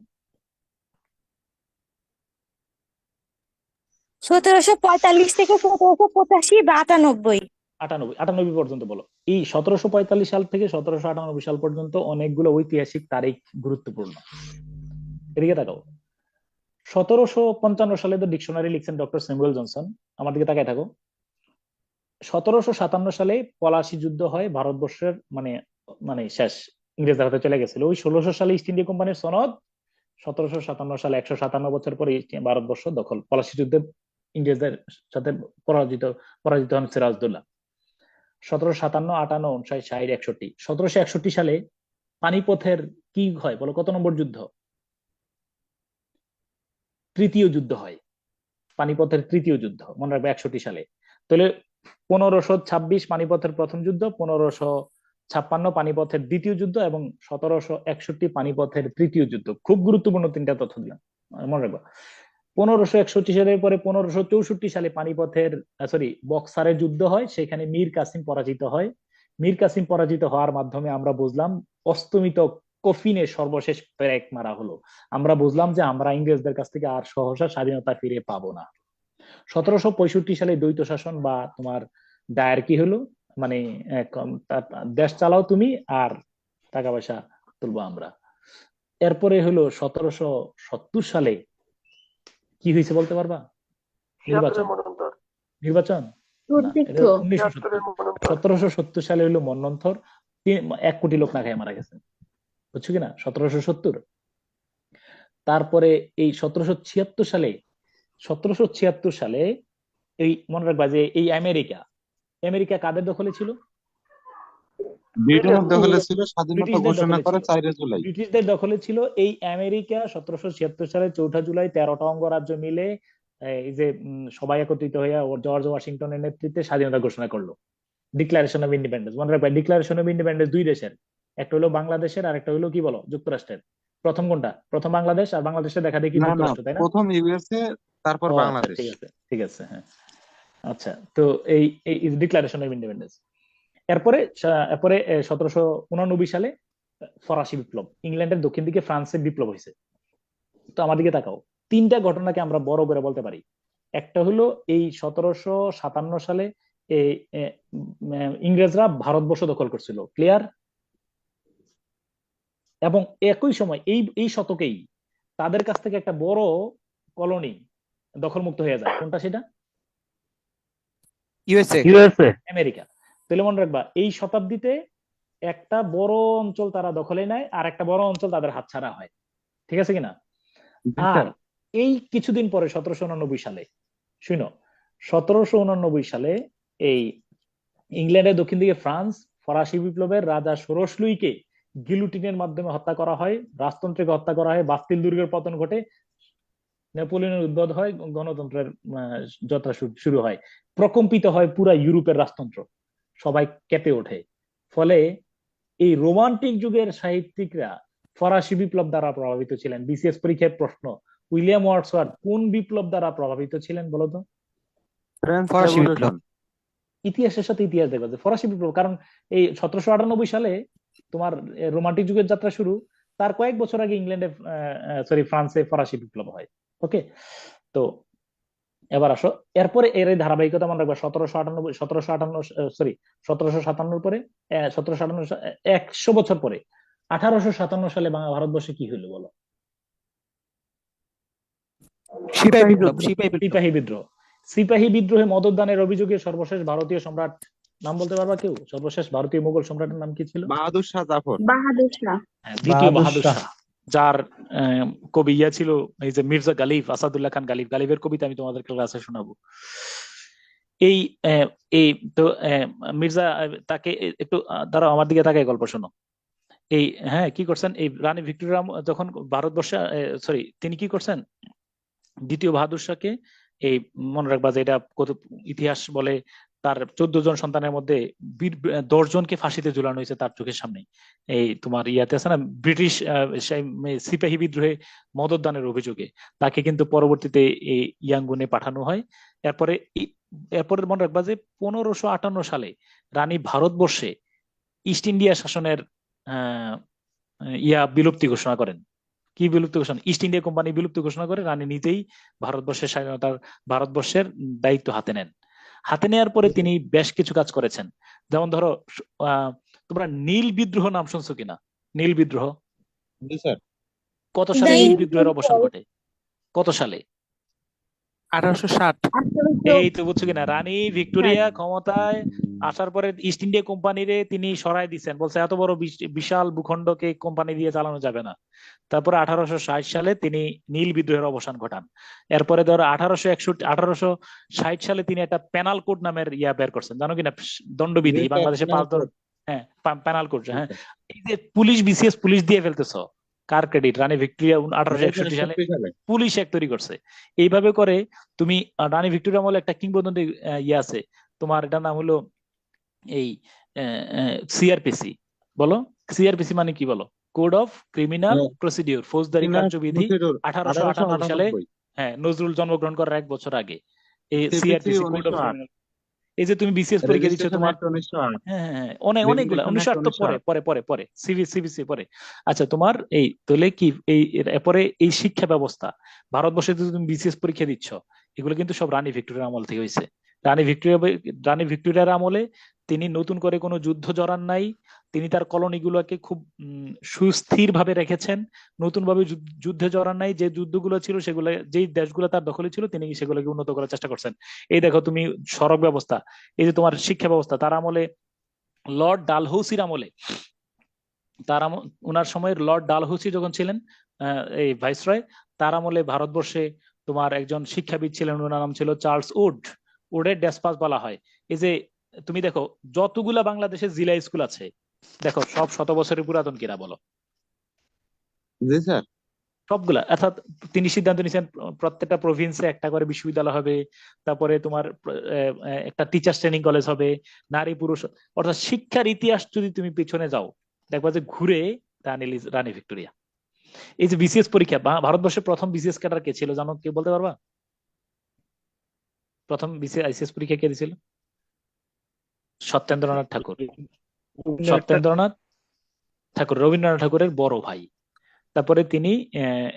1745 থেকে 1785 বা 98। 98 পর্যন্ত বলো। এই 1745 সাল থেকে 1798 সাল পর্যন্ত অনেকগুলো ঐতিহাসিক তারিখ গুরুত্বপূর্ণ। এদিকে তাকাও। 1755 সালে তো ডিকশনারি লিখছেন ডক্টর স্যামুয়েল জনসন। আমার দিকে তাকায় থাকো। 1757 সালে পলাশী যুদ্ধ হয় ভারতবর্ষের, মানে মানে শেষ, ইংরেজদের হাতে চলে গেছিল। ওই 1600 সালে ইস্ট ইন্ডিয়া কোম্পানির সনদ, 1757 সালে 157 বছর পরে ভারতবর্ষ দখল, পলাশী যুদ্ধে ইংরেজদের সাথে পরাজিত পরাজিত হন সিরাজউদ্দৌলা। 1757, 58, 59, 60, 61। 1761 সালে পানিপথের কি হয় বলো, কত নম্বর যুদ্ধ? তৃতীয় যুদ্ধ হয়, পানিপথের তৃতীয় যুদ্ধ, মনে রাখবে 61 সালে। তাহলে 1526 পানিপথের প্রথম যুদ্ধ, 1556 পানিপথের দ্বিতীয় যুদ্ধ এবং 1761 পানিপথের তৃতীয় যুদ্ধ। খুব গুরুত্বপূর্ণ তিনটা তথ্য দিলাম, মনে রাখবো। 1561 সালের পরে 1564 সালে পানিপথের বক্সারের যুদ্ধ হয়, সেখানে মীর কাসিম পরাজিত হয়। মীর কাসিম পরাজিত হওয়ার মাধ্যমে আমরা বুঝলাম অস্তমিত কফিনে সর্বশেষ পেরেক মারা হলো। আমরা বুঝলাম যে আমরা ইংরেজদের কাছ থেকে আর সহসা স্বাধীনতা ফিরে পাবো না। 1765 সালে দ্বৈত শাসন বা তোমার ডায়ার কি হলো, মানে দেশ চালাও তুমি আর টাকা পয়সা তুলবো আমরা। এরপরে হলো 1770 সালে কি হয়েছে বলতে পারবা? নির্বাচন না, এটা 1970। 1770 সালে হলো মন্বন্তর, 1 কোটি লোক না খেয়ে মারা গেছে, বুঝছো কিনা? 1770। তারপরে এই 1776 সালে এই মনে রাখবা যে এই আমেরিকা কাদের দখলে ছিল? ব্রিটেনের দখলে ছিল, স্বাধীনতা ব্রিটিশদের ঘোষণা দখলে করে ছিল। 4 জুলাই। ব্রিটিশদের দখলে ছিল এই আমেরিকা। 1776 সালে 4 জুলাই 13টা অঙ্গরাজ্য মিলে এই যে সবাই একত্রিত হয়ে জর্জ ওয়াশিংটনের নেতৃত্বে স্বাধীনতা ঘোষণা করলো, ডিক্লারেশন অফ ইন্ডিপেন্ডেন্স। মনে রাখবে ডিক্লারেশন অফ ইন্ডিপেন্ডেন্স দুই দেশের, একটা হলো বাংলাদেশের আর একটা হলো কি বলো, যুক্তরাষ্ট্রের। প্রথম কোনটা? প্রথম বাংলাদেশ, আর বাংলাদেশে দেখা দেখি না না, যুক্তরাষ্ট্র, তাই না? প্রথম ইউএসএ, তারপর ও আচ্ছা, বাংলাদেশ। ঠিক আছে ঠিক আছে, হ্যাঁ আচ্ছা। তো এই ডিক্লারেশন অফ ইন্ডিপেন্ডেন্স। এরপরে 1789 সালে ফরাসি বিপ্লব, ইংল্যান্ডের দক্ষিণ দিকে ফ্রান্সের বিপ্লব হয়েছে। তো আমার দিকে তাকাও, তিনটা ঘটনাকে আমরা বড় করে বলতে পারি। একটা হলো এই 1757 সালে এই ইংরেজরা ভারতবর্ষ দখল করছিল, ক্লিয়ার? এবং একই সময় এই শতকেই তাদের কাছ থেকে একটা বড় কলোনি দখলমুক্ত হয়ে যায়। কোনটা সেটা? ইউএসএ। আমেরিকা। তাহলে মনে রাখবা এই শতাব্দীতে একটা বড় অঞ্চল তারা দখলে নেয় আর একটা বড় অঞ্চল তাদের হাতছাড়া হয়, ঠিক আছে কিনা? আর এই কিছুদিন পরে 1789 সালে, শুনো, 1789 সালে এই ইংল্যান্ডের দক্ষিণ দিকে ফ্রান্স ফরাসি বিপ্লবের রাজা ষোড়শ লুইকে গিলুটিনের মাধ্যমে হত্যা করা হয়, রাজতন্ত্রকে হত্যা করা হয়, বাস্তিল দুর্গের পতন ঘটে, নেপোলিয়নের উদ্বোধ হয়, গণতন্ত্রের যাত্রা শুরু হয়, প্রকম্পিত হয় পুরা ইউরোপের রাজতন্ত্র, সবাই কেঁপে ওঠে। ফলে এই রোমান্টিক যুগের সাহিত্যিকরা ফরাসি বিপ্লব দ্বারা প্রভাবিত ছিলেন। বিসিএস পরীক্ষার প্রশ্ন, উইলিয়াম ওয়ার্ডসওয়ার্থ কোন বিপ্লব দ্বারা প্রভাবিত ছিলেন বলতো? ফরাসি বিপ্লব। ইতিহাসের সাথে ইতিহাস দেখো যে ফরাসি বিপ্লব, কারণ এই 1798 সালে তোমার রোমান্টিক যুগের যাত্রা শুরু, তার কয়েক বছর আগে ইংল্যান্ডে ফ্রান্সে ফরাসি বিপ্লব হয়। ওকে, তো এবার আসো, এরপরে এর এই ধারাবাহিকতা মনে রাখবা। 1757 পরে 100 বছর পরে 1857 সালে ভারতবর্ষে কি হলো বলো? সিপাহী বিদ্রোহ। সিপাহী বিদ্রোহে মদতদানের অভিযোগে সর্বশেষ ভারতীয় সম্রাট, নাম বলতে পারবা কেউ? সর্বশেষ ভারতীয় মুঘল সম্রাটের নাম কি ছিল? বাহাদুর শাহ জাফর। বাহাদুর শাহ। দ্বিতীয় বাহাদুর শাহ, যার কবি ইয়া ছিল এই যে মির্জা গালিব, আসাদুল্লাহ খান গালিব। গালিবের কবিতা আমি তোমাদের ক্লাসে শোনাবো। এই এই তো মির্জা তাকে একটু দাঁড়াও, আমার দিকে তাকায় গল্প শোনো। এই হ্যাঁ কি করছেন, এই রানী ভিক্টোরিয়া যখন ভারতবর্ষে তিনি কি করছেন, দ্বিতীয় বাহাদুর শাহকে, এই মনে রাখবা যে এটা কত ইতিহাস বলে, তার 14 জন সন্তানের মধ্যে 10 জনকে ফাঁসিতে ঝুলানো হয়েছে তার চোখের সামনে। এই তোমার ইয়াতে আছে না, ব্রিটিশ সিপাহী বিদ্রোহে মদতদানের অভিযোগে তাকে কিন্তু পরবর্তীতে এই ইয়াঙ্গুনে পাঠানো হয়। এরপরে মনে রাখবা যে 1558 সালে রানী ভারতবর্ষে ইস্ট ইন্ডিয়া শাসনের আহ, বিলুপ্তি ঘোষণা করেন। কি বিলুপ্তি ঘোষণা? ইস্ট ইন্ডিয়া কোম্পানি বিলুপ্তি ঘোষণা করে রানী নিজেই ভারতবর্ষের স্বাধীনতার ভারতবর্ষের দায়িত্ব হাতে নেন। হাতে নেওয়ার পরে তিনি বেশ কিছু কাজ করেছেন। যেমন ধরো তোমরা নীল বিদ্রোহ নাম শুনছো কিনা? নীল বিদ্রোহ জি স্যার। কত সালে নীল নীল বিদ্রোহের অবসান ঘটে? কত সালে? 1860। এই তো বুঝছো কিনা, রানী ভিক্টোরিয়া ক্ষমতায় আসার পরে ইস্ট ইন্ডিয়া কোম্পানিরে তিনি সরাই দিচ্ছেন, বলছে এত বড় বিশাল ভূখণ্ডকে কোম্পানি দিয়ে চালানো যাবে না। তারপরে 1860 সালে তিনি নীল বিদ্রোহের অবসান ঘটান। এরপরে ধরো 1860 সালে তিনি একটা পেনাল কোড নামের বের করছেন, জানো কিনা? দণ্ডবিধি জি স্যার, বাংলাদেশে penal 5 code। হ্যাঁ পেনাল কোড। হ্যাঁ, জি স্যার। এই যে পুলিশ বিসিএস পুলিশ দিয়ে ফেলতেছো, কার ক্রেডিট? রানী ভিক্টোরিয়া 1861 সালে 1961 সালে। পুলিশ এক তৈরি করছে। এইভাবে করে তুমি রানী ভিক্টোরিয়া আমলে একটা কিংবদন্তি আছে, তোমার এটার নাম হলো এই সিআরপিসি। বলো সিআরপিসি মানে কি? বলো কোড অফ ক্রিমিনাল প্রসিডিওর, ফৌজদারি Criminal কার্যবিধি। procedure 1898 সালে 1898। হ্যাঁ নজরুল জন্মগ্রহণ করার 1 বছর আগে এই CPC CrPC code of 1908। Criminal. এই যে তুমি বিসিএস পরীক্ষা দিচ্ছ রেজিস্ট্রেশন তোমার, অ্যাক্ট 1908। হ্যাঁ হ্যাঁ হ্যাঁ, অনেকগুলা রেগুলেশন 1908 অ্যাক্ট তো পরে 1908। পরে পরে পরে সিবিসি পরে। আচ্ছা, তোমার এই তাহলে কি এরপরে এই শিক্ষা ব্যবস্থা ভারতবর্ষে যদি তুমি বিসিএস পরীক্ষা দিচ্ছ, এগুলো কিন্তু সব রানী ভিক্টোরিয়ার আমল থেকে হয়েছে। রানী ভিক্টোরিয়ার আমলে তিনি নতুন করে কোনো যুদ্ধ জড়ান নাই। তিনি তার কলোনিগুলোকে খুব সুস্থির ভাবে রেখেছেন, নতুন ভাবে যুদ্ধে জড়ান নাই। যে যুদ্ধগুলো ছিল সেগুলো, যেই দেশগুলো তার দখলে ছিল, তিনি সেগুলোকে উন্নত করার চেষ্টা করছেন। এই দেখো তুমি সড়ক ব্যবস্থা, এই যে তোমার শিক্ষা ব্যবস্থা, তার আমলে লর্ড ডালহৌসির আমলে, ওনার সময়ের লর্ড ডালহৌসি যখন ছিলেন এই ভাইসরয়, তার আমলে ভারতবর্ষে তোমার একজন শিক্ষাবিদ ছিলেন, ওনার নাম ছিল চার্লস উড। উডের ডেসপাস বলা হয়। এই যে তুমি দেখো যতগুলা বাংলাদেশের জিলা স্কুল আছে, দেখো সব 100 বছরের পুরাতন কিনা বলো? জি স্যার। সবগুলা। অর্থাৎ তিনি সিদ্ধান্ত নিয়েছেন প্রত্যেকটা প্রভিন্সে একটা করে বিশ্ববিদ্যালয় হবে, তারপরে তোমার একটা টিচার্স ট্রেনিং কলেজ হবে, নারী পুরুষ, অর্থাৎ শিক্ষার ইতিহাস যদি তুমি পিছনে যাও, দেখবা যে ঘুরে রানী ভিক্টোরিয়া। এই যে বিসিএস পরীক্ষা, ভারতবর্ষের প্রথম বিসিএস ক্যাডার কে ছিল জানো? কে বলতে পারবা? প্রথম আইসিএস পরীক্ষা কে দিয়েছিল? সত্যেন্দ্রনাথ ঠাকুর। সত্যেন্দ্রনাথ ঠাকুর রবীন্দ্রনাথ ঠাকুরের বড় ভাই। তারপরে তিনি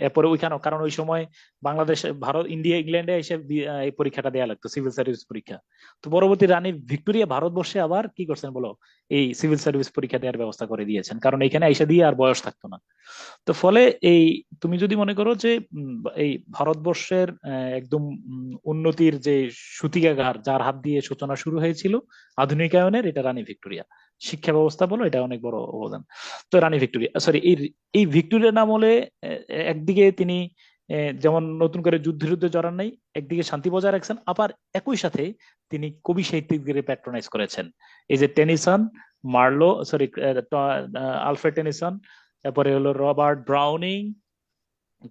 এরপরে ওইখানে, কারণ ওই সময় বাংলাদেশ, ভারত, ইন্ডিয়া, ইংল্যান্ডে এসে এই পরীক্ষাটা দেওয়া লাগতো, সিভিল সার্ভিস পরীক্ষা। তো পরবর্তী রানী ভিক্টোরিয়া ভারতবর্ষে আবার কি করছেন বলো? এই সিভিল সার্ভিস পরীক্ষা দেওয়ার ব্যবস্থা করে দিয়েছেন, কারণ এখানে এসে দিয়ে আর বয়স থাকতো না। তো ফলে এই তুমি যদি মনে করো যে এই ভারতবর্ষের একদম উন্নতির যে সূতিকাগার, যার হাত দিয়ে সূচনা শুরু হয়েছিল আধুনিকায়নের, এটা রানী ভিক্টোরিয়া। শিক্ষা ব্যবস্থা বলো, এটা অনেক বড় অবদান। তো রানী ভিক্টোরিয়া, সরি, এই ভিক্টোরিয়ার আমলে একদিকে তিনি যেমন নতুন করে যুদ্ধে জড়ান নাই, একদিকে শান্তি বজায় রাখছেন, আবার একই সাথে তিনি কবি সাহিত্যিকদের প্যাট্রোনাইজ করেছেন। এই যে Tennyson, Marlowe, sorry, Alfred Tennyson, তারপরে হলো রবার্ট ব্রাউনিং,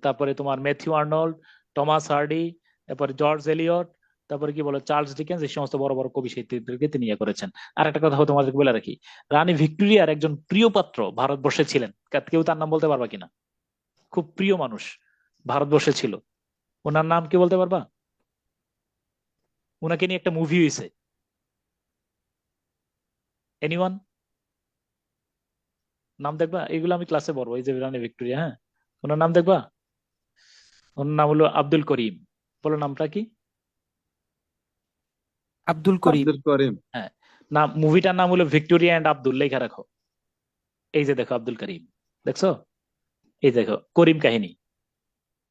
তারপরে তোমার ম্যাথিউ আর্নল্ড, টমাস হার্ডি, তারপরে জর্জ এলিয়ট, তারপরে কি বলে চার্লস ডিকেন্স, এই সমস্ত বড় বড় কবি সাহিত্যিকদেরকে তিনি করেছেন। আর একটা কথা তোমাদেরকে বলে রাখি, রানী ভিক্টোরিয়ার একজন প্রিয় পাত্র ভারতবর্ষে ছিলেন, কেউ তার নাম বলতে পারবা কিনা? খুব প্রিয় মানুষ ভারতবর্ষে ছিল, ওনার নাম কি বলতে পারবা? ওনাকে নিয়ে একটা মুভি হয়েছে, এনিওয়ান? নাম দেখবা? এগুলো আমি ক্লাসে পড়বো। এই যে রানী ভিক্টোরিয়া, হ্যাঁ, ওনার নাম দেখবা। ওনার নাম হলো আব্দুল করিম। বলো নামটা কি? আব্দুল করিম। হ্যাঁ, নাম, মুভিটার নাম হলো ভিক্টোরিয়া এন্ড আব্দুল, লেখা রাখো। এই যে দেখো আব্দুল করিম, দেখছো? এই দেখো করিম কাহিনী,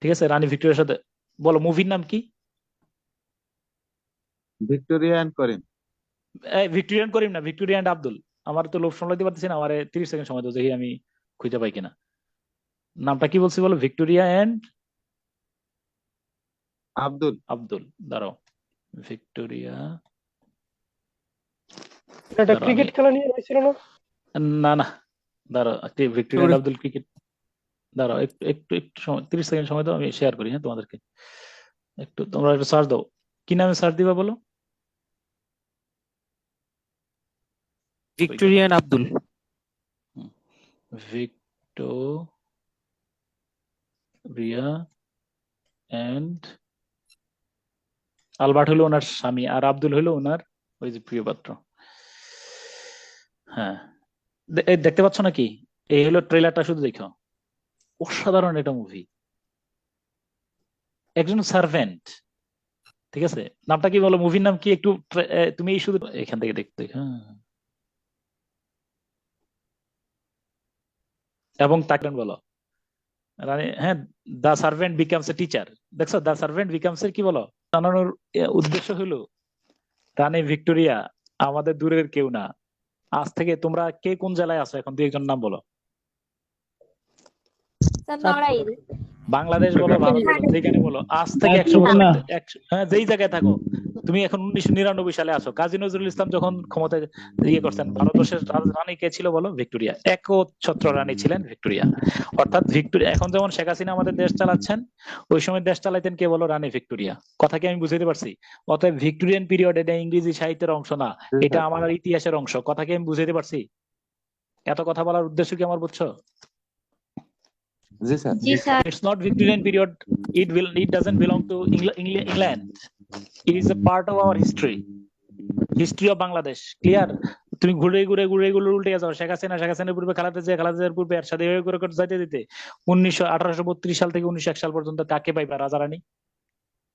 ঠিক আছে, রানী ভিক্টোরিয়ার সাথে। বলো মুভির নাম কি? Victoria and Karim. Victorian Karim না, ভিক্টোরিয়া এন্ড আব্দুল। আমার তো লোভ সামলাতে পারতেছি না, আমার 30 সেকেন্ড সময় দাও, দেখি আমি খুঁজে পাই কিনা। নামটা কি বলছি বলো? Victoria and Abdul. দাঁড়াও, ভিক্টোরিয়া, এটা ক্রিকেট খেলা নিয়ে হয়েছিল না? না না, দাঁড়াও, ভিক্টোরিয়া এন্ড আব্দুল ক্রিকেট। দাঁড়াও একটু একটু একটু সময়, 30 সেকেন্ড সময় দাও, আমি শেয়ার করি, হ্যাঁ তোমাদেরকে। একটু তোমরা একটু সার্চ দাও, কি নামে সার্চ দিবা বলো? Victorian Abdul. Victoria and Albert হলো ওনার স্বামী, আর আব্দুল হলো ওনার ওই যে প্রিয় পাত্র। হ্যাঁ, এই দেখতে পাচ্ছ নাকি? এই হলো ট্রেলারটা, শুধু দেখো, অসাধারণ একটা মুভি। একজন সার্ভেন্ট, ঠিক আছে, নামটা কি বলো, মুভির নাম কি একটু তুমি এই শুধু এখান থেকে দেখতে, হ্যাঁ। এবং তাকে বলো রানী, হ্যাঁ, দা সার্ভেন্ট বিকামস এ টিচার। দেখছো, দা সার্ভেন্ট বিকামস এর কি বলো, জানানোর উদ্দেশ্য হলো রানী ভিক্টোরিয়া আমাদের দূরের কেউ না। আজ থেকে তোমরা কে কোন জেলায় আছো এখন, দুই একজন নাম বলো। স্যার নড়াইল। বাংলাদেশ বলো, ভারত বলো, যেখানে বলো, আজ থেকে 100 বছর, হ্যাঁ, যেই জায়গায় থাকো। তুমি এখন 1999 সালে আছো। কাজী নজরুল ইসলাম যখন ক্ষমতায় করছেন, ভারতবর্ষের রানী কে ছিল বলো? ভিক্টোরিয়া। একচ্ছত্র রানী ছিলেন ভিক্টোরিয়া। অর্থাৎ ভিক্টোরিয়া, এখন যেমন শেখ হাসিনা আমাদের দেশ চালাচ্ছেন, ওই সময় দেশ চালাইতেন কে বলো? রানী ভিক্টোরিয়া। কথা কি আমি বুঝাতে পারছি? অতএব ভিক্টোরিয়ান পিরিয়ড এটা ইংরেজি সাহিত্যের অংশ না, এটা আমার ইতিহাসের অংশ। কথা কি আমি বুঝাতে পারছি? এত কথা বলার উদ্দেশ্য কি আমার, বুঝছো? জি স্যার। জি sir. It's not Victorian period. It doesn't belong to England. It is a part of our history of Bangladesh. Clear? তুমি ঘুরে ঘুরে উল্টে যাও। শেখ হাসিনার পূর্বে খালেদা জিয়ার পূর্বে এরশাদ, এভাবে করে যাইতে দিতে 1832 সাল থেকে 1901 সাল পর্যন্ত কাকে পাইবা? রাজা রানী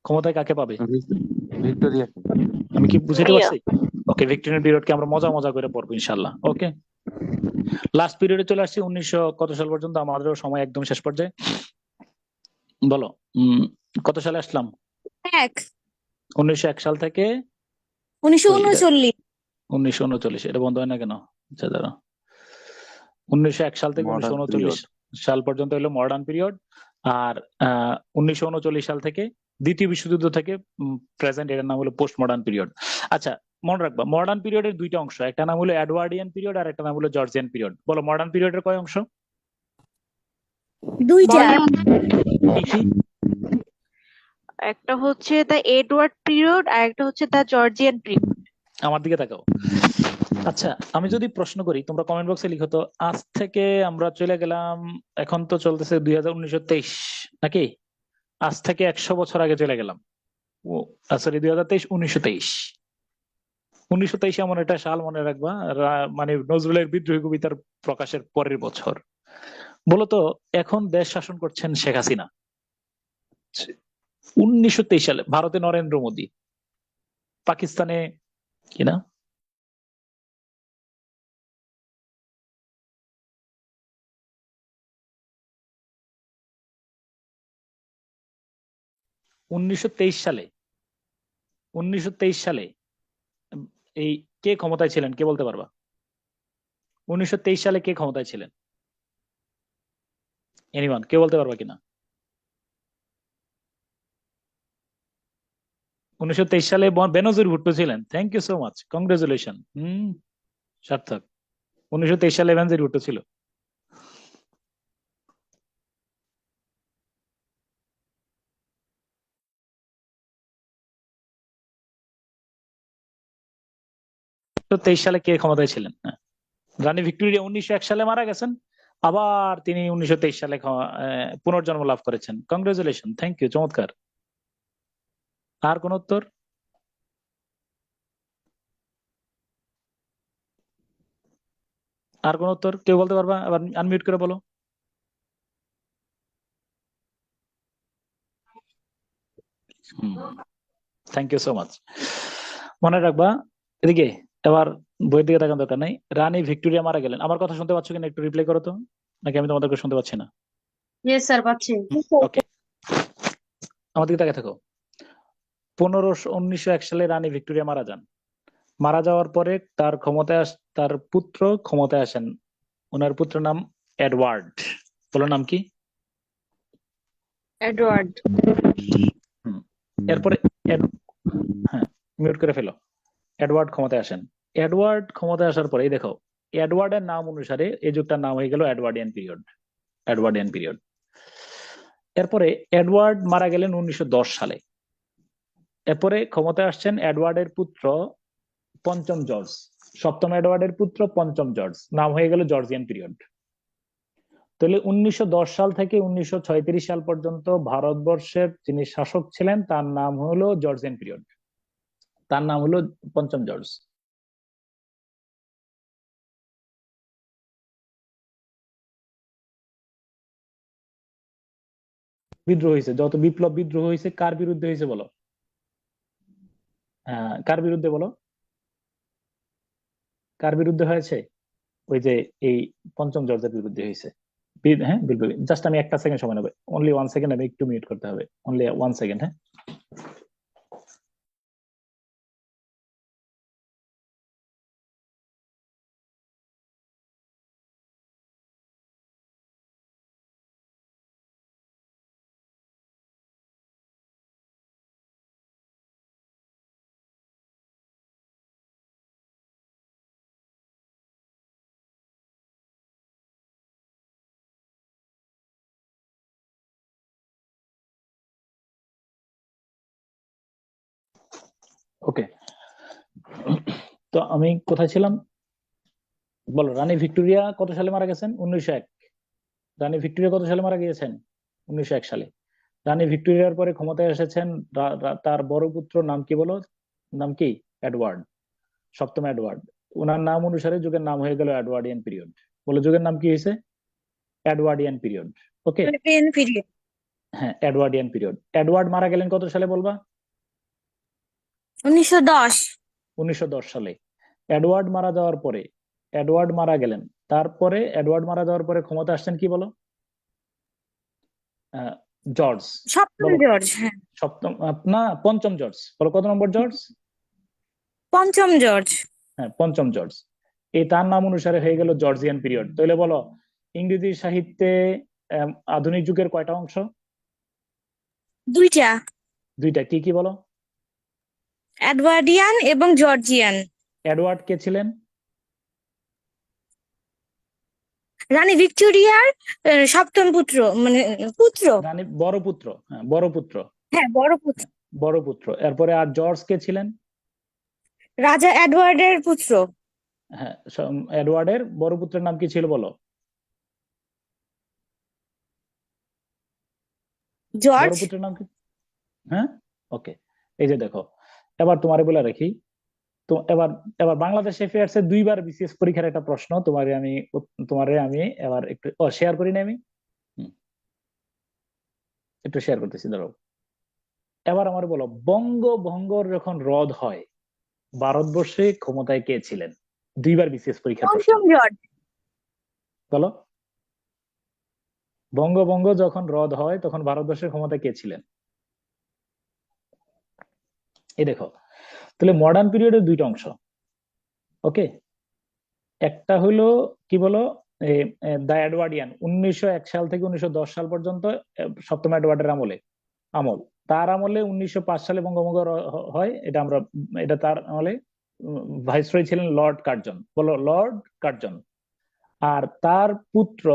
ক্ষমতায় কাকে পাবে? ভিক্টোরিয়া। আমি কি বুঝাতে পারছি? ওকে, ভিক্টোরিয়ান পিরিয়ড কে আমরা মজা করে পড়বো ইনশাআল্লাহ। ওকে, লাস্ট পিরিয়ডে চলে আসছি 1900 কত সাল পর্যন্ত, আমাদেরও সময় একদম শেষ পর্যায়ে। বলো, কত সালে আসলাম? 1901 সাল থেকে 1939। 1939। এটা বন্ধ হয় না কেন? আচ্ছা দাঁড়া, 1901 সাল থেকে 1939 সাল পর্যন্ত হলো মডার্ন পিরিয়ড। আর 1939 সাল থেকে, দ্বিতীয় বিশ্বযুদ্ধ থেকে প্রেজেন্ট, এটার নাম হলো পোস্ট মডার্ন পিরিয়ড। আচ্ছা, মনে রাখবা, মডার্ন পিরিয়ডের দুইটা অংশ, একটা নাম হলো এডওয়ার্ডিয়ান পিরিয়ড আর একটা নাম হলো জর্জিয়ান পিরিয়ড। বলো, মডার্ন পিরিয়ডের কয় অংশ? দুইটা। কি কি? একটা হচ্ছে দ্য এডওয়ার্ড পিরিয়ড আর একটা হচ্ছে দ্য জর্জিয়ান পিরিয়ড। আমার দিকে তাকাও। আচ্ছা, আমি যদি প্রশ্ন করি, তোমরা কমেন্ট বক্সে লিখো তো, আজ থেকে আমরা চলে গেলাম, এখন তো চলতেছে 1923 নাকি? আজ থেকে 100 বছর আগে চলে গেলাম। সরি, 2023, 1923 এমন একটা সাল মনে রাখবা, মানে নজরুলের বিদ্রোহী কবিতার প্রকাশের পরের বছর। বলতো, এখন দেশ শাসন করছেন শেখ হাসিনা। 1923 সালে ভারতে নরেন্দ্র মোদী, পাকিস্তানে কিনা উনিশশো তেইশ সালে এই কে ক্ষমতায় ছিলেন, কে বলতে পারবা? 1923 সালে কে ক্ষমতায় ছিলেন? এনিওয়ান, কে বলতে পারবা কিনা? 1923 সালে বেনজির ভুট্টো ছিলেন। Thank you so much, congratulation. সার্থক। 1923 সালে বেনজির ভুট্টো ছিল। তো 23 সালে কে ক্ষমতায় ছিলেন? রানী ভিক্টোরিয়া 1901 সালে মারা গেছেন, আবার তিনি 1923 সালে পুনর্জন্ম লাভ করেছেন। কংগ্রেচুলেশন, থ্যাংক ইউ, চমৎকার। আর কোন উত্তর? আর কোন উত্তর কেউ বলতে পারবা? আবার আনমিউট করে বলো। Thank you so much. মনে রাখবা, এদিকে এবার বইয়ের দিকে তাকানোর দরকার নাই। রানী ভিক্টোরিয়া মারা গেলেন। আমার কথা শুনতে পাচ্ছ কিনা একটু রিপ্লাই করো তো, নাকি আমি তোমাদেরকে শুনতে পাচ্ছি না? ইয়েস স্যার, পাচ্ছি। ওকে, আমার দিকে তাকিয়ে থাকো। 1901 সালে রানী ভিক্টোরিয়া মারা যান। মারা যাওয়ার পরে তার পুত্র ক্ষমতায় আসেন। ওনার পুত্রের নাম এডওয়ার্ড। বলো নাম কি? এডওয়ার্ড। এরপরে হ্যাঁ, মিউট করে ফেলো। এডওয়ার্ড ক্ষমতায় আসেন। এডওয়ার্ড ক্ষমতায় আসার পরে দেখো, এডওয়ার্ডের নাম অনুসারে এই যুগটার নাম হয়ে গেল এডওয়ার্ডিয়ান পিরিয়ড। এরপরে এডওয়ার্ড মারা গেলেন 1910 সালে। এরপরে ক্ষমতায় আসছেন এডওয়ার্ডের পুত্র পঞ্চম জর্জ। সপ্তম এডওয়ার্ডের পুত্র পঞ্চম জর্জ, নাম হয়ে গেল জর্জিয়ান পিরিয়ড। তাহলে 1910 সাল থেকে 1936 সাল পর্যন্ত ভারতবর্ষের যিনি শাসক ছিলেন তার নাম হলো জর্জিয়ান পিরিয়ড, তার নাম হলো পঞ্চম জর্জ। বিদ্রোহ হয়েছে, যত বিপ্লব বিদ্রোহ হয়েছে কার বিরুদ্ধে হয়েছে বলো? কার বিরুদ্ধে বলো? কার বিরুদ্ধে হয়েছে? ওই যে এই পঞ্চম জর্জের বিরুদ্ধে হয়েছে। হ্যাঁ বিপ্লব। জাস্ট আমি একটা সেকেন্ড সময় নেবে, অনলি 1 সেকেন্ড, আমি একটু মিউট করতে হবে, অনলি 1 সেকেন্ড। হ্যাঁ, ওকে। তো আমি কোথায় ছিলাম বলো? রানী ভিক্টোরিয়া কত সালে মারা গেছেন? 1901। রানী ভিক্টোরিয়া কত সালে মারা গিয়েছেন? 1901 সালে। রানী ভিক্টোরিয়ার পরে ক্ষমতায় এসেছেন তার বড় পুত্র, নাম কি বলো? নাম কি? এডওয়ার্ড, সপ্তম এডওয়ার্ড। ওনার নাম অনুসারে যুগের নাম হয়ে গেল এডওয়ার্ডিয়ান পিরিয়ড। বলো যুগের নাম কি হয়েছে? Edwardian period. Okay, period. হ্যাঁ এডওয়ার্ডিয়ান পিরিয়ড। এডওয়ার্ড মারা গেলেন কত সালে বলবা? 1910। 1910 সালে। এডওয়ার্ড মারা যাওয়ার পরে, এডওয়ার্ড মারা গেলেন, তারপরে এডওয়ার্ড মারা যাওয়ার পরে ক্ষমতা আসছেন কি বলো? জর্জ। সপ্তম বলো জর্জ। হ্যাঁ, সপ্তম, না পঞ্চম জর্জ। বলো কত নম্বর জর্জ? পঞ্চম জর্জ। হ্যাঁ পঞ্চম জর্জ। এই তার নাম অনুসারে হয়ে গেল জর্জিয়ান পিরিয়ড। তাহলে বলো ইংরেজি সাহিত্যে আধুনিক যুগের কয়টা অংশ? দুইটা, দুইটা। কি কি বলো? এডওয়ার্ডিয়ান এবং জর্জিয়ান। এডওয়ার্ড কে ছিলেন? রানী ভিক্টোরিয়ার সপ্তম পুত্র, মানে পুত্র। রানী বড় পুত্র, হ্যাঁ বড় পুত্র, হ্যাঁ, বড় পুত্র। বড় পুত্র। এরপরে আর জর্জ কে ছিলেন? রাজা এডওয়ার্ডের পুত্র। হ্যাঁ, এডওয়ার্ডের বড় পুত্রের নাম কি ছিল বলো? বড় জর্জ। পুত্রের নাম কি? হ্যাঁ, ওকে। এই যে দেখো, এবার তোমারে বলে রাখি তো, এবার এবার বাংলাদেশ অ্যাফেয়ার্স এর 2বার বিসিএস পরীক্ষার একটা প্রশ্ন তোমারে আমি এবার একটু শেয়ার করি না আমি। একটু শেয়ার করতেছি, ধরো। এবার আমার বলো, বঙ্গভঙ্গর যখন রদ হয়, ভারতবর্ষে ক্ষমতায় কে ছিলেন? 2বার বিসিএস পরীক্ষার প্রশ্ন। পঞ্চম জর্জ। বলো, বঙ্গভঙ্গ যখন রদ হয় তখন ভারতবর্ষের ক্ষমতায় কে ছিলেন? এই দেখো, তাহলে মডার্ন পিরিয়ডের 2টা অংশ। ওকে, একটা হলো কি বলো, দা এডওয়ার্ডিয়ান, 1901 সাল থেকে 1910 সাল পর্যন্ত, সপ্তম এডওয়ার্ডের আমল। তার আমলে 1905 সালে বঙ্গভঙ্গ হয়, এটা তার আমলে ভাইসরয় ছিলেন লর্ড কার্জন। বলো লর্ড কার্জন। আর তার পুত্র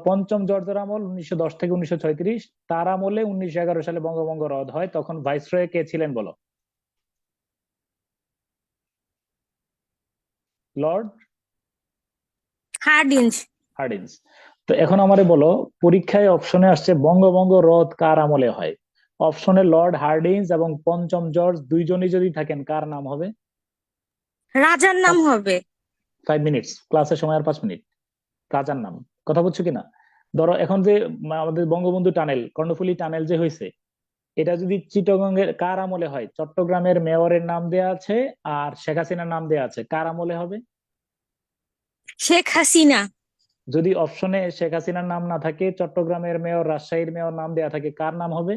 পঞ্চম জর্জের আমল 1910 থেকে 1936, তার আমলে 1911 সালে বঙ্গভঙ্গ রদ হয়, তখন ভাইসরয় কে ছিলেন বলো? Lord Hardinge. হার্ডিঞ্জ। তো এখন আমারে বলো, পরীক্ষায় অপশনে আসছে বঙ্গভঙ্গ রদ কার আমলে হয়? অপশনে লর্ড হার্ডিঞ্জ এবং পঞ্চম জর্জ দুইজনই যদি থাকেন, কার নাম হবে? রাজার নাম হবে। 5 মিনিটস, ক্লাসের সময় আর 5 মিনিট। রাজার নাম, কথা বলছো কিনা? ধরো এখন যে আমাদের বঙ্গবন্ধু টানেল, কর্ণফুলী টানেল যে হয়েছে, এটা যদি চিটাগংয়ের কার আমলে হয়? চট্টগ্রামের মেয়রের নাম দেয়া আছে আর শেখ হাসিনার নাম দেয়া আছে, কার আমলে হবে? শেখ হাসিনা। যদি অপশনে শেখ হাসিনার নাম না থাকে, চট্টগ্রামের মেয়র, রাজশাহীর মেয়র নাম দেয়া থাকে, কার নাম হবে?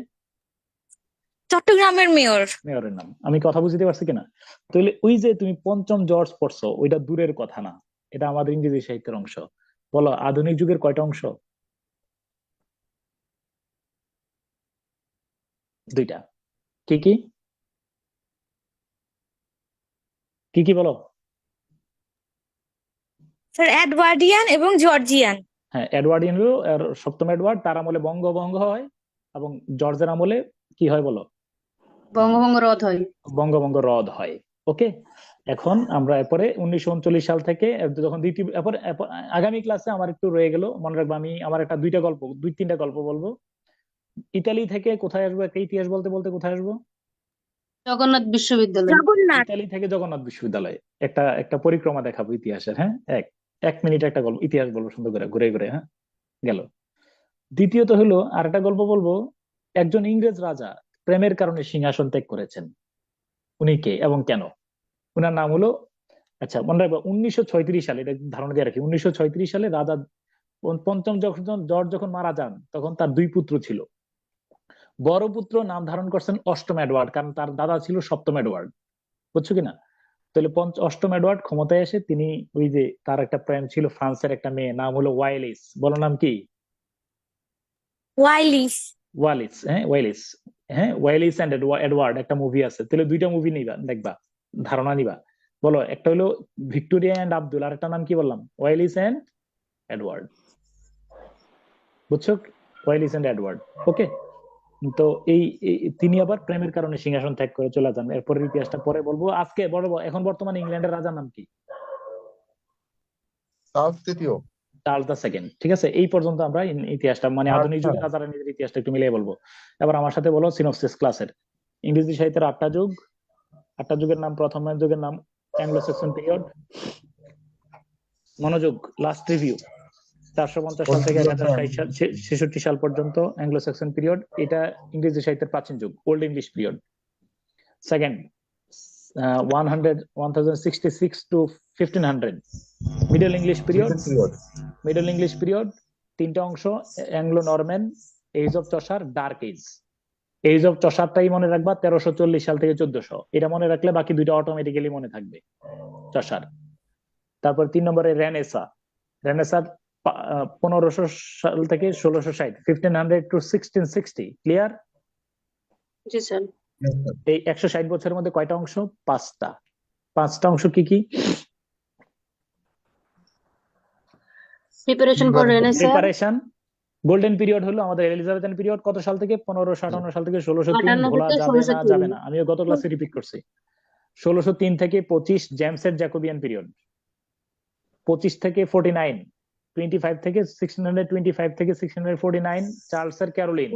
চট্টগ্রামের মেয়র। মেয়রের নাম। আমি কথা বুঝতে পারছি কিনা? তাহলে ওই যে তুমি পঞ্চম জর্জ পড়ছো, ওইটা দূরের কথা না, এটা আমাদের ইংরেজি সাহিত্যের অংশ। বলো আধুনিক যুগের কয়টা অংশ? 2টা। কি কি? কি কি বলো? স্যার, এডওয়ার্ডিয়ান এবং জর্জিয়ান। হ্যাঁ, এডওয়ার্ডিয়ান হলো সপ্তম এডওয়ার্ড, তার আমলে বঙ্গভঙ্গ হয়, এবং জর্জের আমলে কি হয় বলো? বঙ্গভঙ্গ রদ হয়। বঙ্গভঙ্গ রদ হয়। ওকে, এখন আমরা এরপরে 1939 সাল থেকে যখন আগামী ক্লাসে আমার একটু রয়ে গেল, মনে রাখবো, আমি আমার একটা 2-3টা গল্প বলবো। ইতালি থেকে কোথায় আসবো? একটা ইতিহাস বলতে বলতে কোথায় আসবো? জগন্নাথ বিশ্ববিদ্যালয়। জগন্নাথ। ইতালি থেকে জগন্নাথ বিশ্ববিদ্যালয়। একটা পরিক্রমা দেখাবো ইতিহাসের। হ্যাঁ, এক মিনিট একটা গল্প ইতিহাস বলবো সুন্দর করে ঘুরে ঘুরে। হ্যাঁ, গেল। দ্বিতীয়ত হলো আরেকটা গল্প বলবো, একজন ইংরেজ রাজা প্রেমের কারণে সিংহাসন ত্যাগ করেছেন। উনি কে এবং কেন? উনার নাম হলো, আচ্ছা মনে রাখবো, 1936 সালে, এটা ধারণা দিয়ে রাখি, 1936 সালে রাজা পঞ্চম জর্জ যখন মারা যান তখন তার দুই পুত্র ছিল। বড় পুত্র নাম ধারণ করছেন অষ্টম এডওয়ার্ড, কারণ তার দাদা ছিল সপ্তম এডওয়ার্ড, বুঝছো কিনা? তাহলে অষ্টম এডওয়ার্ড ক্ষমতায় এসে তিনি ওই যে তার একটা প্রেম ছিল ফ্রান্সের একটা মেয়ে, নাম হলো ওয়াইলিস, বলো নাম কি? ওয়াইলিস। ওয়ালিস, হ্যাঁ ওয়াইলিস, হ্যাঁ ওয়াইলিস এন্ড এডওয়ার্ড একটা মুভি আছে, তাহলে দুইটা মুভি নিবা, দেখবা, ধারণা নিবা। বলো, একটা হলো ভিক্টোরিয়া এন্ড আব্দুল, আর একটা নাম কি বললাম? ওয়াইলিস এন্ড এডওয়ার্ড, বুঝছো? ওয়াইলিস এন্ড এডওয়ার্ড, ওকে। তো তিনি আবার প্রেমের কারণে সিংহাসন ত্যাগ করে চলে যান। এরপরের ইতিহাসটা পরে বলবো, আজকে বলবো এখন বর্তমানে ইংল্যান্ডের রাজার নাম কি? চার্লস দ্য সেকেন্ড, ঠিক আছে। এই পর্যন্ত আমরা ইতিহাসটা মানে আধুনিক যুগের রাজারা নিজের ইতিহাসটা একটু মিলিয়ে বলবো। এবার আমার সাথে বলো সিনপসিস ক্লাসের। ইংরেজি সাহিত্যের 8টা যুগ, 8টা যুগের নাম, প্রথম যুগের নাম অ্যাংলো স্যাক্সন পিরিয়ড। মনোযোগ, লাস্ট রিভিউ, 450 সাল থেকে 1066 সাল পর্যন্ত অ্যাংলো স্যাক্সন পিরিয়ড, এটা ইংরেজি সাহিত্যের প্রাচীন যুগ, Old English period. Second 1066 to 1500 Middle English period. Middle English period 3টা অংশ, Anglo Norman, age of Chaucer, dark age. Age of চসারটাই মনে রাখবা, 1340 সাল থেকে 1400, এটা মনে রাখলে বাকি দুইটা অটোমেটিক্যালি মনে থাকবে, চসার। তারপর 3 নম্বরে রেনেসা। রেনেসার 1500 সাল থেকে 1660, 1500 to 1660, ক্লিয়ার? G sir. এই 160 বছরের মধ্যে কয়টা অংশ? 5টা। 5টা অংশ কি কি? Preparation for renaissance. Preparation, golden period হলো আমাদের এলিজাবেথান পিরিয়ড, কত সাল থেকে? 1558 সাল থেকে 1603, ভোলা যাবে না, যাবে না, আমিও গত ক্লাসে রিপিট করছি। 1603 থেকে 25 জেমসের জ্যাকোবিয়ান পিরিয়ড। 25 থেকে 49, 25 থেকে 1625 থেকে 1649 চার্লসের ক্যারোলিন।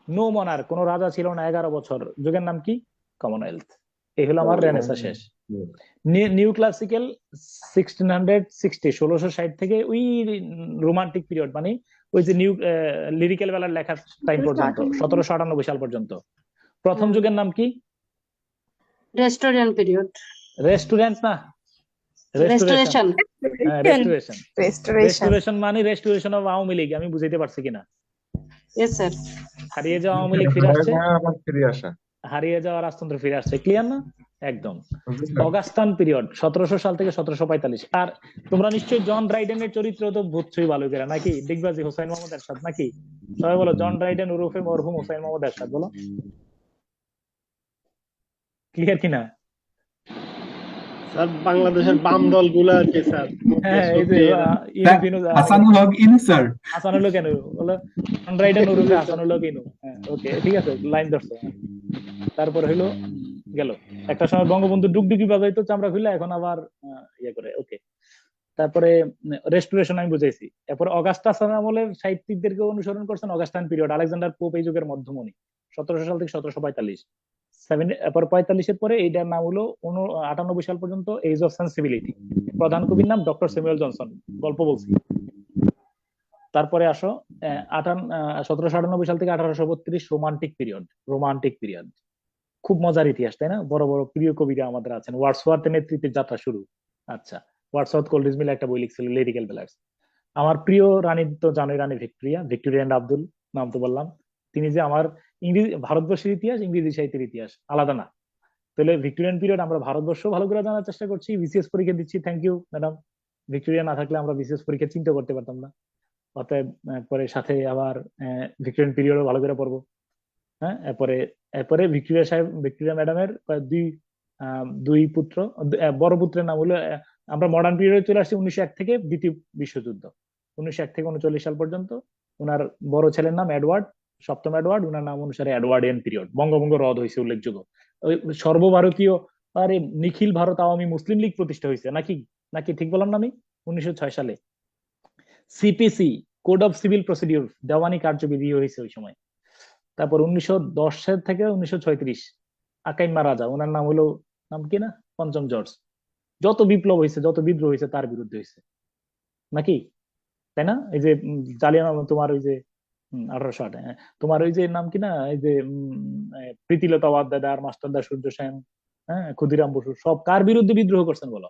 নো মনার, কোন রাজা ছিল না 11 বছর, যুগের নাম কি? কমনওয়েলথ। এই হলো আমার রেনেসা শেষ। নিউ ক্লাসিক্যাল 1660, 1660 থেকে ওই রোমান্টিক পিরিয়ড, মানে ওই যে নিউ লিরিক্যাল বেলার লেখার টাইম পর্যন্ত, 1798 সাল পর্যন্ত। প্রথম যুগের নাম কি? রেস্টোরিয়ান পিরিয়ড। রেস্টুরেন্ট না, রেস্টোরেশন। রেস্টোরেশন, রেস্টোরেশন মানে রেস্টোরেশন অফ আওয়ামী লীগ, আমি বুঝাইতে পারছি কিনা? Yes sir. হারিয়ে যাওয়া আওয়ামী লীগ ফিরে আসছে, হারিয়ে যাওয়া রাজতন্ত্র ফিরে আসছে, ক্লিয়ার না? একদম। অগাস্টান পিরিয়ড 1700 সাল থেকে 1745। আর তোমরা নিশ্চয়ই জন ড্রাইডেনের চরিত্র তো বুঝছোই ভালো করে নাকি? ডিগবাজি হোসেন মোহাম্মদ এরশাদ নাকি? সবাই বলো জন ড্রাইডেন ওরফে মরহুম হোসেন মোহাম্মদ এরশাদ, বলো ক্লিয়ার কিনা? স্যার বাংলাদেশের বাম দলগুলা কে স্যার? হ্যাঁ, এই যে হাসানুল হক ইনু স্যার। হাসানুল হক ইনু বলো, জন ড্রাইডেন ওরফে হাসানুল হক ইনু। হ্যাঁ, ওকে, ঠিক আছে, লাইন ধরছো। তারপর হলো গেল, একটা সময় বঙ্গবন্ধু ডুগডুগি বাজাইতো চামড়া খুলে, এখন আবার ইয়ে করে, ওকে। তারপরে রেস্টোরেশন আমি বুঝাইছি। এরপর অগাস্টাস আমলের সাহিত্যিকদেরকে অনুসরণ করছেন অগাস্টান পিরিয়ড, আলেকজান্ডার পোপ এই যুগের মধ্যমণি, 1700 সাল থেকে 1745। এরপর 45-এর পরে এইটার নাম হলো 98 সাল পর্যন্ত এজ অফ সেন্সিবিলিটি, প্রধান কবির নাম ডক্টর স্যামুয়েল জনসন, গল্প বলছি। তারপরে আসো 1798 সাল থেকে 1832 রোমান্টিক পিরিয়ড। রোমান্টিক পিরিয়ড খুব মজার ইতিহাস, তাই না? বড় বড় প্রিয় কবিরা আমাদের আছেন, ওয়ার্ডসওয়ার্থের নেতৃত্বে যাত্রা শুরু। আচ্ছা, ওয়ার্ডসওয়ার্থ কোল্ড্রিজ মিলে একটা বই লিখছিল, লিরিক্যাল বেলার্স। আমার প্রিয় রানী তো জানোই, রানী ভিক্টোরিয়া, ভিক্টোরিয়া এন্ড আব্দুল, নাম তো বললাম। তিনি যে আমার ইংরেজি, ভারতবর্ষের ইতিহাস ইংরেজি সাহিত্যের ইতিহাস আলাদা না। তাহলে ভিক্টোরিয়ান পিরিয়ড আমরা ভারতবর্ষ ভালো করে জানার চেষ্টা করছি, বিসিএস পরীক্ষা দিচ্ছি। থ্যাংক ইউ ম্যাডাম, ভিক্টোরিয়া না থাকলে আমরা বিসিএস পরীক্ষা চিন্তা করতে পারতাম না। অতএব পরে সাথে আবার ভিক্টোরিয়ান পিরিয়ডও ভালো করে পড়বো। হ্যাঁ, এরপরে ভিক্টোরিয়া ম্যাডামের দুই পুত্র, বড় পুত্রের নাম হলো, আমরা মডার্ন পিরিয়ডে চলে আসছি 1901 থেকে দ্বিতীয় বিশ্বযুদ্ধ, 1901 থেকে 1939 সাল পর্যন্ত। ওনার বড় ছেলের নাম এডওয়ার্ড, সপ্তম এডওয়ার্ড, ওনার নাম অনুসারে এডওয়ার্ডিয়ান পিরিয়ড। বঙ্গভঙ্গ রদ হয়েছে উল্লেখযোগ্য। সর্বভারতীয় আরে নিখিল ভারত আওয়ামী মুসলিম লীগ প্রতিষ্ঠা হয়েছে নাকি? নাকি ঠিক বললাম না আমি? 1906 সালে CPC, code of civil procedure, দেওয়ানি কার্যবিধি হয়েছে ওই সময়। তারপর 1910 থেকে 1936 আকাইমা রাজা, ওনার নাম হলো, নাম কি না, পঞ্চম জর্জ। যত বিপ্লব হয়েছে, যত বিদ্রোহ হয়েছে তার বিরুদ্ধে হয়েছে নাকি? তাই না? এই যে জালিয়ানওয়ালা তোমার ওই যে 1808, হ্যাঁ, তোমার ওই যে নাম কি না, এই যে প্রীতিলতা ওয়াদ্দেদার, মাস্টারদা সূর্য সেন, হ্যাঁ, ক্ষুদিরাম বসু, সব কার বিরুদ্ধে বিদ্রোহ করছেন বলো?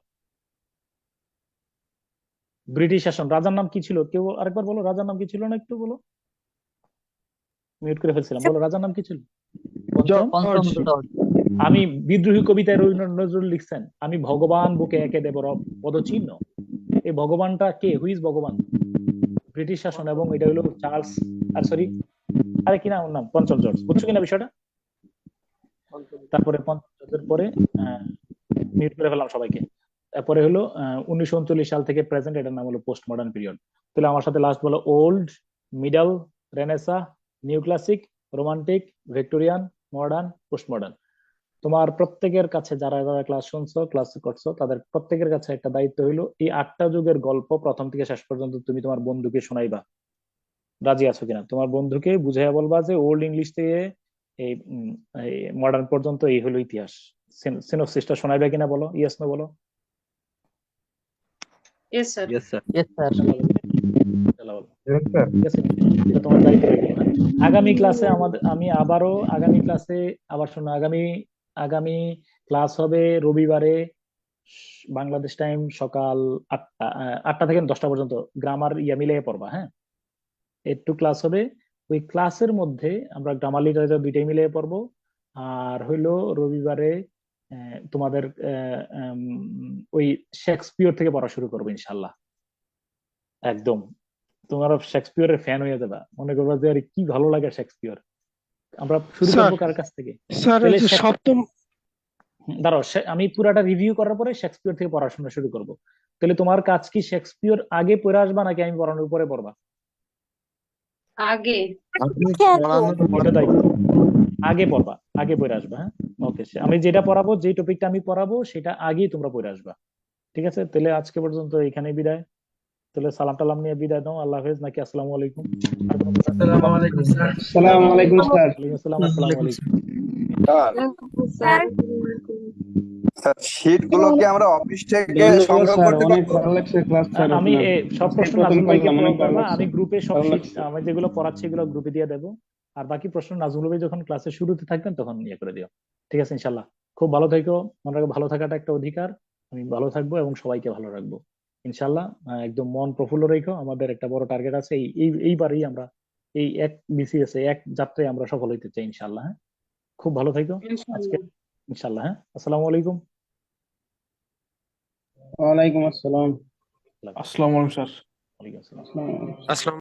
ব্রিটিশ শাসন। রাজার নাম কি ছিল? কেউ আরেকবার বলো, রাজার নাম কি ছিল না, একটু বলো, মিউট করে ফেলছিলাম, বলো রাজার নাম কি ছিল? পঞ্চম। আমি বিদ্রোহী কবিতায় রবীন্দ্রনাথ নজরুল লিখছেন, আমি ভগবান বুকে একে দেব রব পদচিহ্ন। এই ভগবানটা কে? হুইজ ভগবান? ব্রিটিশ শাসন। এবং এটা হলো চার্লস, আর সরি, আরে কি নাম ওর নাম, পঞ্চম জর্জ। বুঝছো কিনা বিষয়টা? তারপরে পঞ্চম জর্জের পরে মিউট করে ফেললাম সবাইকে। তারপরে হলো 1939 সাল থেকে প্রেজেন্ট, এটার নাম হলো পোস্ট মডার্ন পিরিয়ড। তাহলে আমার সাথে লাস্ট বলো, old, middle, Renaissance, new classic, romantic, Victorian, modern, post modern. তোমার প্রত্যেকের কাছে, যারা যারা ক্লাস শুনছো, ক্লাস করছো, তাদের প্রত্যেকের কাছে একটা দায়িত্ব হইলো, এই 8টা যুগের গল্প প্রথম থেকে শেষ পর্যন্ত তুমি তোমার বন্ধুকে শোনাইবা। রাজি আছো কিনা? তোমার বন্ধুকে বুঝাইয়া বলবা যে ওল্ড ইংলিশ থেকে এই মডার্ন পর্যন্ত এই হলো ইতিহাস। সিনোপসিসটা শোনাইবে কিনা বলো, ইয়েস না বলো। Yes, sir. Yes, sir. ঠিক আছে, এটা তোমার দায়িত্ব রইলো, হ্যাঁ? আগামী ক্লাসে আগামী ক্লাসে আবার শোনো, আগামী ক্লাস হবে রবিবারে, বাংলাদেশ টাইম সকাল 8টা থেকে 10টা পর্যন্ত। গ্রামার মিলিয়ে পড়বা, হ্যাঁ? একটু ক্লাস হবে, ওই ক্লাসের মধ্যে আমরা গ্রামার লিটারেচার দুইটাই মিলিয়ে পড়বো। আর হইলো রবিবারে তোমাদের ওই শেক্সপিয়র থেকে পড়া শুরু করবো ইনশাল্লাহ। একদম তোমরা শেক্সপিয়রের ফ্যান হয়ে যাবা, মনে করবা যে আরে কি ভালো লাগে শেক্সপিয়র। আমরা শুরু করবো কার কাছ থেকে? তাহলে সপ্তম দাঁড়াও, আমি পুরাটা রিভিউ করার পরে শেক্সপিয়র থেকে পড়াশোনা শুরু করব। তাহলে তোমার কাজ কি, শেক্সপিয়র আগে পড়ে আসবা নাকি আমি পড়ানোর উপরে পড়বা? আগে। এটা দায়িত্ব, আগে পড়বা, আগে পড়ে আসবা, হ্যাঁ? ওকে, আমি যেটা পড়াবো, যে টপিকটা আমি পড়াবো সেটা আগেই তোমরা পড়ে আসবা, ঠিক আছে? তাহলে আজকে পর্যন্ত এখানেই বিদায়। তাহলে সালাম টালাম নিয়ে বিদায় দাও, আল্লাহ হাফেজ নাকি আসসালামু আলাইকুম? আসসালামু আলাইকুম স্যার। ওয়ালাইকুম আসসালাম, আসসালামু আলাইকুম। স্যার শীট গুলো কি আমরা অফিস থেকে সংগ্রহ করতে পারবো? আমি সব প্রশ্ন নাজমুল ভাইকে পড়াবো, আমি গ্রুপে সব শীট আমি যেগুলো পড়াচ্ছি এগুলো গ্রুপে দিয়ে দেবো। আর বাকি প্রশ্ন নাজমুল ভাই যখন ক্লাসের শুরুতে থাকবেন তখন ইয়ে করে দিও, ঠিক আছে? ইনশাল্লাহ। খুব ভালো থেকো, মনে রাখো ভালো থাকাটা একটা অধিকার। আমি ভালো থাকবো এবং সবাইকে ভালো রাখবো ইনশাল্লাহ। একদম মন প্রফুল্ল রেখো। আমাদের একটা বড় টার্গেট আছে, এইবারই আমরা এই এক বিসিএস এক যাত্রায় আমরা সফল হইতে চাই ইনশাল্লাহ, হ্যাঁ? খুব ভালো থাকো আজকে ইনশাল্লাহ, হ্যাঁ? আসসালামু আলাইকুম। ওয়ালাইকুম আসসালাম। আসসালামু আলাইকুম স্যার। ওয়ালাইকুম আসসালাম।